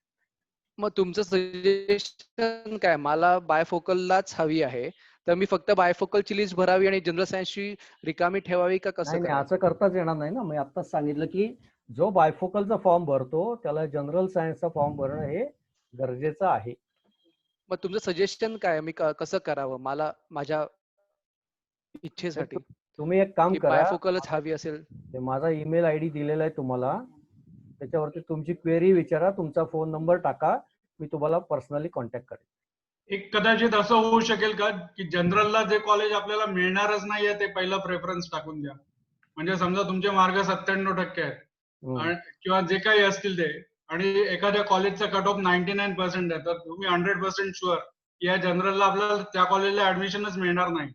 मग तुमचं सजेशन काय? मला बायफोकललाच हवी आहे तर मी फक्त बायफोकलची लिस्ट भरावी आणि जनरल सायन्सची रिकामी ठेवावी का कसं? नाही, असं करताच येणार नाही ना. मी आत्ताच सांगितलं की जो बायफोकलचा फॉर्म भरतो त्याला जनरल सायन्सचा फॉर्म भरणं हे गरजेचं आहे. मग तुमचं सजेशन काय? मी कसं करावं मला माझ्या इच्छेसाठी? तुम्ही एक काम करा, बायफोकलच हवी असेल. ते माझा ईमेल आयडी दिलेला आहे तुम्हाला, त्याच्यावरती तुमची क्वेरी विचारा, तुमचा फोन नंबर टाका, मी तुम्हाला पर्सनली कॉन्टॅक्ट करेन. एक कदाचित असं होऊ शकेल का की जनरलला जे कॉलेज आपल्याला मिळणारच नाहीये ते पहिला प्रेफरन्स टाकून द्या. म्हणजे समजा तुमचे मार्क 97% आहेत किंवा जे काही असतील ते, आणि एखाद्या कॉलेजचा कट ऑफ 99% आहे, तर तुम्ही 100% शुअर या जनरलला आपल्याला त्या कॉलेजला ऍडमिशनच मिळणार नाही.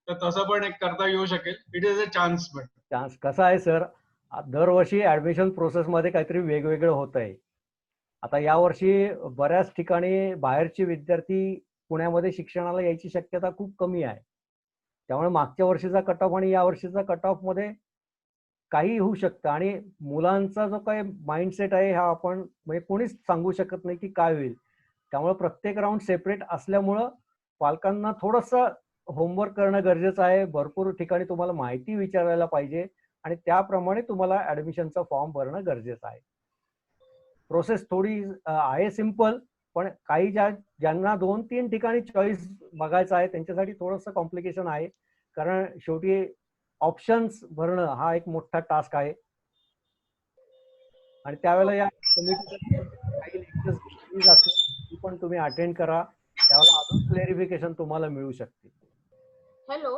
तर तसं पण एक करता येऊ शकेल. It is a chance. But chance कसा आहे सर, दरवर्षी ऍडमिशन प्रोसेसमध्ये काहीतरी वेगवेगळं होत आहे. आता यावर्षी बऱ्याच ठिकाणी बाहेरचे विद्यार्थी पुण्यामध्ये शिक्षणाला यायची शक्यता खूप कमी आहे. त्यामुळे मागच्या वर्षीचा कट ऑफ आणि या वर्षीचा कट ऑफ मध्ये काही होऊ शकतं, आणि मुलांचा जो काही माइंडसेट आहे हा आपण म्हणजे कोणीच सांगू शकत नाही की काय होईल. त्यामुळे प्रत्येक राऊंड सेपरेट असल्यामुळं पालकांना थोडंसं होमवर्क करणं गरजेचं आहे. भरपूर ठिकाणी तुम्हाला माहिती विचारायला पाहिजे आणि त्याप्रमाणे तुम्हाला ऍडमिशनचा फॉर्म भरणं गरजेचं आहे. प्रोसेस थोडी आहे सिंपल, पण काही ज्यांना 2-3 ठिकाणी चॉईस बघायचं आहे त्यांच्यासाठी थोडंसं कॉम्प्लिकेशन आहे, कारण शेवटी ऑप्शन्स भरणं हा एक मोठा टास्क आहे. आणि त्यावेळेला या काही लेक्चर्स असतील पण तुम्ही अटेंड करा, त्यावेळेला अजून क्लॅरिफिकेशन तुम्हाला मिळू शकते. हॅलो,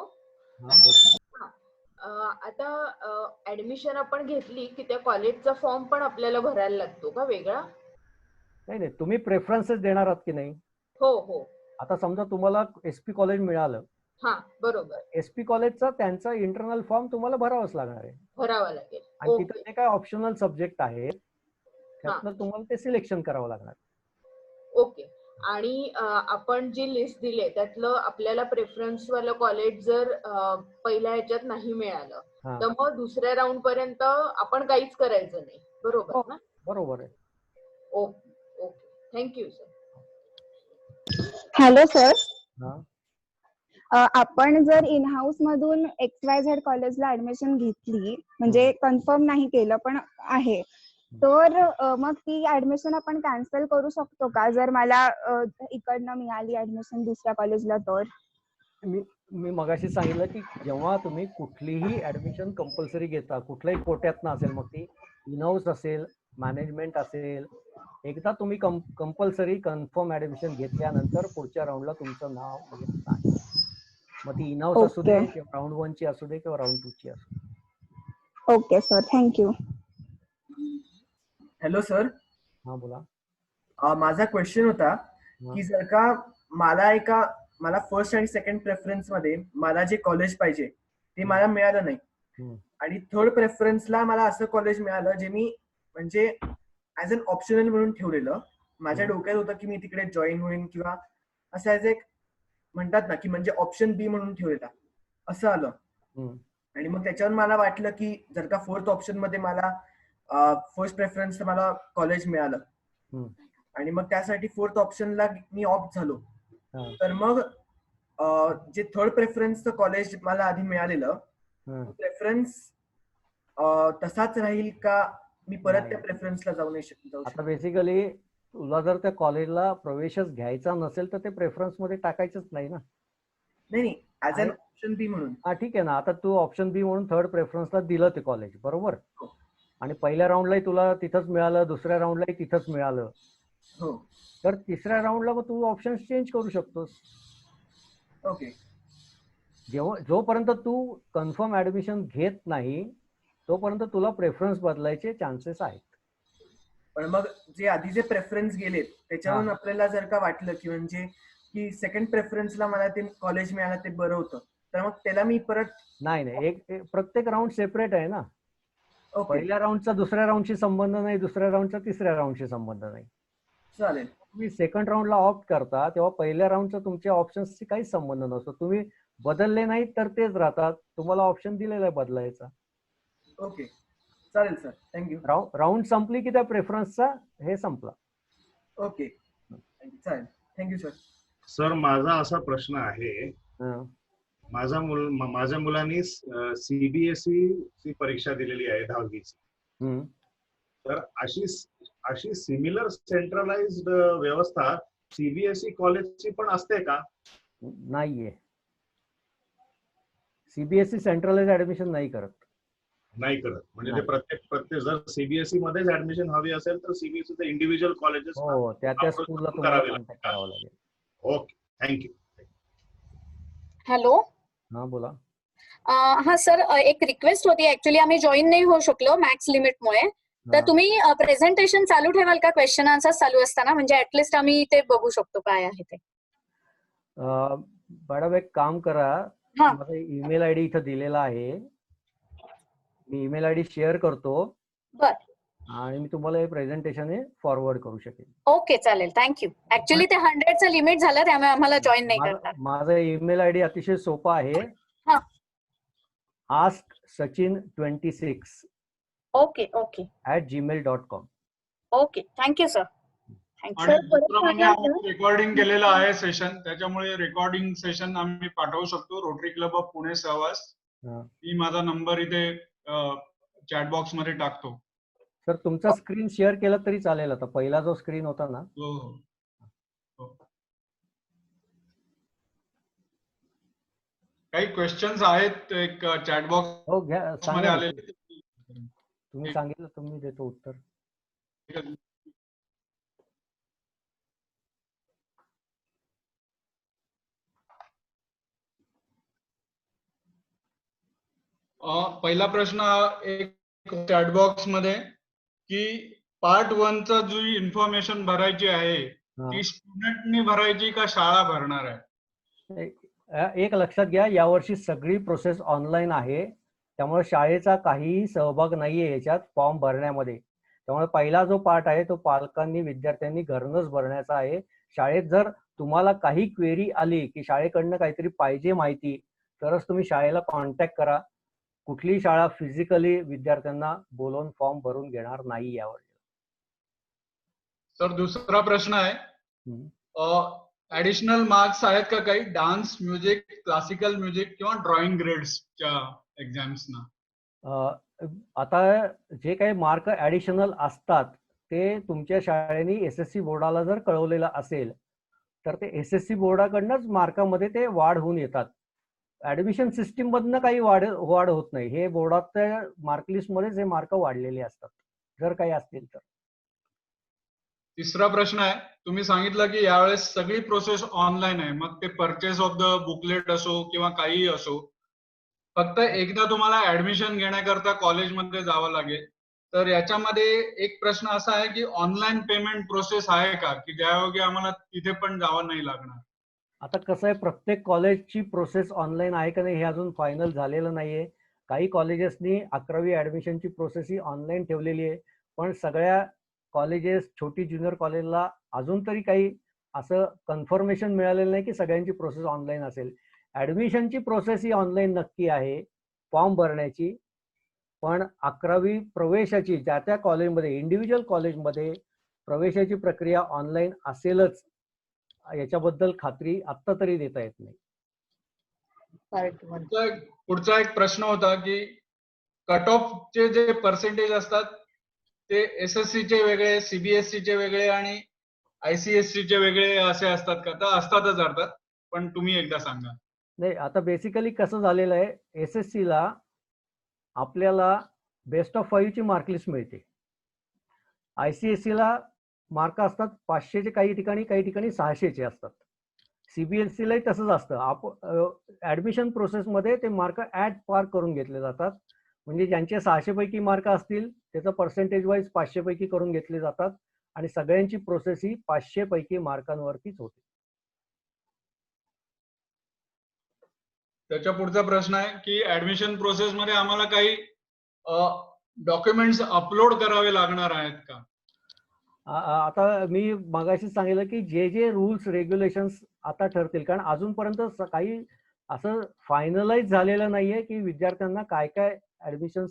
आता ऍडमिशन आपण घेतली की त्या कॉलेजचा फॉर्म पण आपल्याला भरायला लागतो का वेगळा? नाही, तुम्ही प्रेफरन्सेस देणार आहात की नाही? हो हो. आता समजा तुम्हाला एसपी कॉलेज मिळालं, हा बरोबर, एसपी कॉलेजचा त्यांचा इंटरनल फॉर्म तुम्हाला भरावाच लागणार आहे. भरावा लागेल. आणि तिथे जे काय ऑप्शनल सब्जेक्ट आहेत त्यातनं तुम्हाला ते सिलेक्शन करावं लागणार. ओके. आणि आपण जी लिस्ट दिली त्यातलं आपल्याला प्रेफरन्स वाला कॉलेज जर पहिल्या ह्याच्यात नाही मिळालं तर मग दुसऱ्या राऊंड पर्यंत आपण काहीच करायचं नाही, बरोबर ना? बरोबर आहे. Okay okay, thank you sir. Hello sir, आपण जर इन हाऊस मधून XYZ कॉलेजला ऍडमिशन घेतली, म्हणजे कन्फर्म नाही केलं पण आहे, तर मग ती ऍडमिशन आपण कॅन्सल करू शकतो का जर मला इकडनं मिळाली ऍडमिशन दुसऱ्या कॉलेजला? तर मी मगाशी सांगितलं की जेव्हा तुम्ही कुठलीही ऍडमिशन कंपल्सरी घेता, कुठल्याही कोट्यातनं असेल, मग ती इन हाऊस असेल, मॅनेजमेंट असेल, एकदा तुम्ही कंपल्सरी कन्फर्म ऍडमिशन घेतल्यानंतर पुढच्या राऊंडला तुमचं नाव येत नाही. मग ती इन हाऊस असू दे किंवा राऊंड 1 ची असू दे किंवा राऊंड 2 ची असू दे. Okay sir, thank you. Hello sir. हा बोला. माझा क्वेश्चन होता की जर का मला फर्स्ट आणि सेकंड प्रेफरन्स मध्ये मला जे कॉलेज पाहिजे ते मला मिळालं नाही, आणि थर्ड प्रेफरन्सला मला असं कॉलेज मिळालं जे मी म्हणजे ऍज अन ऑप्शनल म्हणून ठेवलेलं. माझ्या डोक्यात होतं की मी तिकडे जॉईन होईन किंवा असं ऍज एक म्हणतात ना की म्हणजे ऑप्शन बी म्हणून ठेवलेला, असं आलं. आणि मग त्याच्यावर मला वाटलं की जर का फोर्थ ऑप्शन मध्ये मला फर्स्ट प्रेफरन्स मला कॉलेज मिळालं आणि मग त्यासाठी फोर्थ ऑप्शनला मी ऑप्ट झालो, तर मग जे थर्ड प्रेफरन्सचं कॉलेज मला आधी मिळालेलं प्रेफरन्स तसाच राहील का? मी परत त्या प्रेफरन्सला जाऊ नाही शकतो? आता बेसिकली तुला जर त्या कॉलेजला प्रवेशच घ्यायचा नसेल तर ते प्रेफरन्स मध्ये टाकायचंच नाही ना. नाही, ऍज अन ऑप्शन बी म्हणून. हा ठीक आहे ना. आता तू ऑप्शन बी म्हणून थर्ड प्रेफरन्सला दिलं ते कॉलेज, बरोबर, आणि पहिल्या राऊंडलाही तुला तिथंच मिळालं, दुसऱ्या राऊंडलाही तिथंच मिळालं, तर तिसऱ्या राऊंडला मग तू ऑप्शन चेंज करू शकतोस. ओके. जोपर्यंत तू कन्फर्म ऍडमिशन घेत नाही तोपर्यंत तुला प्रेफरन्स बदलायचे चान्सेस आहेत. पण मग जे आधी जे प्रेफरन्स गेलेत त्याच्यावरून आपल्याला जर का वाटलं की म्हणजे की सेकंड प्रेफरन्सला मला ते कॉलेज मिळालं ते बरं होतं, तर मग त्याला मी परत नाही, एक प्रत्येक राऊंड सेपरेट आहे ना. पहिल्या राऊंडचा दुसऱ्या राऊंडशी संबंध नाही, दुसऱ्या राऊंडचा तिसऱ्या राऊंडशी संबंध नाही. चालेल. तुम्ही सेकंड राऊंडला ऑप्ट करता तेव्हा पहिल्या राऊंडचा तुमच्या ऑप्शन्सशी काहीच संबंध नसतो. तुम्ही बदलले नाहीत तर तेच राहतात, तुम्हाला ऑप्शन दिलेला आहे बदलायचा. ओके, चालेल सर, थँक्यू. राऊंड संपली की त्या प्रेफरन्सचा हे संपला. ओके, चालेल, थँक्यू सर. सर, माझा असा प्रश्न आहे, माझ्या मुलांनी CBSE ची परीक्षा दिलेली आहे 10वीची, तर अशी सिमिलर सेंट्रलाइज्ड व्यवस्था CBSE कॉलेजची पण असते का? नाहीये. सीबीएसई सेंट्रलाइज ऍडमिशन नाही करत. नाही करत म्हणजे ते प्रत्येक जर सीबीएसई मध्येच ऍडमिशन हवी असेल तर सीबीएसईचे इंडिव्हिज्युअल कॉलेजेस हो, त्या स्कूलला तुम्हाला कॉन्टॅक्ट करावं लागेल. Okay, thank you. हॅलो, हा बोला. हा सर, एक रिक्वेस्ट होती. ऍक्च्युली आम्ही जॉईन नाही होऊ शकलो मॅक्स लिमिटमुळे. तर तुम्ही प्रेझेंटेशन चालू ठेवाल का क्वेश्चन आन्सर चालू असताना, म्हणजे ऍटलिस्ट आम्ही ते बघू शकतो काय आहे ते. मॅडम एक काम करा, माझा ईमेल आयडी इथं दिलेला आहे, मी ईमेल आयडी शेअर करतो. बर. आणि मी तुम्हाला हे प्रेझेंटेशन फॉरवर्ड करू शकेन. ओके, चालेल, थँक्यू. ऍक्च्युली ते 100चं लिमिट झालं, त्यामुळे आम्हाला जॉईन नाही करणार. माझा ईमेल आयडी अतिशय सोपा आहे, asksachin26 okay okay @gmail.com. Okay, thank you sir. आणि दुसरं म्हणजे आम्ही रेकॉर्डिंग केलेलं आहे सेशन, त्याच्यामुळे रेकॉर्डिंग सेशन आम्ही पाठवू शकतो. रोटरी क्लब ऑफ पुणे सहवास. मी माझा नंबर इथे चॅट बॉक्स मध्ये टाकतो. सर तुमचा स्क्रीन शेअर केला तरी चालेल. आता पहिला जो स्क्रीन होता ना. हो. काही क्वेश्चन्स आहेत एक चॅट बॉक्स हो घ्या, मध्ये आलेले. तुम्ही सांगितलं तुम्ही देतो उत्तर. पहिला प्रश्न एक चॅट बॉक्स मध्ये की पार्ट 1 चा जी इन्फॉर्मेशन भरायची आहे ती स्टुडंटनी भरायची का शाळा भरणार आहे? एक लक्षात घ्या, यावर्षी सगळी प्रोसेस ऑनलाईन आहे, त्यामुळे शाळेचा काहीही सहभाग नाहीये याच्यात फॉर्म भरण्यामध्ये. त्यामुळे पहिला जो पार्ट आहे तो पालकांनी विद्यार्थ्यांनी घरूनच भरण्याचा आहे. शाळेत जर तुम्हाला काही क्वेरी आली की शाळेकडनं काहीतरी पाहिजे माहिती, तरच तुम्ही शाळेला कॉन्टॅक्ट करा. कुठलीही शाळा फिजिकली विद्यार्थ्यांना बोलवून फॉर्म भरून घेणार नाही यावर. सर दुसरा प्रश्न आहे, ऍडिशनल मार्क्स आहेत का काही डान्स, म्युझिक, क्लासिकल म्युझिक किंवा ड्रॉइंग ग्रेड्सच्या एक्झाम्सना? आता जे काही मार्क ऍडिशनल असतात ते तुमच्या शाळेने एसएससी बोर्डाला जर कळवलेलं असेल तर ते एसएससी बोर्डाकडनंच मार्कामध्ये ते वाढ होऊन येतात. ऍडमिशन सिस्टीम मधनं काही वाढ होत नाही. हे बोर्डाच्या मार्कलिस्ट मध्येच हे मार्क वाढलेले असतात जर काही असतील तर. तिसरा प्रश्न आहे, तुम्ही सांगितलं की यावेळेस सगळी प्रोसेस ऑनलाईन आहे, मग ते परचेस ऑफ द बुकलेट असो किंवा काहीही असो, फक्त एकदा तुम्हाला ऍडमिशन घेण्याकरता कॉलेजमध्ये जावं लागेल. तर याच्यामध्ये एक प्रश्न असा आहे की ऑनलाईन पेमेंट प्रोसेस आहे का, की ज्यायोगे आम्हाला तिथे पण जावं नाही लागणार? आता कसं आहे, प्रत्येक कॉलेजची प्रोसेस ऑनलाईन आहे का नाही हे अजून फायनल झालेलं नाहीये. काही कॉलेजेसनी 11वी ऍडमिशनची प्रोसेस ही ऑनलाईन ठेवलेली आहे, पण सगळ्या कॉलेजेस, छोटी ज्युनियर कॉलेजला अजून तरी काही असं कन्फर्मेशन मिळालेलं नाही की सगळ्यांची प्रोसेस ऑनलाईन असेल. ऍडमिशनची प्रोसेस ही ऑनलाईन नक्की आहे फॉर्म भरण्याची, पण 11वी प्रवेशाची ज्या त्या कॉलेजमध्ये, इंडिव्हिज्युअल कॉलेजमध्ये प्रवेशाची प्रक्रिया ऑनलाईन असेलच याच्याबद्दल खात्री आत्ता तरी देता येत नाही. पुढचा एक प्रश्न होता की कट ऑफचे जे पर्सेंटेज असतात ते एसएससी चे वेगळे, सीबीएसई चे वेगळे आणि आयसीएससी चे वेगळे असे असतात का? तर असतातच अर्थात, पण तुम्ही एकदा सांगा. नाही, आता बेसिकली कसं झालेलं आहे, एसएससी ला आपल्याला बेस्ट ऑफ 5 ची मार्कलिस्ट मिळते. आयसीएससी ला मार्क असतात 500चे काही ठिकाणी 600चे असतात. सीबीएसई लाही तसंच असतं. ऍडमिशन प्रोसेसमध्ये ते मार्क ऍड पार करून घेतले जातात. म्हणजे ज्यांचे 600 पैकी मार्क असतील त्याचं पर्सेंटेज वाईज 500 पैकी करून घेतले जातात आणि सगळ्यांची प्रोसेस ही 500 पैकी मार्कांवरतीच होते. त्याच्या पुढचा प्रश्न आहे की ऍडमिशन प्रोसेस मध्ये आम्हाला काही डॉक्युमेंट्स अपलोड करावे लागणार आहेत का? आता मी मगाशी सांगितलं की जे जे रूल्स रेग्युलेशन्स आता ठरतील, कारण अजूनपर्यंत काही असं फायनलाइज झालेलं नाहीये की विद्यार्थ्यांना काय काय ऍडमिशन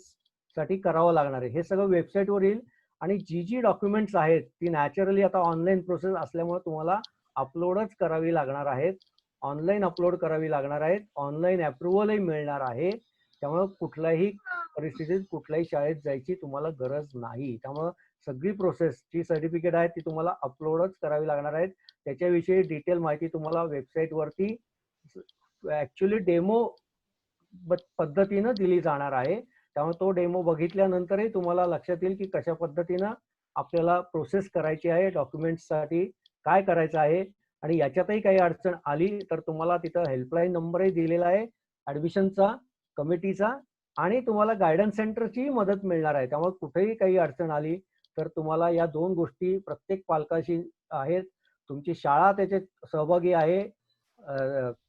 साठी करावं लागणार आहे. हे सगळं वेबसाईटवर येईल आणि जी जी डॉक्युमेंट्स आहेत ती नॅचरली आता ऑनलाईन प्रोसेस असल्यामुळे तुम्हाला अपलोडच करावी लागणार आहेत, ऑनलाईन अपलोड करावी लागणार आहेत, ऑनलाईन अप्रुव्हलही मिळणार आहे. त्यामुळे कुठल्याही परिस्थितीत कुठल्याही शाळेत जायची तुम्हाला गरज नाही. त्यामुळे सगळी प्रोसेस जी सर्टिफिकेट आहे ती तुम्हाला अपलोडच करावी लागणार आहेत. त्याच्याविषयी डिटेल माहिती तुम्हाला वेबसाईटवरती ऍक्च्युली डेमो पद्धतीनं दिली जाणार आहे. त्यामुळे तो डेमो बघितल्यानंतरही तुम्हाला लक्षात येईल की कशा पद्धतीनं आपल्याला प्रोसेस करायची आहे, डॉक्युमेंट्ससाठी काय करायचं आहे. आणि याच्यातही काही अडचण आली तर तुम्हाला तिथं हेल्पलाईन नंबरही दिलेला आहे ऍडमिशनचा, कमिटीचा, आणि तुम्हाला गायडन्स सेंटरची मदत मिळणार आहे. त्यामुळे कुठेही काही अडचण आली तर तुम्हाला या 2 गोष्टी प्रत्येक पालकाशी आहेत. तुमची शाळा त्याच्यात सहभागी आहे,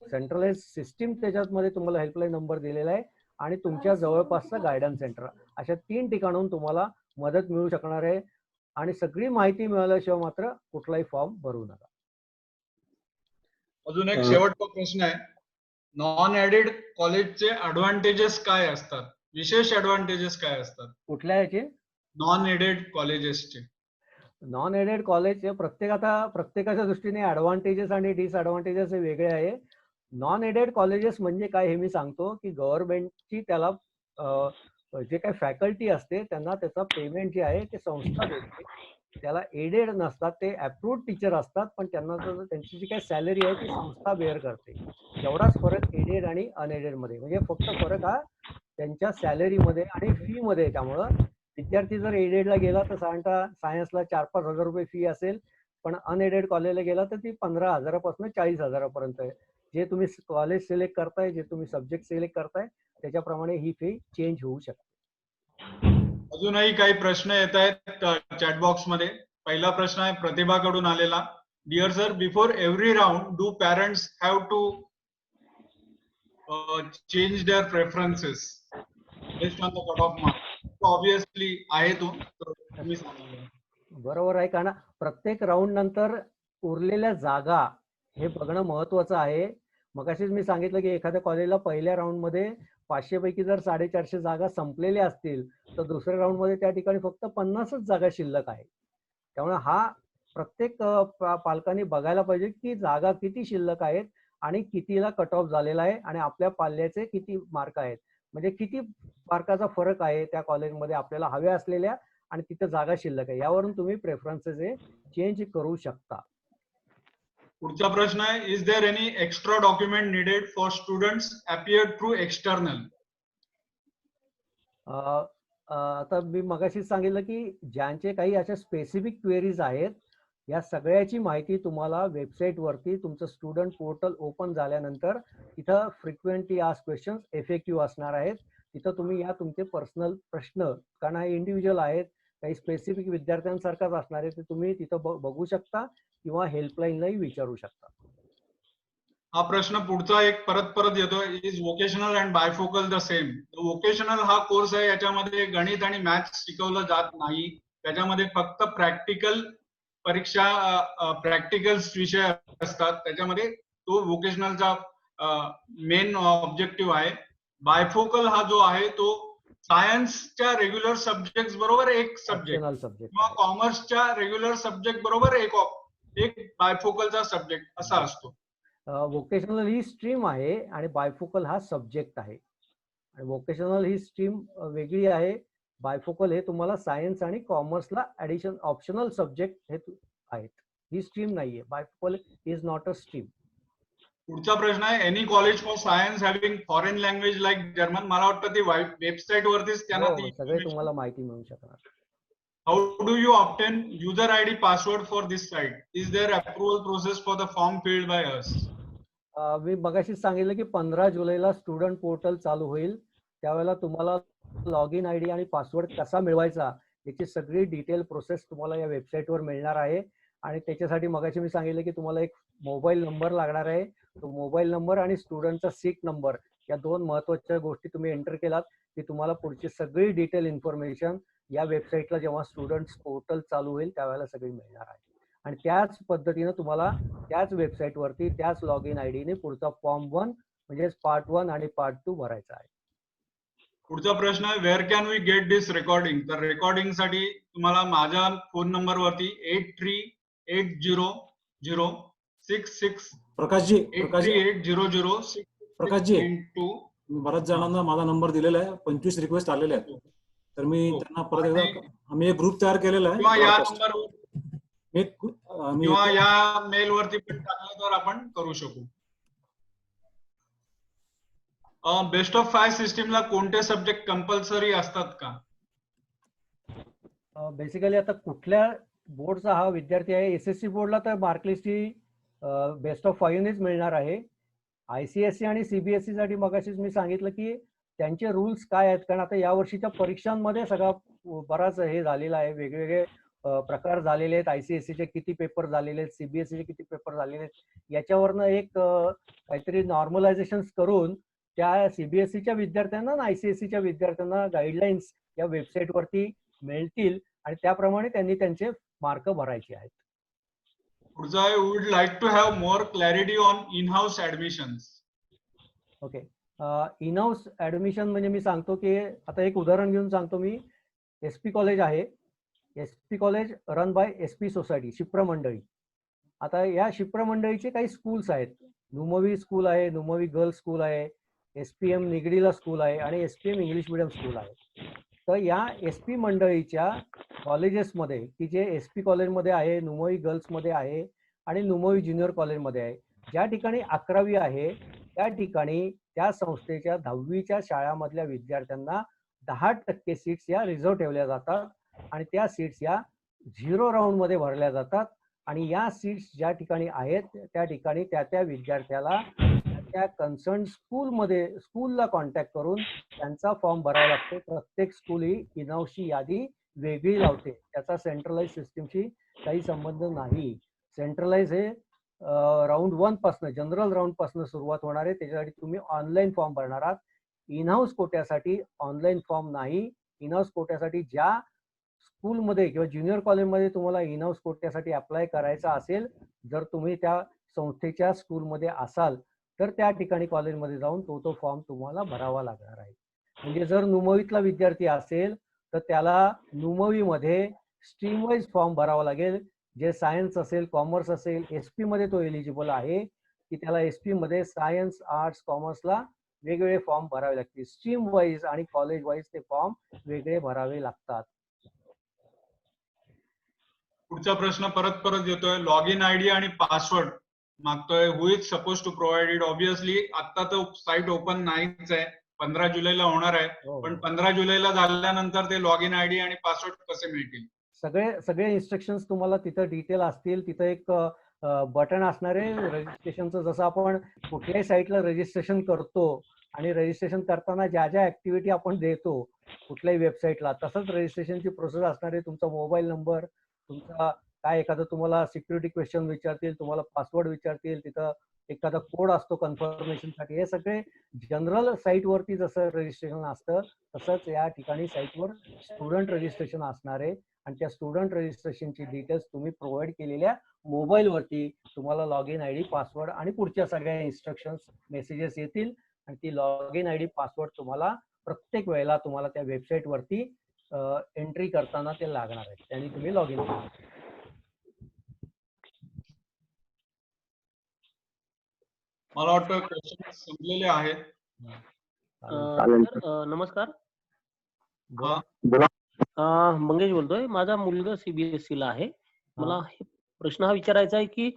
सेंट्रलाइज सिस्टीम त्याच्यामध्ये तुम्हाला हेल्पलाईन नंबर दिलेला आहे, आणि तुमच्या जवळपासचं गायडन्स सेंटर, अशा 3 ठिकाणाहून तुम्हाला मदत मिळू शकणार आहे. आणि सगळी माहिती मिळाल्याशिवाय मात्र कुठलाही फॉर्म भरू नका. अजून एक शेवटचा प्रश्न आहे. नॉन एडेड कॉलेजचे ऍडव्हान्टेजेस काय असतात, विशेष ऍडव्हान्टेजेस काय असतात कुठल्या याचे? नॉन एडेड कॉलेजेसचे. नॉन एडेड कॉलेज प्रत्येकाच्या दृष्टीने ऍडव्हान्टेजेस आणि डिसएडव्हान्टेजेस हे वेगळे आहे. नॉन एडेड कॉलेजेस म्हणजे काय हे मी सांगतो की गव्हर्नमेंटची त्याला जे काही फॅकल्टी असते त्यांना त्याचा पेमेंट जे आहे ते संस्था देते. त्याला एडेड नसतात, ते अप्रूव्ड टीचर असतात, पण त्यांना त्यांची जी काही सॅलरी आहे ती संस्था बेअर करते. एवढाच फरक एडेड आणि अनएडेड मध्ये, म्हणजे फक्त फरक हा त्यांच्या सॅलरीमध्ये आणि फी मध्ये. त्यामुळं विद्यार्थी जर एडेडला गेला तर साधारणतः सायन्सला 4-5 हजार रुपये फी असेल, पण अनएडेड कॉलेजला गेला तर ती 15,000पासून 40,000पर्यंत आहे. जे तुम्ही कॉलेज सिलेक्ट करताय, जे तुम्ही सब्जेक्ट सिलेक्ट करताय त्याच्याप्रमाणे ही फी चेंज होऊ शकते. अजूनही काही प्रश्न येत आहेत चॅट बॉक्स मध्ये. पहिला प्रश्न आहे प्रतिभाकडून आलेला. Dear sir, before every round do parents have to change their preferences based on the cut off marks? Obviously आहे तो, तुम्ही सांगा. बरोबर आहे, कारण प्रत्येक राऊंड नंतर उरलेल्या जागा हे बघणं महत्वाचं आहे. मगाशीच मी सांगितलं की एखाद्या कॉलेजला पहिल्या राऊंड मध्ये 500 पैकी जर 450 जागा संपलेल्या असतील तर दुसऱ्या राऊंड मध्ये त्या ठिकाणी फक्त 50च जागा शिल्लक आहे. त्यामुळे हा प्रत्येक पालकांनी बघायला पाहिजे की जागा किती शिल्लक आहेत आणि कितीला कट ऑफ झालेला आहे आणि आपल्या पाल्याचे किती मार्क आहेत, म्हणजे किती मार्काचा फरक आहे त्या कॉलेजमध्ये आपल्याला हव्या असलेल्या आणि तिथे जागा शिल्लक आहे. यावरून तुम्ही प्रेफरन्सेस हे चेंज करू शकता. पुढचा प्रश्न आहे, is there any extra document needed for students appear through external? आता मी मगाशीच सांगितलं की ज्यांचे काही अशा स्पेसिफिक क्वेरीज आहेत या सगळ्याची माहिती तुम्हाला वेबसाईट वरती तुमचं स्टुडंट पोर्टल ओपन झाल्यानंतर तिथं फ्रिक्वेंटली आस्क्ड क्वेश्चन्स FAQ असणार आहेत. तिथं तुम्ही या तुमचे पर्सनल प्रश्न, कारण हे इंडिव्हिज्युअल आहेत, काही स्पेसिफिक विद्यार्थ्यांसारखाच असणार आहे, ते तुम्ही तिथं बघू शकता किंवा हेल्पलाईनलाही विचारू शकता. हा प्रश्न पुढचा एक परत येतो, is vocational and bifocal the same? Vocational हा कोर्स आहे, याच्यामध्ये गणित आणि मॅथ्स शिकवलं जात नाही. त्याच्यामध्ये फक्त प्रॅक्टिकल परीक्षा, प्रॅक्टिकल्स विषय असतात. त्याच्यामध्ये तो वोकेशनलचा मेन ऑब्जेक्टिव्ह आहे. बायफोकल हा जो आहे तो सायन्सच्या रेग्युलर सब्जेक्ट बरोबर एक सब्जेक्ट किंवा कॉमर्सच्या रेग्युलर सब्जेक्ट बरोबर एक बायफोकलचा सब्जेक्ट असा असतो. वोकेशनल ही स्ट्रीम आहे आणि बायफोकल हा सब्जेक्ट आहे. आणि वोकेशनल ही स्ट्रीम वेगळी आहे, बायफोकल हे तुम्हाला सायन्स आणि कॉमर्सला ऍडिशन ऑप्शनल सब्जेक्ट हे आहेत. ही स्ट्रीम नाहीये. Bifocal is not a stream. पुढचा प्रश्न आहे, any college for science having foreign language like German? मला वाटतं ती वेबसाईट वरतीच त्यांना सगळे तुम्हाला माहिती मिळू शकणार. How do you obtain user ID password for this site? Is there approval process for the form filled by us? मी मगाशीच सांगितलं की 15 जुलैला स्टुडंट पोर्टल चालू होईल. त्यावेळेला तुम्हाला लॉग इन ID आणि पासवर्ड कसा मिळवायचा याची सगळी डिटेल प्रोसेस तुम्हाला या वेबसाईटवर मिळणार आहे. आणि त्याच्यासाठी मगाशी मी सांगितलं की तुम्हाला एक मोबाईल नंबर लागणार आहे. तो मोबाईल नंबर आणि स्टुडंटचा सीट नंबर या 2 महत्वाच्या गोष्टी तुम्ही एंटर केलात की तुम्हाला पुढची सगळी डिटेल इन्फॉर्मेशन या वेबसाईटला जेव्हा स्टुडंट्स पोर्टल चालू होईल त्यावेळेला सगळी मिळणार आहे. आणि त्याच पद्धतीनं तुम्हाला त्याच वेबसाईट वरती त्याच लॉग इन ID ने पुढचा फॉर्म 1 म्हणजे पार्ट 1 आणि पार्ट 2 भरायचा आहे. पुढचा प्रश्न आहे, where can we get this recording? तर रेकॉर्डिंग साठी तुम्हाला माझ्या फोन नंबर वरती 838006 प्रकाशजी, 838006 प्रकाशजी, बऱ्याच जणांना माझा नंबर दिलेला आहे. 25 रिक्वेस्ट आलेल्या आहेत. तर मी त्यांना परत एकदा, आम्ही एक ग्रुप तयार केलेला आहे. किंवा या नंबरवर किंवा या मेल वरती पण टाकलं तर आपण करू शकू. बेस्ट ऑफ 5 सिस्टीमला कोणते सब्जेक्ट कंपल्सरी असतात का? बेसिकली आता कुठल्या बोर्डचा हा विद्यार्थी आहे, SSC बोर्डला तर मार्कलिस्ट ही बेस्ट ऑफ 5नेच मिळणार आहे. ICSE आणि CBSE साठी मगाशीच मी सांगितलं की त्यांचे रूल्स काय आहेत, कारण आता या वर्षीच्या परीक्षांमध्ये सगळा बराच हे झालेला आहे, वेगवेगळे प्रकार झालेले आहेत. ICSE किती पेपर झालेले आहेत, CBSE किती पेपर झालेले आहेत, याच्यावरनं एक काहीतरी नॉर्मलायझेशन करून त्या CBSEच्या विद्यार्थ्यांना आणि ICSEच्या विद्यार्थ्यांना गाईडलाईन्स या वेबसाईटवरती मिळतील आणि त्याप्रमाणे त्यांनी त्यांचे मार्क भरायचे आहेत. पुढचा आहे, would like to have more clarity on in house admissions. Okay, in house admission म्हणजे मी सांगतो की आता एक उदाहरण घेऊन सांगतो मी. SP कॉलेज आहे, SP college run by SP society, शिप्र मंडळी. आता या शिप्र मंडळीचे काही स्कूल्स आहेत. नुमवी स्कूल आहे, नुमवी गर्ल्स स्कूल आहे, SPM निगडीला स्कूल आहे आणि SPM इंग्लिश मिडियम स्कूल आहे. तर या SP मंडळीच्या कॉलेजेसमध्ये की जे SP कॉलेजमध्ये आहे, नुमवी गर्ल्समध्ये आहे आणि नुमवी ज्युनियर कॉलेजमध्ये आहे, ज्या ठिकाणी 11वी आहे त्या ठिकाणी त्या संस्थेच्या 10वीच्या शाळामधल्या विद्यार्थ्यांना 10% सीट्स या रिझर्व्ह ठेवल्या जातात आणि त्या सीट्स या 0 राऊंडमध्ये भरल्या जातात आणि या सीट्स ज्या ठिकाणी आहेत त्या ठिकाणी त्या विद्यार्थ्याला त्या कन्सर्न स्कूलला कॉन्टॅक्ट करून त्यांचा फॉर्म भरावा लागतो. प्रत्येक स्कूल ही इन हाऊसची यादी वेगळी लावते, त्याचा सेंट्रलाइज सिस्टीमशी काही संबंध नाही. सेंट्रलाइज हे राऊंड 1 पासून, जनरल राऊंड पासून सुरुवात होणार आहे. त्याच्यासाठी तुम्ही ऑनलाईन फॉर्म भरणार आहात. इन हाऊस कोट्यासाठी ऑनलाईन फॉर्म नाही. इन हाऊस कोट्यासाठी ज्या स्कूलमध्ये किंवा ज्युनियर कॉलेजमध्ये तुम्हाला इन हाऊस कोट्यासाठी अप्लाय करायचा असेल, जर तुम्ही त्या संस्थेच्या स्कूलमध्ये असाल तर त्या ठिकाणी कॉलेजमध्ये जाऊन तो फॉर्म तुम्हाला भरावा लागणार आहे. म्हणजे जर नुमवीतला विद्यार्थी असेल तर त्याला नुमवीमध्ये स्ट्रीम वाईज फॉर्म भरावा लागेल. जे सायन्स असेल, कॉमर्स असेल, SP मध्ये तो एलिजिबल आहे की त्याला SP मध्ये सायन्स, आर्ट्स, कॉमर्सला वेगवेगळे फॉर्म भरावे लागतील. स्ट्रीम वाईज आणि कॉलेज वाईज ते फॉर्म वेगळे भरावे लागतात. पुढचा प्रश्न परत येतोय, लॉग इन ID आणि पासवर्ड मागतोय. Who is suppose to provide it. Obviously आता तर साईट ओपन नाहीच आहे, 15 जुलैला होणार आहे, पण 15 जुलैला झाल्यानंतर ते लॉग इन ID आणि पासवर्ड कसे मिळतील? सगळे इन्स्ट्रक्शन्स तुम्हाला तिथं डिटेल असतील. तिथं एक बटन असणार आहे रजिस्ट्रेशनचं. जसं आपण कुठल्याही साईटला रजिस्ट्रेशन करतो आणि रजिस्ट्रेशन करताना ज्या ज्या ऍक्टिव्हिटी आपण देतो कुठल्याही वेबसाईटला, तसंच रजिस्ट्रेशनची प्रोसेस असणार आहे. तुमचा मोबाईल नंबर, तुमचा काय एखादं तुम्हाला सिक्युरिटी क्वेश्चन विचारतील, तुम्हाला पासवर्ड विचारतील, तिथं एखादा कोड असतो कन्फर्मेशनसाठी. हे सगळे जनरल साईटवरती जसं रजिस्ट्रेशन असतं तसंच या ठिकाणी साईटवर स्टुडंट रजिस्ट्रेशन असणार आहे आणि त्या स्टुडंट रजिस्ट्रेशनची डिटेल्स तुम्ही प्रोव्हाइड केलेल्या मोबाईलवरती तुम्हाला लॉग इन ID, पासवर्ड आणि पुढच्या सगळ्या इन्स्ट्रक्शन्स मेसेजेस येतील आणि ती लॉग इन ID, पासवर्ड तुम्हाला प्रत्येक वेळेला तुम्हाला त्या वेबसाईटवरती एंट्री करताना ते लागणार आहे. त्यांनी तुम्ही लॉग इन करा. मला वाटतं क्वेश्चन संपलेले आहेत. नमस्कार, मंगेश बोलतोय. माझा मुलगा CBSE ला आहे. मला प्रश्न हा विचारायचा आहे की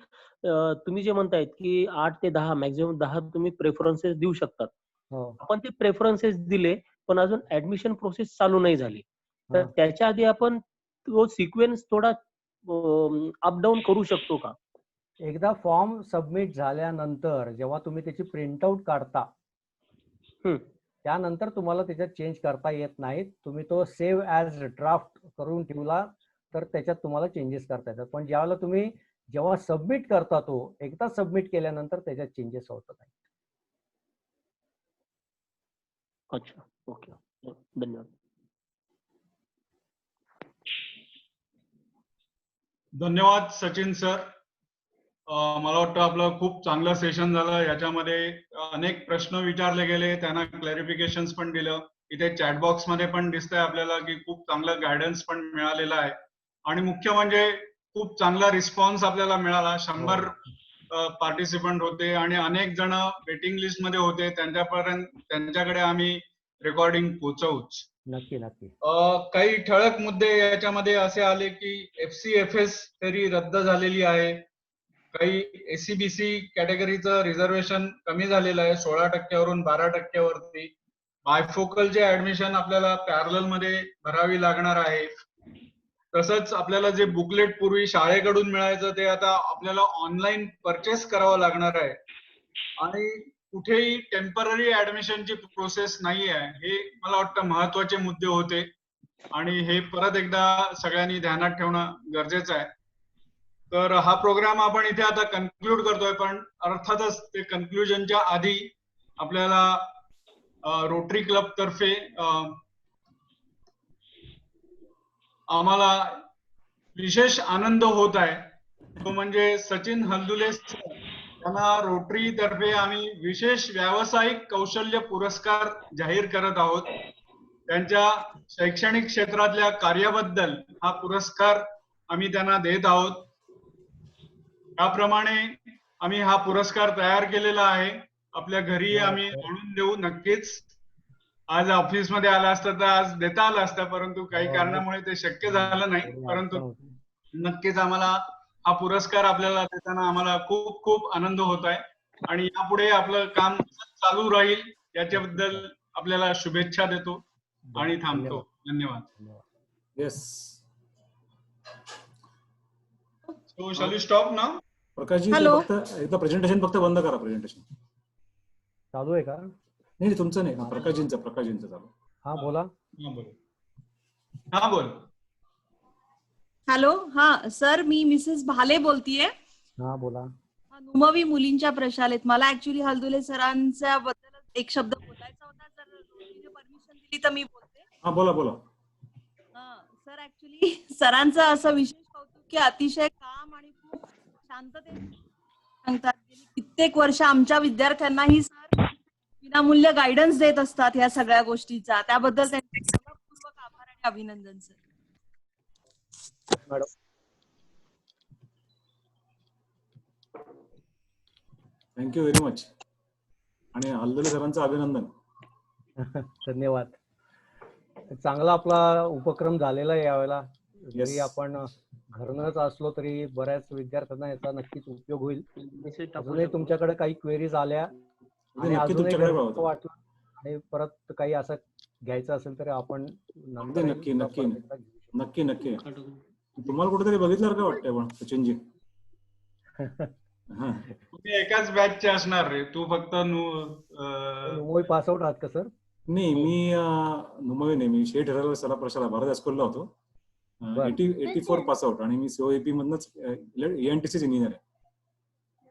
तुम्ही जे म्हणतायत की 8 ते 10 मॅक्झिमम 10 तुम्ही प्रेफरन्सेस देऊ शकतात. आपण ते प्रेफरन्सेस दिले पण अजून ऍडमिशन प्रोसेस चालू नाही झाली, तर त्याच्या आधी आपण तो सिक्वेन्स थोडा अप डाऊन करू शकतो का? एकदा फॉर्म सबमिट झाल्यानंतर जेव्हा तुम्ही त्याची प्रिंटआउट काढता त्यानंतर तुम्हाला त्याच्यात चेंज करता येत नाहीत. तुम्ही तो सेव्ह ॲज ड्राफ्ट करून ठेवला तर त्याच्यात तुम्हाला चेंजेस करता येतात. पण ज्यावेळेला तुम्ही जेव्हा सबमिट करता तो एकदा सबमिट केल्यानंतर त्याच्यात चेंजेस होत नाही. अच्छा, ओके, धन्यवाद. धन्यवाद सचिन सर. मला वाटतं आपलं खूप चांगलं सेशन झालं. याच्यामध्ये अनेक प्रश्न विचारले गेले, त्यांना क्लॅरिफिकेशन्स पण दिलं. इथे चॅट बॉक्स मध्ये पण दिसतंय आपल्याला की खूप चांगलं गायडन्स पण मिळालेलं आहे आणि मुख्य म्हणजे खूप चांगला रिस्पॉन्स आपल्याला मिळाला. 100 पार्टिसिपंट होते आणि अनेक जण वेटिंग लिस्ट मध्ये होते. त्यांच्याकडे आम्ही रेकॉर्डिंग पोहोचवूच. नक्की. काही ठळक मुद्दे याच्यामध्ये असे आले की FCFS फेरी रद्द झालेली आहे. काही एससीबीसी कॅटेगरीचं रिझर्वेशन कमी झालेलं आहे 16% 12%. बायफोकलचे ऍडमिशन आपल्याला पॅरलल मध्ये भरावी लागणार आहे. तसंच आपल्याला जे बुकलेट पूर्वी शाळेकडून मिळायचं ते आता आपल्याला ऑनलाईन परचेस करावं लागणार आहे. आणि कुठेही टेम्पररी ऍडमिशनची प्रोसेस नाही आहे. हे मला वाटतं महत्वाचे मुद्दे होते आणि हे परत एकदा सगळ्यांनी ध्यानात ठेवणं गरजेचं आहे. तर हा प्रोग्राम आपण इथे आता कन्क्लूड करतोय, पण अर्थातच ते कन्क्लुजनच्या आधी आपल्याला रोटरी क्लब तर्फे आम्हाला विशेष आनंद होत आहे. तो म्हणजे सचिन हल्दुले यांना रोटरी तर्फे आम्ही विशेष व्यावसायिक कौशल्य पुरस्कार जाहीर करत आहोत. त्यांच्या शैक्षणिक क्षेत्रातल्या कार्याबद्दल हा पुरस्कार आम्ही त्यांना देत आहोत. त्याप्रमाणे आम्ही हा पुरस्कार तयार केलेला आहे. आपल्या घरी आम्ही आणून देऊ नक्कीच. आज ऑफिस मध्ये आला असता तर आज देता आला असता, परंतु काही कारणामुळे ते शक्य झालं नाही. परंतु नक्कीच आम्हाला हा पुरस्कार आपल्याला देताना आम्हाला खूप खूप आनंद होत आहे आणि यापुढे आपलं काम चालू राहील याच्याबद्दल आपल्याला शुभेच्छा देतो आणि थांबतो. धन्यवाद. Yes. So shall we stop now? Prakash ji फक्त एकदा प्रेझेंटेशन फक्त बंद करा. प्रेझेंटेशन चालू आहे का? नाही तुमचं नाही, प्रकाशजींचं चालू. हा बोला. हा बोल. हॅलो. हा सर, मी मिसेस भाले बोलतीये. हा बोला. नुमवी मुलींच्या प्रशालेत. मला ऍक्च्युली हल्दुले सरांच्या बद्दल एक शब्द बोलायचा होता. जर तुम्ही परमिशन दिली तर मी बोलते. हा बोला बोला. सर ऍक्च्युली सरांचं असं विशेष कौतुक की अतिशय काम आणि खूप शांततेने सांगतात. गेली कित्येक वर्ष आमच्या विद्यार्थ्यांनाही सर विनामूल्य गायडन्स देत असतात या सगळ्या गोष्टीचा. त्याबद्दल त्यांचे मनपूर्वक आभार आणि अभिनंदन सर. Thank you very much. आणि हल्दुले सरांचं अभिनंदन. धन्यवाद. चांगला आपला उपक्रम झालेला आहे यावेळेला. जरी आपण घरनच असलो तरी बऱ्याच विद्यार्थ्यांना याचा नक्कीच उपयोग होईल. अजूनही तुमच्याकडे काही क्वेरीज आल्या आणि अजूनही वाटलं आणि परत काही असं घ्यायचं असेल तर आपण नक्की नक्की नक्की नक्की. तुम्हाला कुठेतरी बघितलं का वाटतंय पण सचिनजी? तुम्ही एकाच बॅचचे असणार रे. तू फक्त नुमवी पास आउट आहात का सर? नाही, मी नुमवी नाही, मी शेठ हिराल सला प्रशाला भारत हायस्कूलला होतो. 84 पास आउट आणि मी सीओएपी मधनच एएनटीसी इंजिनियर आहे.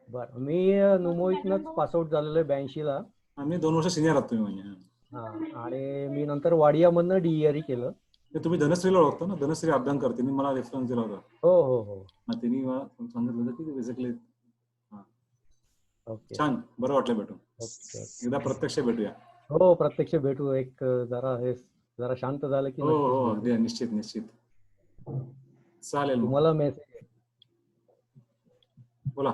बरं. मी नुमवीतनच पास आउट झालेलो आहे 82 ला. आम्ही 2 वर्ष सिनियर आहात तुम्ही म्हणजे. हा. आणि मी नंतर वाडिया मधनं डीईआरई केलं. तुम्ही धनश्रीला ओळखता ना? धनश्री अभ्यान करते, मला रेफरन्स दिला होता. हो हो हो. तिने सांगितलं होतं की बेसिकली. ओके. छान, बरं वाटलं भेटून. एकदा प्रत्यक्ष भेटूया. हो प्रत्यक्ष भेटू. एक जरा शांत झालं की. हो हो अगदी निश्चित निश्चित. चालेल. तुम्हाला मेसेज बोला.